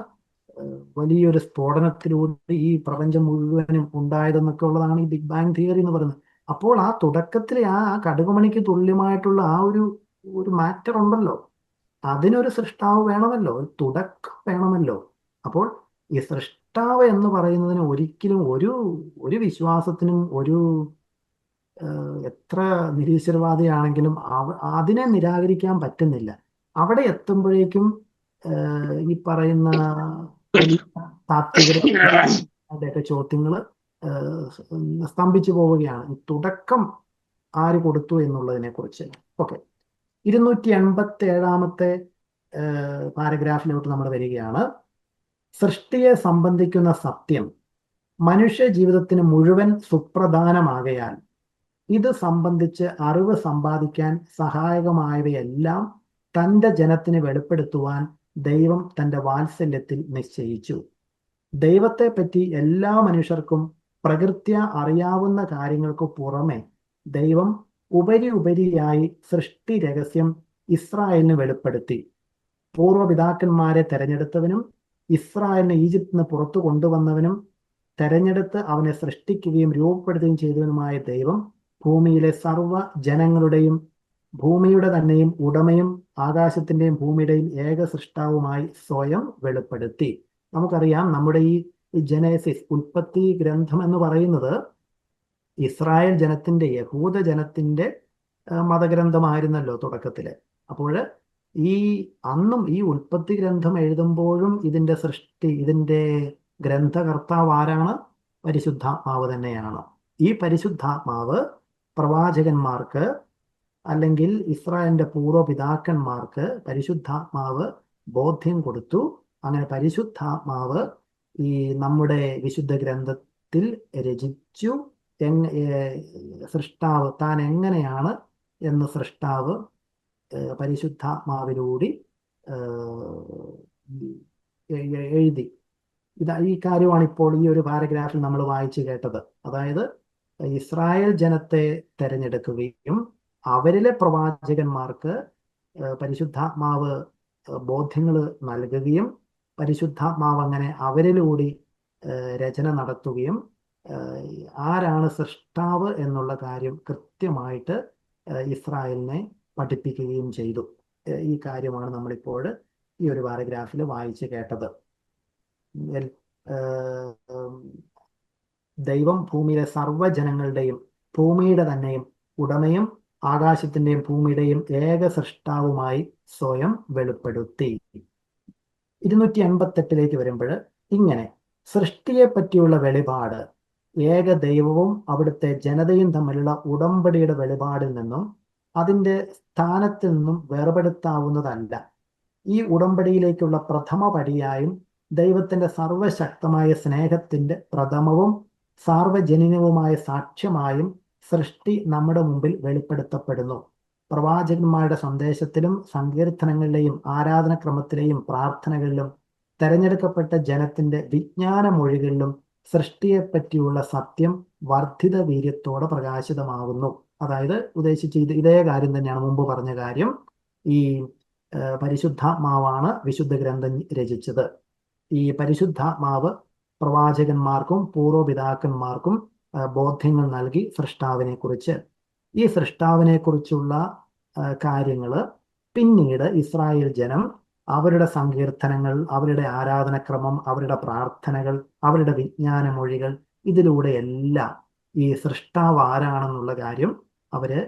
[SPEAKER 1] വലിയൊരു സ്ഫോടനത്തിലൂടെ ഈ പ്രപഞ്ചം മുഴുവനും ഉണ്ടായതെന്നൊക്കെ ഉള്ളതാണ് ഈ ബിഗ് ബാങ് തിയറി എന്ന് പറയുന്നത്. അപ്പോൾ ആ തുടക്കത്തിലെ ആ കടുകുമണിക്ക് തുല്യമായിട്ടുള്ള ആ ഒരു മാറ്റർ ഉണ്ടല്ലോ, അതിനൊരു സൃഷ്ടാവ് വേണമല്ലോ, ഒരു തുടക്കം വേണമല്ലോ. അപ്പോൾ ഈ സൃഷ്ടാവ് എന്ന് പറയുന്നതിന് ഒരിക്കലും ഒരു വിശ്വാസത്തിനും എത്ര നിരീശ്വരവാദിയാണെങ്കിലും അതിനെ നിരാകരിക്കാൻ പറ്റുന്നില്ല. അവിടെ എത്തുമ്പോഴേക്കും ഈ പറയുന്ന താത്വികരുടെയൊക്കെ ചോദ്യങ്ങൾ സ്തംഭിച്ചു പോവുകയാണ്. ഈ തുടക്കം ആര് കൊടുത്തു എന്നുള്ളതിനെ കുറിച്ച്. ഓക്കെ, 287 പാരഗ്രാഫിലോട്ട് നമ്മൾ വരികയാണ്. സൃഷ്ടിയെ സംബന്ധിക്കുന്ന സത്യം മനുഷ്യ ജീവിതത്തിന് മുഴുവൻ സുപ്രധാനമാകയാൽ ഇത് സംബന്ധിച്ച് അറിവ് സമ്പാദിക്കാൻ സഹായകമായവയെല്ലാം തൻ്റെ ജനത്തിന് വെളിപ്പെടുത്തുവാൻ ദൈവം തൻ്റെ വാത്സല്യത്തിൽ നിശ്ചയിച്ചു. ദൈവത്തെപ്പറ്റി എല്ലാ മനുഷ്യർക്കും പ്രകൃത്യ അറിയാവുന്ന കാര്യങ്ങൾക്ക് പുറമെ ദൈവം ഉപരിയായി സൃഷ്ടി രഹസ്യം ഇസ്രായേലിന് വെളിപ്പെടുത്തി. പൂർവ്വപിതാക്കന്മാരെ തെരഞ്ഞെടുത്തവനും ഇസ്രായേലിനെ ഈജിപ്തിൽ നിന്ന് പുറത്തു കൊണ്ടുവന്നവനും തെരഞ്ഞെടുത്ത് അവനെ സൃഷ്ടിക്കുകയും രൂപപ്പെടുത്തുകയും ചെയ്തവനുമായ ദൈവം ഭൂമിയിലെ സർവ്വ ജനങ്ങളുടെയും ഭൂമിയുടെ തന്നെയും ഉടമയും ആകാശത്തിന്റെയും ഭൂമിയുടെയും ഏക സൃഷ്ടാവുമായി സ്വയം വെളിപ്പെടുത്തി. നമുക്കറിയാം, നമ്മുടെ ഈ ജനേസിസ്, ഉൽപ്പത്തി ഗ്രന്ഥം എന്ന് പറയുന്നത് ഇസ്രായേൽ ജനത്തിന്റെ, യഹൂദ ജനത്തിന്റെ മതഗ്രന്ഥമായിരുന്നല്ലോ തുടക്കത്തില്. അപ്പോൾ അന്നും ഈ ഉൽപ്പത്തി ഗ്രന്ഥം എഴുതുമ്പോഴും ഇതിന്റെ ഗ്രന്ഥകർത്താവ് ആരാണ്? പരിശുദ്ധാത്മാവ് തന്നെയാണ്. ഈ പരിശുദ്ധാത്മാവ് പ്രവാചകന്മാർക്ക് അല്ലെങ്കിൽ ഇസ്രായേലിന്റെ പൂർവ്വപിതാക്കന്മാർക്ക് പരിശുദ്ധാത്മാവ് ബോധ്യം കൊടുത്തു. അങ്ങനെ പരിശുദ്ധാത്മാവ് ഈ നമ്മുടെ വിശുദ്ധ ഗ്രന്ഥത്തിൽ രചിച്ചു. സൃഷ്ടാവ് താൻ എങ്ങനെയാണ് എന്ന് സൃഷ്ടാവ് പരിശുദ്ധാത്മാവിലൂടെ എഴുതി. ഈ കാര്യമാണ് ഇപ്പോൾ ഈ ഒരു പാരഗ്രാഫിൽ നമ്മൾ വായിച്ചു കേട്ടത്. അതായത് ഇസ്രായേൽ ജനത്തെ തെരഞ്ഞെടുക്കുകയും അവരിലെ പ്രവാചകന്മാർക്ക് പരിശുദ്ധാത്മാവ് ബോധ്യങ്ങൾ നൽകുകയും പരിശുദ്ധാത്മാവ് അങ്ങനെ അവരിലൂടെ രചന നടത്തുകയും ആരാണ് സൃഷ്ടാവ് എന്നുള്ള കാര്യം കൃത്യമായിട്ട് ഇസ്രായേലിനെ പഠിപ്പിക്കുകയും ചെയ്തു. ഈ കാര്യമാണ് നമ്മളിപ്പോൾ ഈ ഒരു പാരഗ്രാഫിൽ വായിച്ചു കേട്ടത്. ദൈവം ഭൂമിയിലെ സർവ്വജനങ്ങളുടെയും ഭൂമിയുടെ തന്നെയും ഉടമയും ആകാശത്തിന്റെയും ഭൂമിയുടെയും ഏക സൃഷ്ടാവുമായി സ്വയം വെളിപ്പെടുത്തി. 288 വരുമ്പോൾ ഇങ്ങനെ സൃഷ്ടിയെ പറ്റിയുള്ള വെളിപാട് ഏക ദൈവവും അവിടുത്തെ ജനതയും തമ്മിലുള്ള ഉടമ്പടിയുടെ വെളിപാടിൽ നിന്നും അതിൻ്റെ സ്ഥാനത്തിൽ നിന്നും വേർപെടുത്താവുന്നതല്ല. ഈ ഉടമ്പടിയിലേക്കുള്ള പ്രഥമ പടിയായും ദൈവത്തിന്റെ സർവശക്തമായ സ്നേഹത്തിന്റെ പ്രഥമവും സാർവജനീനവുമായ സാക്ഷ്യമായും സൃഷ്ടി നമ്മുടെ മുമ്പിൽ വെളിപ്പെടുത്തപ്പെടുന്നു. പ്രവാചകന്മാരുടെ സന്ദേശത്തിലും സങ്കീർത്തനങ്ങളിലെയും ആരാധനക്രമത്തിലെയും പ്രാർത്ഥനകളിലും തെരഞ്ഞെടുക്കപ്പെട്ട ജനത്തിന്റെ വിജ്ഞാന മൊഴികളിലും സൃഷ്ടിയെപ്പറ്റിയുള്ള സത്യം വർദ്ധിത വീര്യത്തോടെ പ്രകാശിതമാകുന്നു. അതായത് ഉദ്ദേശിച്ച് ഇതേ കാര്യം തന്നെയാണ് മുമ്പ് പറഞ്ഞ കാര്യം. ഈ പരിശുദ്ധാത്മാവാണ് വിശുദ്ധ ഗ്രന്ഥം രചിച്ചത്. ഈ പരിശുദ്ധാത്മാവ് പ്രവാചകന്മാർക്കും പൂർവ്വപിതാക്കന്മാർക്കും ബോധ്യങ്ങൾ നൽകി സൃഷ്ടാവിനെ കുറിച്ച്. ഈ സൃഷ്ടാവിനെ കുറിച്ചുള്ള കാര്യങ്ങൾ പിന്നീട് ഇസ്രായേൽ ജനം അവരുടെ സങ്കീർത്തനങ്ങൾ, അവരുടെ ആരാധനക്രമം, അവരുടെ പ്രാർത്ഥനകൾ, അവരുടെ വിജ്ഞാനമൊഴികൾ, ഇതിലൂടെയെല്ലാം ഈ സൃഷ്ടാവ് ആരാണെന്നുള്ള കാര്യം അവര്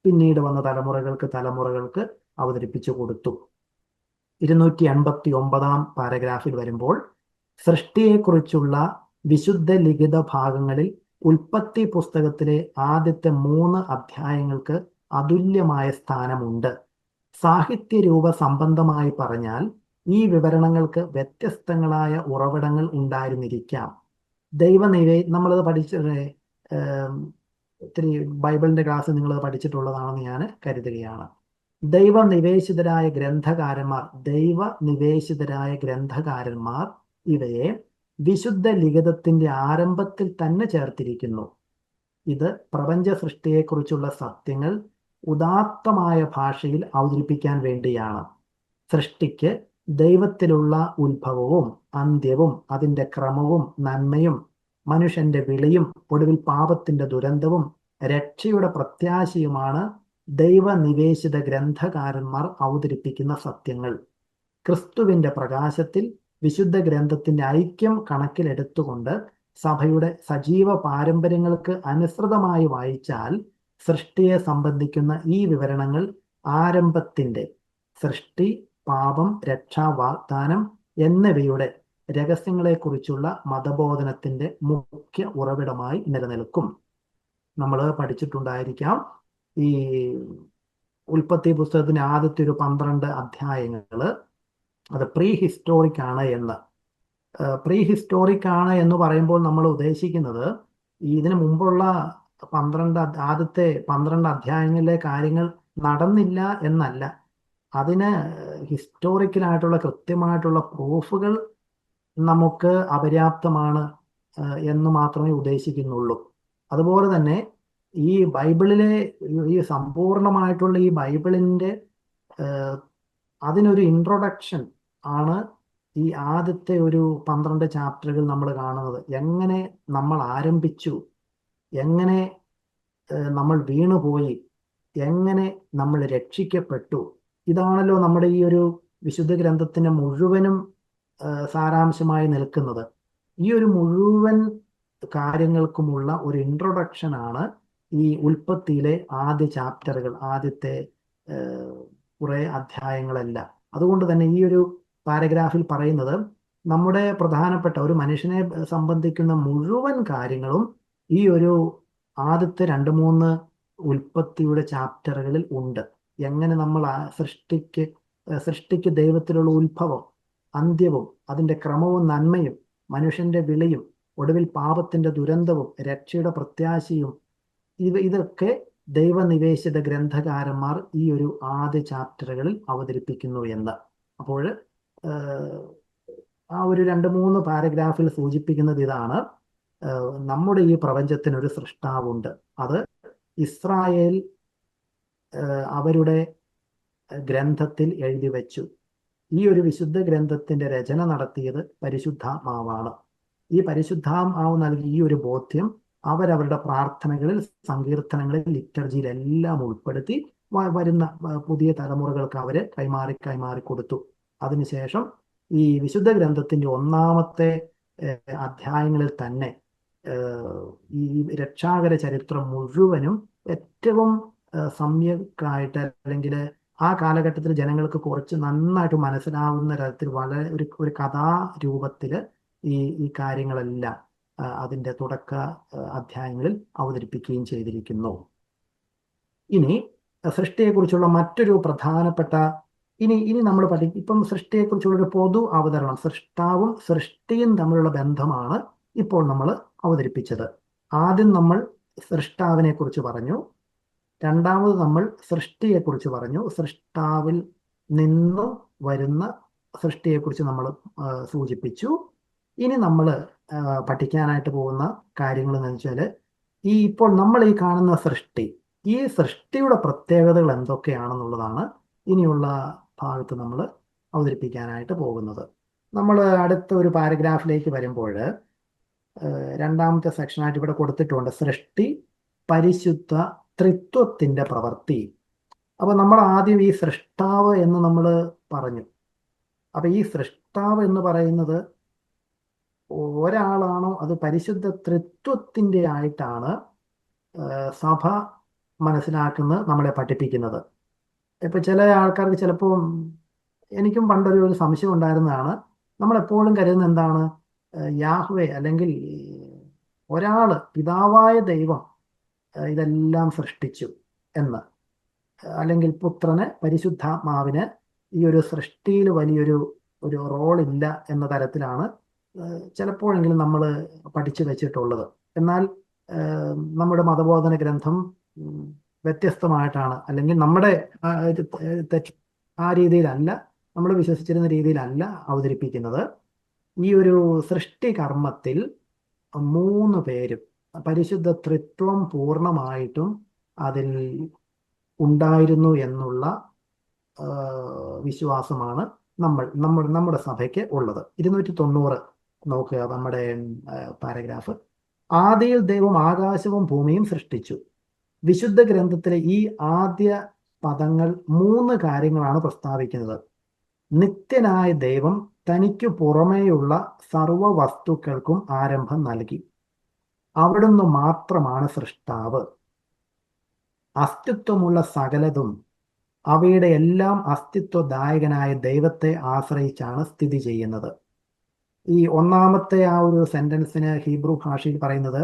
[SPEAKER 1] പിന്നീട് വന്ന തലമുറകൾക്ക് അവതരിപ്പിച്ചു കൊടുത്തു. 289 പാരഗ്രാഫിൽ വരുമ്പോൾ സൃഷ്ടിയെക്കുറിച്ചുള്ള വിശുദ്ധ ലിഖിത ഭാഗങ്ങളിൽ ഉൽപ്പത്തി പുസ്തകത്തിലെ ആദ്യത്തെ 3 അധ്യായങ്ങൾക്ക് അതുല്യമായ സ്ഥാനമുണ്ട്. സാഹിത്യരൂപ സംബന്ധമായി പറഞ്ഞാൽ ഈ വിവരണങ്ങൾക്ക് വ്യത്യസ്തങ്ങളായ ഉറവിടങ്ങൾ ഉണ്ടായിരുന്നിരിക്കാം. നമ്മളത് ഒത്തിരി ബൈബിളിന്റെ ക്ലാസ് നിങ്ങളത് പഠിച്ചിട്ടുള്ളതാണെന്ന് ഞാൻ കരുതുകയാണ്. ദൈവനിവേശിതരായ ഗ്രന്ഥകാരന്മാർ ഇവയെ വിശുദ്ധ ലിഖിതത്തിന്റെ ആരംഭത്തിൽ തന്നെ ചേർത്തിരിക്കുന്നു. ഇത് പ്രപഞ്ച സൃഷ്ടിയെക്കുറിച്ചുള്ള സത്യങ്ങൾ ഉദാത്തമായ ഭാഷയിൽ അവതരിപ്പിക്കാൻ വേണ്ടിയാണ്. സൃഷ്ടിക്ക് ദൈവത്തിലുള്ള ഉത്ഭവവും അന്ത്യവും അതിൻ്റെ ക്രമവും നന്മയും മനുഷ്യന്റെ വിളിയും ഒടുവിൽ പാപത്തിന്റെ ദുരന്തവും രക്ഷയുടെ പ്രത്യാശയുമാണ് ദൈവനിവേശിത ഗ്രന്ഥകാരന്മാർ അവതരിപ്പിക്കുന്ന സത്യങ്ങൾ. ക്രിസ്തുവിന്റെ പ്രകാശത്തിൽ വിശുദ്ധ ഗ്രന്ഥത്തിന്റെ ഐക്യം കണക്കിലെടുത്തുകൊണ്ട് സഭയുടെ സജീവ പാരമ്പര്യങ്ങൾക്ക് അനുസൃതമായി വായിച്ചാൽ സൃഷ്ടിയെ സംബന്ധിക്കുന്ന ഈ വിവരണങ്ങൾ ആരംഭത്തിന്റെ സൃഷ്ടി, പാപം, രക്ഷാ വാഗ്ദാനം എന്നിവയുടെ രഹസ്യങ്ങളെക്കുറിച്ചുള്ള മതബോധനത്തിന്റെ മുഖ്യ ഉറവിടമായി നിലനിൽക്കും. നമ്മൾ പഠിച്ചിട്ടുണ്ടായിരിക്കാം ഈ ഉൽപ്പത്തി പുസ്തകത്തിന്റെ ആദ്യത്തെ ഒരു 12 അധ്യായങ്ങൾ അത് പ്രീ ഹിസ്റ്റോറിക് ആണ് എന്ന്. എന്ന് പറയുമ്പോൾ നമ്മൾ ഉദ്ദേശിക്കുന്നത് ഇതിനു മുമ്പുള്ള ആദ്യത്തെ 12 അധ്യായങ്ങളിലെ കാര്യങ്ങൾ നടന്നില്ല എന്നല്ല. അതിന് ഹിസ്റ്റോറിക്കലായിട്ടുള്ള കൃത്യമായിട്ടുള്ള പ്രൂഫുകൾ നമുക്ക് അപര്യാപ്തമാണ് എന്ന് മാത്രമേ ഉദ്ദേശിക്കുന്നുള്ളൂ. അതുപോലെ തന്നെ ഈ ബൈബിളിലെ ഈ സമ്പൂർണമായിട്ടുള്ള ഈ ബൈബിളിൻ്റെ അതിനൊരു ഇൻട്രൊഡക്ഷൻ ആണ് ഈ ആദ്യത്തെ ഒരു 12 ചാപ്റ്ററുകൾ നമ്മൾ കാണുന്നത്. എങ്ങനെ നമ്മൾ ആരംഭിച്ചു, എങ്ങനെ നമ്മൾ വീണുപോയി, എങ്ങനെ നമ്മൾ രക്ഷിക്കപ്പെട്ടു, ഇതാണല്ലോ നമ്മുടെ ഈ ഒരു വിശുദ്ധ ഗ്രന്ഥത്തിന് മുഴുവനും സാരാംശമായി നിൽക്കുന്നത്. ഈ ഒരു മുഴുവൻ കാര്യങ്ങൾക്കുമുള്ള ഒരു ഇൻട്രൊഡക്ഷനാണ് ഈ ഉൽപ്പത്തിയിലെ ആദ്യ ചാപ്റ്ററുകൾ, ആദ്യത്തെ കുറേ അധ്യായങ്ങളെല്ലാം. അതുകൊണ്ട് തന്നെ ഈ ഒരു പാരഗ്രാഫിൽ പറയുന്നത് നമ്മുടെ പ്രധാനപ്പെട്ട ഒരു മനുഷ്യനെ സംബന്ധിക്കുന്ന മുഴുവൻ കാര്യങ്ങളും ഈ ഒരു ആദ്യത്തെ 2-3 ഉൽപ്പത്തിയുടെ ചാപ്റ്ററുകളിൽ ഉണ്ട്. എങ്ങനെ നമ്മൾ സൃഷ്ടിക്ക് ദൈവത്തിലുള്ള ഉത്ഭവം, അന്ത്യവും അതിൻ്റെ ക്രമവും നന്മയും മനുഷ്യന്റെ വിളിയും ഒടുവിൽ പാപത്തിന്റെ ദുരന്തവും രക്ഷയുടെ പ്രത്യാശയും ഇതൊക്കെ ദൈവനിവേശിത ഗ്രന്ഥകാരന്മാർ ഈ ഒരു ആദ്യ ചാപ്റ്ററുകളിൽ അവതരിപ്പിക്കുന്നു എന്ന്. അപ്പോൾ ആ ഒരു 2-3 പാരഗ്രാഫിൽ സൂചിപ്പിക്കുന്നത് ഇതാണ്: നമ്മുടെ ഈ പ്രപഞ്ചത്തിനൊരു സൃഷ്ടാവുണ്ട്. അത് ഇസ്രായേൽ അവരുടെ ഗ്രന്ഥത്തിൽ എഴുതി വെച്ചു. ഈ ഒരു വിശുദ്ധ ഗ്രന്ഥത്തിന്റെ രചന നടത്തിയത് പരിശുദ്ധാത്മാവാണ്. ഈ പരിശുദ്ധാത്മാവ് നൽകിയ ഈ ഒരു ബോധ്യം അവരവരുടെ പ്രാർത്ഥനകളിൽ, സങ്കീർത്തനങ്ങളിൽ, ലിറ്റർജിയിലെല്ലാം ഉൾപ്പെടുത്തി വരുന്ന പുതിയ തലമുറകൾക്ക് അവരെ കൈമാറി കൊടുത്തു. അതിനുശേഷം ഈ വിശുദ്ധ ഗ്രന്ഥത്തിന്റെ 1-ാമത്തെ അധ്യായങ്ങളിൽ തന്നെ ഈ രക്ഷാകര ചരിത്രം മുഴുവനും ഏറ്റവും സമ്യക്കായിട്ട്, അല്ലെങ്കിൽ ആ കാലഘട്ടത്തിൽ ജനങ്ങൾക്ക് കുറച്ച് നന്നായിട്ട് മനസ്സിലാവുന്ന തരത്തിൽ വളരെ ഒരു കഥാരൂപത്തിൽ ഈ കാര്യങ്ങളെല്ലാം അതിൻ്റെ തുടക്ക അധ്യായങ്ങളിൽ അവതരിപ്പിക്കുകയും ചെയ്തിരിക്കുന്നു. ഇനി സൃഷ്ടിയെക്കുറിച്ചുള്ള മറ്റൊരു പ്രധാനപ്പെട്ട ഇനി നമ്മൾ ഇപ്പം സൃഷ്ടിയെക്കുറിച്ചുള്ള ഒരു പൊതു അവതരണം, സൃഷ്ടാവും സൃഷ്ടിയും തമ്മിലുള്ള ബന്ധമാണ് ഇപ്പോൾ നമ്മൾ അവതരിപ്പിച്ചത്. ആദ്യം നമ്മൾ സൃഷ്ടാവിനെ കുറിച്ച് പറഞ്ഞു, രണ്ടാമത് നമ്മൾ സൃഷ്ടിയെക്കുറിച്ച് പറഞ്ഞു, സൃഷ്ടാവിൽ നിന്നും വരുന്ന സൃഷ്ടിയെക്കുറിച്ച് നമ്മൾ സൂചിപ്പിച്ചു. ഇനി നമ്മൾ പഠിക്കാനായിട്ട് പോകുന്ന കാര്യങ്ങൾ എന്ന് വെച്ചാൽ ഇപ്പോൾ നമ്മൾ ഈ കാണുന്ന ഈ സൃഷ്ടിയുടെ പ്രത്യേകതകൾ എന്തൊക്കെയാണെന്നുള്ളതാണ് ഇനിയുള്ള ഭാഗത്ത് നമ്മൾ അവതരിപ്പിക്കാനായിട്ട് പോകുന്നത്. നമ്മൾ അടുത്ത ഒരു പാരഗ്രാഫിലേക്ക് വരുമ്പോൾ രണ്ടാമത്തെ സെക്ഷനായിട്ട് ഇവിടെ കൊടുത്തിട്ടുണ്ട് സൃഷ്ടി, പരിശുദ്ധ ത്രിത്വത്തിന്റെ പ്രവൃത്തി. അപ്പൊ നമ്മൾ ആദ്യം ഈ സൃഷ്ടാവ് എന്ന് നമ്മൾ പറഞ്ഞു. അപ്പൊ ഈ സൃഷ്ടാവ് എന്ന് പറയുന്നത് ഒരാളാണോ, അത് പരിശുദ്ധ ത്രിത്വത്തിന്റെ ആയിട്ടാണ് സഭ മനസ്സിലാക്കുന്നത്, നമ്മളെ പഠിപ്പിക്കുന്നത്. ഇപ്പൊ ചില ആൾക്കാർക്ക് ചിലപ്പോൾ, എനിക്കും പണ്ടൊരു സംശയം ഉണ്ടായിരുന്നതാണ്, നമ്മളെപ്പോഴും കരുതുന്നത് എന്താണ്, യാഹ്വേ അല്ലെങ്കിൽ ഒരാള് പിതാവായ ദൈവം ഇതെല്ലാം സൃഷ്ടിച്ചു എന്ന്, അല്ലെങ്കിൽ പുത്രന് പരിശുദ്ധാത്മാവിന് ഈ ഒരു സൃഷ്ടിയിൽ വലിയൊരു റോളില്ല എന്ന തരത്തിലാണ് ചിലപ്പോഴെങ്കിലും നമ്മൾ പഠിച്ചു വെച്ചിട്ടുള്ളത്. എന്നാൽ നമ്മുടെ മതബോധന ഗ്രന്ഥം വ്യത്യസ്തമായിട്ടാണ്, അല്ലെങ്കിൽ നമ്മുടെ ആ രീതിയിലല്ല, നമ്മൾ വിശ്വസിച്ചിരുന്ന രീതിയിലല്ല അവതരിപ്പിക്കുന്നത്. ഈ ഒരു സൃഷ്ടി കർമ്മത്തിൽ 3 പേരും പരിശുദ്ധ ത്രിത്വം പൂർണ്ണമായിട്ടും അതിൽ ഉണ്ടായിരുന്നു എന്നുള്ള വിശ്വാസമാണ് നമ്മുടെ സഭയ്ക്ക് ഉള്ളത്. 290 നോക്കുക നമ്മുടെ പാരഗ്രാഫ്. ആദിയിൽ ദൈവം ആകാശവും ഭൂമിയും സൃഷ്ടിച്ചു. വിശുദ്ധ ഗ്രന്ഥത്തിലെ ഈ ആദ്യ പദങ്ങൾ 3 കാര്യങ്ങളാണ് പ്രസ്താവിക്കുന്നത്. നിത്യനായ ദൈവം തനിക്കു പുറമേയുള്ള സർവ വസ്തുക്കൾക്കും ആരംഭം നൽകി. അവിടുന്ന് മാത്രമാണ് സൃഷ്ടാവ്. അസ്തിത്വമുള്ള സകലതും അവയുടെ എല്ലാം അസ്തിത്വദായകനായ ദൈവത്തെ ആശ്രയിച്ചാണ് സ്ഥിതി ചെയ്യുന്നത്. ഈ ഒന്നാമത്തെ ആ ഒരു സെന്റൻസിന് ഹീബ്രു ഭാഷയിൽ പറയുന്നത്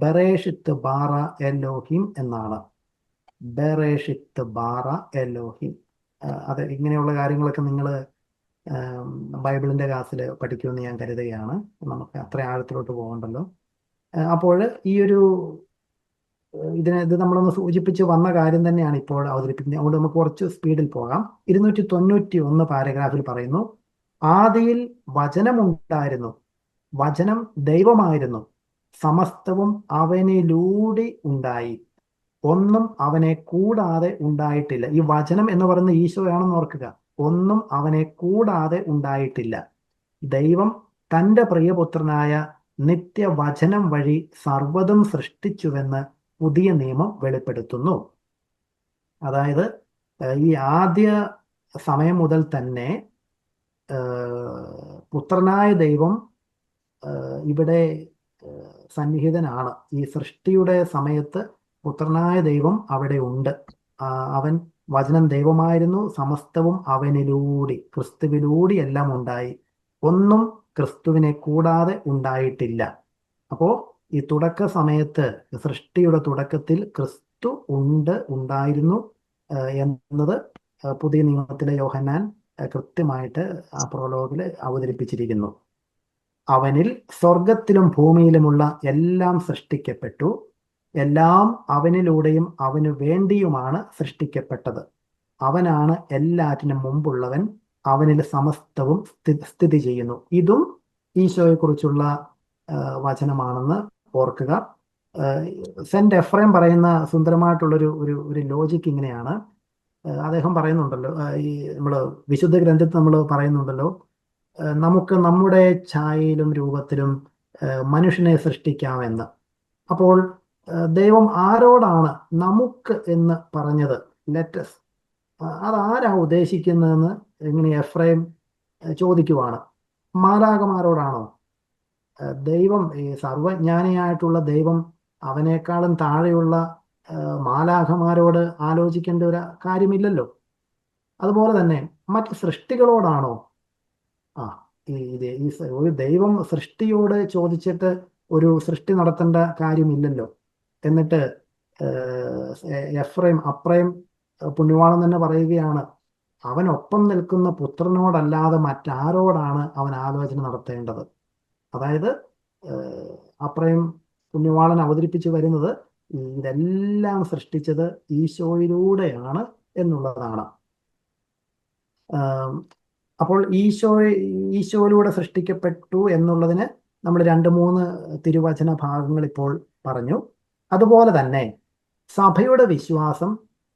[SPEAKER 1] ബെറേഷിത്ത് ബാറ എലോഹിം എന്നാണ്. ബെറേഷിത്ത് ബാറ എലോഹിം. അത് ഇങ്ങനെയുള്ള കാര്യങ്ങളൊക്കെ നിങ്ങൾ ബൈബിളിന്റെ ക്ലാസ്സിൽ പഠിക്കുമെന്ന് ഞാൻ കരുതുകയാണ്. നമുക്ക് അത്ര ആഴത്തിലോട്ട് പോകണ്ടല്ലോ. അപ്പോൾ ഈ ഒരു ഇത് നമ്മളൊന്ന് സൂചിപ്പിച്ച് വന്ന കാര്യം തന്നെയാണ് ഇപ്പോൾ അവതരിപ്പിക്കുന്നത്. അതുകൊണ്ട് നമുക്ക് കുറച്ച് സ്പീഡിൽ പോകാം. 291 പാരഗ്രാഫിൽ പറയുന്നു, ആദിയിൽ വചനമുണ്ടായിരുന്നു, വചനം ദൈവമായിരുന്നു, സമസ്തവും അവനിലൂടെ ഉണ്ടായി, ഒന്നും അവനെ കൂടാതെ ഉണ്ടായിട്ടില്ല. ഈ വചനം എന്ന് പറയുന്നത് ഈശോയാണെന്ന് ഓർക്കുക. ഒന്നും അവനെ കൂടാതെ ഉണ്ടായിട്ടില്ല. ദൈവം തൻ്റെ പ്രിയപുത്രനായ നിത്യവചനം വഴി സർവ്വതും സൃഷ്ടിച്ചുവെന്ന് പുതിയ നിയമം വെളിപ്പെടുത്തുന്നു. അതായത് ഈ ആദ്യ സമയം മുതൽ തന്നെ പുത്രനായ ദൈവം ഇവിടെ സന്നിഹിതനാണ്. ഈ സൃഷ്ടിയുടെ സമയത്ത് പുത്രനായ ദൈവം അവിടെ ഉണ്ട്. അവൻ വചനം ദൈവമായിരുന്നു, സമസ്തവും അവനിലൂടെ, ക്രിസ്തുവിലൂടെ എല്ലാം ഉണ്ടായി, ഒന്നും ക്രിസ്തുവിനെ കൂടാതെ ഉണ്ടായിട്ടില്ല. അപ്പോ ഈ തുടക്ക സമയത്ത്, സൃഷ്ടിയുടെ തുടക്കത്തിൽ ക്രിസ്തു ഉണ്ടായിരുന്നു എന്നത് പുതിയ നിയമത്തിലെ യോഹന്നാൻ കൃത്യമായിട്ട് ആ പ്രോലോഗിൽ അവതരിപ്പിച്ചിരിക്കുന്നു. അവനിൽ സ്വർഗത്തിലും ഭൂമിയിലുമുള്ള എല്ലാം സൃഷ്ടിക്കപ്പെട്ടു, എല്ലാം അവനിലൂടെയും അവനു വേണ്ടിയുമാണ് സൃഷ്ടിക്കപ്പെട്ടത്. അവനാണ് എല്ലാറ്റിനും മുമ്പുള്ളവൻ, അവനിൽ സമസ്തവും സ്ഥിതി ചെയ്യുന്നു. ഇതും ഈശോയെക്കുറിച്ചുള്ള വചനമാണെന്ന് ഓർക്കുക. സെന്റ് എഫ്രേം പറയുന്ന സുന്ദരമായിട്ടുള്ളൊരു ഒരു ലോജിക്ക് ഇങ്ങനെയാണ്. അദ്ദേഹം പറയുന്നുണ്ടല്ലോ, ഈ നമ്മൾ വിശുദ്ധ ഗ്രന്ഥത്തിൽ നമ്മൾ പറയുന്നുണ്ടല്ലോ, നമുക്ക് നമ്മുടെ ഛായയിലും രൂപത്തിലും മനുഷ്യനെ സൃഷ്ടിക്കാമെന്ന്. അപ്പോൾ ദൈവം ആരോടാണ് നമുക്ക് എന്ന് പറഞ്ഞത്, ലെറ്റസ്, അതാരാ ഉദ്ദേശിക്കുന്നതെന്ന് ഇങ്ങനെ എഫ്രേം ചോദിക്കുവാണ്. മാലാഖമാരോടാണോ? ദൈവം, ഈ സർവജ്ഞാനിയായിട്ടുള്ള ദൈവം അവനേക്കാളും താഴെയുള്ള മാലാഖമാരോട് ആലോചിക്കേണ്ട ഒരു കാര്യമില്ലല്ലോ. അതുപോലെ തന്നെ മറ്റ് സൃഷ്ടികളോടാണോ? ഒരു ദൈവം സൃഷ്ടിയോട് ചോദിച്ചിട്ട് ഒരു സൃഷ്ടി നടത്തേണ്ട കാര്യമില്ലല്ലോ. എന്നിട്ട് അപ്രയം പുണ്യവാളൻ തന്നെ പറയുകയാണ്, അവനൊപ്പം നിൽക്കുന്ന പുത്രനോടല്ലാതെ മറ്റാരോടാണ് അവൻ ആലോചന നടത്തേണ്ടത്. അതായത് അപ്രയം പുണ്യവാളൻ അവതരിപ്പിച്ചു വരുന്നത് ഇതെല്ലാം സൃഷ്ടിച്ചത് ഈശോയിലൂടെയാണ് എന്നുള്ളതാണ്. അപ്പോൾ ഈശോയിലൂടെ സൃഷ്ടിക്കപ്പെട്ടു എന്നുള്ളതിന് നമ്മൾ 2-3 തിരുവചന ഭാഗങ്ങൾ ഇപ്പോൾ പറഞ്ഞു. അതുപോലെ തന്നെ സഭയുടെ വിശ്വാസം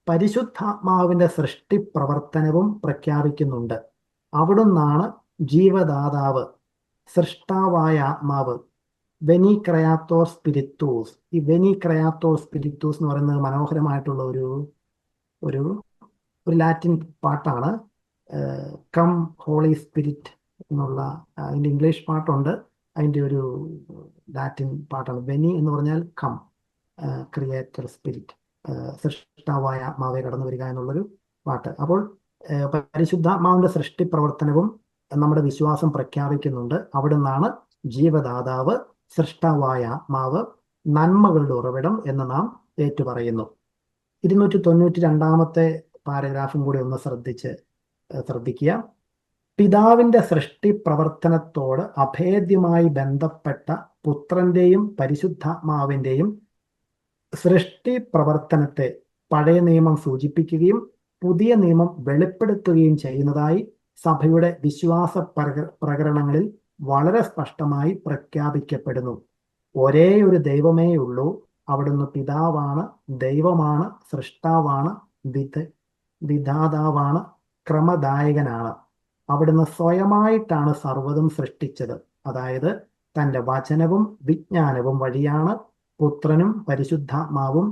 [SPEAKER 1] പരിശുദ്ധാത്മാവിന്റെ സൃഷ്ടി പ്രവർത്തനവും പ്രഖ്യാപിക്കുന്നുണ്ട്. അവിടുന്നാണ് ജീവദാതാവ്, സൃഷ്ടാവായ ആത്മാവ്, വെനി ക്രയാത്തോർ സ്പിരിത്തൂസ്. ഈ വെനി ക്രയാത്തോർ സ്പിരിത്തൂസ് എന്ന് പറയുന്നത് മനോഹരമായിട്ടുള്ള ഒരു ഒരു ഒരു ലാറ്റിൻ പാട്ടാണ്. കം ഹോളി സ്പിരിറ്റ് എന്നുള്ള അതിൻ്റെ ഇംഗ്ലീഷ് പാട്ടുണ്ട്, അതിൻ്റെ ഒരു ലാറ്റിൻ പാട്ടാണ്. വെനി എന്ന് പറഞ്ഞാൽ കം, ക്രിയേറ്റർ സ്പിരിറ്റ്, സൃഷ്ടാവായ ആത്മാവെ കടന്നു വരിക എന്നുള്ളൊരു പാട്ട്. അപ്പോൾ പരിശുദ്ധാത്മാവിന്റെ സൃഷ്ടി പ്രവർത്തനവും നമ്മുടെ വിശ്വാസം പ്രഖ്യാപിക്കുന്നുണ്ട്. അവിടെ നിന്നാണ് ജീവദാതാവ്, സൃഷ്ടാവായ ആത്മാവ്, നന്മകളുടെ ഉറവിടം എന്ന് നാം ഏറ്റുപറയുന്നു. 292 പാരഗ്രാഫും കൂടി ഒന്ന് ശ്രദ്ധിക്കുക. പിതാവിന്റെ സൃഷ്ടി പ്രവർത്തനത്തോട് അഭേദ്യമായി ബന്ധപ്പെട്ട പുത്രന്റെയും പരിശുദ്ധാത്മാവിന്റെയും സൃഷ്ടി പ്രവർത്തനത്തെ പഴയ നിയമം സൂചിപ്പിക്കുകയും പുതിയ നിയമം വെളിപ്പെടുത്തുകയും ചെയ്യുന്നതായി സഭയുടെ വിശ്വാസ പ്രകരണങ്ങളിൽ വളരെ സ്പഷ്ടമായി പ്രഖ്യാപിക്കപ്പെടുന്നു. ഒരേ ഒരു ദൈവമേ ഉള്ളൂ. അവിടുന്ന് പിതാവാണ്, ദൈവമാണ്, സൃഷ്ടാവാണ്, വിധാതാവാണ്, ക്രമദായകനാണ്. അവിടുന്ന് സ്വയമായിട്ടാണ് സർവ്വതും സൃഷ്ടിച്ചത്. അതായത് തൻ്റെ വചനവും വിജ്ഞാനവും വഴിയാണ്. പുത്രനും പരിശുദ്ധാത്മാവും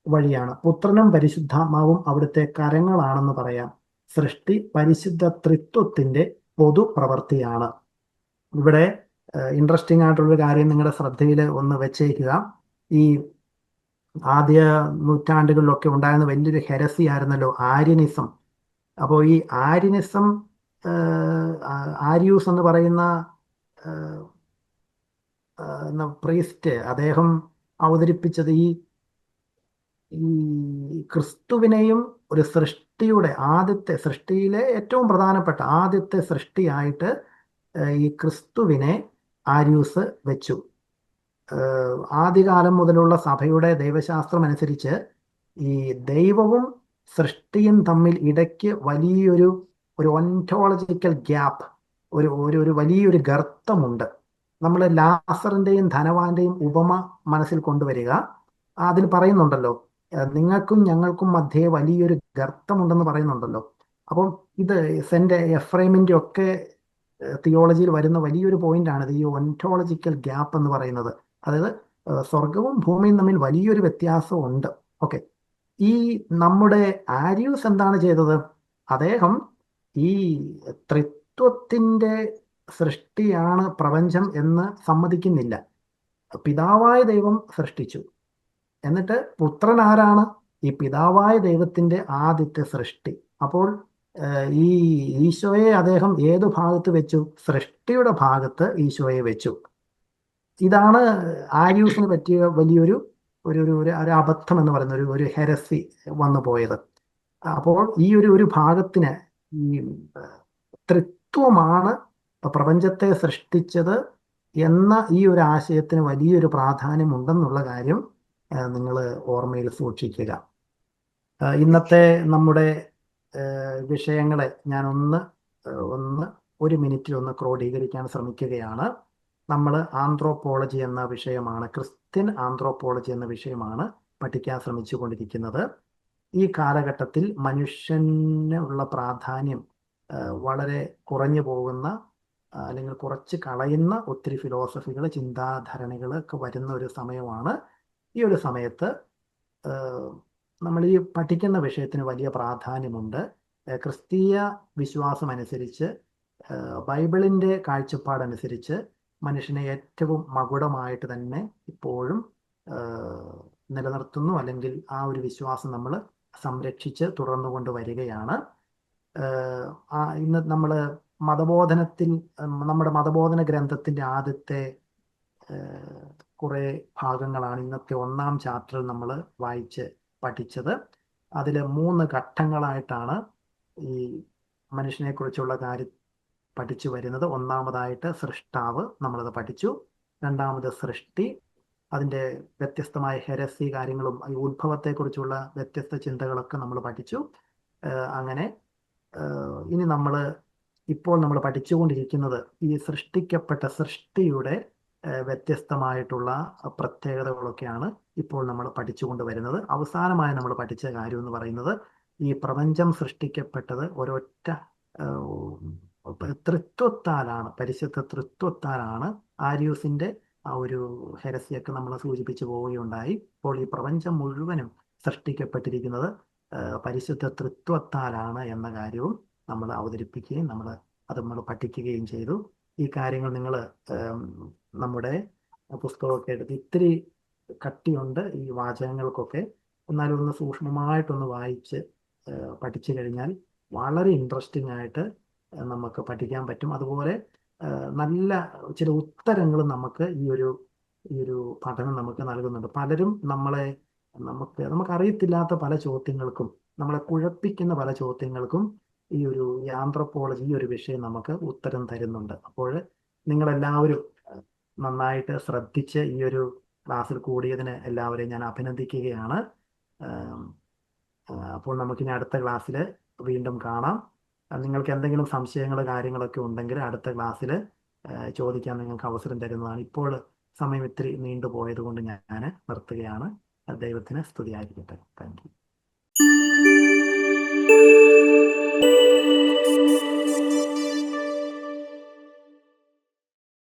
[SPEAKER 1] വഴിയാണ്. പുത്രനും പരിശുദ്ധാത്മാവും അവിടുത്തെ കരങ്ങളാണെന്ന് പറയാം. സൃഷ്ടി പരിശുദ്ധ ത്രിത്വത്തിന്റെ പൊതു പ്രവൃത്തിയാണ്. ഇവിടെ ഇൻട്രസ്റ്റിംഗ് ആയിട്ടുള്ളൊരു കാര്യം നിങ്ങളുടെ ശ്രദ്ധയിൽ ഒന്ന് വെച്ചേക്കുക. ഈ ആദ്യ നൂറ്റാണ്ടുകളിലൊക്കെ ഉണ്ടായിരുന്ന വലിയൊരു ഹെരസി ആയിരുന്നല്ലോ ആര്യനിസം. അപ്പോൾ ഈ ആര്യനിസം, ആര്യൂസ് എന്ന് പറയുന്ന പ്രീസ്റ്റ്, അദ്ദേഹം അവതരിപ്പിച്ചത് ഈ ക്രിസ്തുവിനെയും ഒരു സൃഷ്ടിയിലെ ഏറ്റവും പ്രധാനപ്പെട്ട ആദ്യത്തെ സൃഷ്ടിയായിട്ട് ഈ ക്രിസ്തുവിനെ ആര്യൂസ് വെച്ചു. ആദ്യകാലം മുതലുള്ള സഭയുടെ ദൈവശാസ്ത്രം അനുസരിച്ച് ഈ ദൈവവും സൃഷ്ടിയും തമ്മിൽ ഇടയ്ക്ക് വലിയൊരു ഒൻറ്റോളജിക്കൽ ഗ്യാപ്പ്, ഒരു വലിയൊരു ഗർത്തമുണ്ട്. നമ്മൾ ലാസറിന്റെയും ധനവാന്റെയും ഉപമ മനസ്സിൽ കൊണ്ടുവരിക. അതിൽ പറയുന്നുണ്ടല്ലോ, നിങ്ങൾക്കും ഞങ്ങൾക്കും മധ്യേ വലിയൊരു ഗർത്തമുണ്ടെന്ന് പറയുന്നുണ്ടല്ലോ. അപ്പം ഇത് സെന്റ് എഫ്രൈമിന്റെ ഒക്കെ തിയോളജിയിൽ വരുന്ന വലിയൊരു പോയിന്റാണ് ഈ ഒൻറ്റോളജിക്കൽ ഗ്യാപ്പ് എന്ന് പറയുന്നത്. അതായത് സ്വർഗവും ഭൂമിയും തമ്മിൽ വലിയൊരു വ്യത്യാസമുണ്ട്. ഓക്കെ, ഈ നമ്മുടെ ആര്യൂസ് എന്താണ് ചെയ്തത്? അദ്ദേഹം ഈ ത്രിത്വത്തിന്റെ സൃഷ്ടിയാണ് പ്രപഞ്ചം എന്ന് സമ്മതിക്കുന്നില്ല. പിതാവായ ദൈവം സൃഷ്ടിച്ചു, എന്നിട്ട് പുത്രൻ ആരാണ്? ഈ പിതാവായ ദൈവത്തിന്റെ ആദ്യത്തെ സൃഷ്ടി. അപ്പോൾ ഈ ഈശോയെ അദ്ദേഹം ഏതു ഭാഗത്ത് വെച്ചു? സൃഷ്ടിയുടെ ഭാഗത്ത് ഈശോയെ വെച്ചു. ഇതാണ് ആര്യൂസിന് പറ്റിയ വലിയൊരു ഒരു അബദ്ധം എന്ന് പറയുന്ന ഒരു ഹെരസി വന്നു പോയത്. അപ്പോൾ ഈ ഒരു ഭാഗത്തിന് ഈ ത്രിത്വമാണ് പ്രപഞ്ചത്തെ സൃഷ്ടിച്ചത് എന്ന ഈ ഒരു ആശയത്തിന് വലിയൊരു പ്രാധാന്യമുണ്ടെന്നുള്ള കാര്യം നിങ്ങൾ ഓർമ്മയിൽ സൂക്ഷിക്കുക. ഇന്നത്തെ നമ്മുടെ വിഷയങ്ങളെ ഞാൻ ഒരു മിനിറ്റിൽ ഒന്ന് ക്രോഡീകരിക്കാൻ ശ്രമിക്കുകയാണ്. നമ്മൾ ആന്ത്രോപോളജി എന്ന വിഷയമാണ്, ക്രിസ്ത്യൻ ആന്ത്രോപോളജി എന്ന വിഷയമാണ് പഠിക്കാൻ ശ്രമിച്ചു കൊണ്ടിരിക്കുന്നത്. ഈ കാലഘട്ടത്തിൽ മനുഷ്യനുള്ള പ്രാധാന്യം വളരെ കുറഞ്ഞു പോകുന്ന, അല്ലെങ്കിൽ കുറച്ച് കളയുന്ന ഒത്തിരി ഫിലോസഫികൾ, ചിന്താധരണികൾ ഒക്കെ വരുന്ന ഒരു സമയമാണ്. ഈ ഒരു സമയത്ത് നമ്മൾ ഈ പഠിക്കുന്ന വിഷയത്തിന് വലിയ പ്രാധാന്യമുണ്ട്. ക്രിസ്തീയ വിശ്വാസം അനുസരിച്ച്, ബൈബിളിൻ്റെ കാഴ്ചപ്പാടനുസരിച്ച് മനുഷ്യനെ ഏറ്റവും മകുടമായിട്ട് തന്നെ ഇപ്പോഴും നിലനിർത്തുന്നു, അല്ലെങ്കിൽ ആ ഒരു വിശ്വാസം നമ്മൾ സംരക്ഷിച്ച് തുടർന്നുകൊണ്ട് വരികയാണ്. ഇന്ന് നമ്മൾ നമ്മുടെ മതബോധന ഗ്രന്ഥത്തിൻ്റെ ആദ്യത്തെ കുറേ ഭാഗങ്ങളാണ് ഇന്നത്തെ 1-ാം ചാപ്റ്ററിൽ നമ്മൾ വായിച്ച് പഠിച്ചത്. അതിൽ 3 ഘട്ടങ്ങളായിട്ടാണ് ഈ മനുഷ്യനെക്കുറിച്ചുള്ള കാര്യം പഠിച്ചു വരുന്നത്. ഒന്നാമതായിട്ട് സൃഷ്ടാവ്, നമ്മളത് പഠിച്ചു. രണ്ടാമത് സൃഷ്ടി, അതിൻ്റെ വ്യത്യസ്തമായ ഹെരസി കാര്യങ്ങളും ഈ ഉത്ഭവത്തെക്കുറിച്ചുള്ള വ്യത്യസ്ത ചിന്തകളൊക്കെ നമ്മൾ പഠിച്ചു. അങ്ങനെ ഇനി ഇപ്പോൾ നമ്മൾ പഠിച്ചുകൊണ്ടിരിക്കുന്നത് ഈ സൃഷ്ടിക്കപ്പെട്ട സൃഷ്ടിയുടെ വ്യത്യസ്തമായിട്ടുള്ള പ്രത്യേകതകളൊക്കെയാണ് ഇപ്പോൾ നമ്മൾ പഠിച്ചുകൊണ്ട് വരുന്നത്. അവസാനമായി നമ്മൾ പഠിച്ച കാര്യം എന്ന് പറയുന്നത്, ഈ പ്രപഞ്ചം സൃഷ്ടിക്കപ്പെട്ടത് ഒരൊറ്റ തൃത്വത്താലാണ്, പരിശുദ്ധ തൃത്വത്താലാണ് ആര്യൂസിന്റെ ആ ഒരു ഹെരസിയൊക്കെ നമ്മൾ സൂചിപ്പിച്ചു പോവുകയുണ്ടായി. അപ്പോൾ ഈ പ്രപഞ്ചം മുഴുവനും സൃഷ്ടിക്കപ്പെട്ടിരിക്കുന്നത് പരിശുദ്ധ തൃത്വത്താലാണ് എന്ന കാര്യവും നമ്മൾ അവതരിപ്പിക്കുകയും അത് നമ്മൾ പഠിക്കുകയും ചെയ്തു. ഈ കാര്യങ്ങൾ നിങ്ങൾ നമ്മുടെ പുസ്തകമൊക്കെ എടുത്ത്, ഇത്തിരി കട്ടിയുണ്ട് ഈ വാചകങ്ങൾക്കൊക്കെ, എന്നാലും ഒന്ന് സൂക്ഷ്മമായിട്ടൊന്ന് വായിച്ച് പഠിച്ചു കഴിഞ്ഞാൽ വളരെ ഇൻട്രസ്റ്റിംഗ് ആയിട്ട് നമുക്ക് പഠിക്കാൻ പറ്റും. അതുപോലെ നല്ല ചില ഉത്തരങ്ങളും നമുക്ക് ഈ ഒരു പഠനം നമുക്ക് നൽകുന്നുണ്ട്. പലരും നമുക്കറിയത്തില്ലാത്ത പല ചോദ്യങ്ങൾക്കും, നമ്മളെ കുഴപ്പിക്കുന്ന പല ചോദ്യങ്ങൾക്കും ഈ ആന്ത്രപ്പോളജി, ഈ ഒരു വിഷയം നമുക്ക് ഉത്തരം തരുന്നുണ്ട്. അപ്പോൾ നിങ്ങളെല്ലാവരും നന്നായിട്ട് ശ്രദ്ധിച്ച് ഈ ഒരു ക്ലാസ്സിൽ കൂടിയതിന് എല്ലാവരെയും ഞാൻ അഭിനന്ദിക്കുകയാണ്. അപ്പോൾ നമുക്കിനി അടുത്ത ക്ലാസ്സിൽ വീണ്ടും കാണാം. നിങ്ങൾക്ക് എന്തെങ്കിലും സംശയങ്ങൾ കാര്യങ്ങളൊക്കെ ഉണ്ടെങ്കിൽ അടുത്ത ക്ലാസ്സിൽ ചോദിക്കാൻ നിങ്ങൾക്ക് അവസരം തരുന്നതാണ്. ഇപ്പോൾ സമയം ഇത്തിരി നീണ്ടുപോയത് കൊണ്ട് ഞാൻ നിർത്തുകയാണ്. ദൈവത്തിന് സ്തുതിയായിരിക്കട്ടെ. Thank you.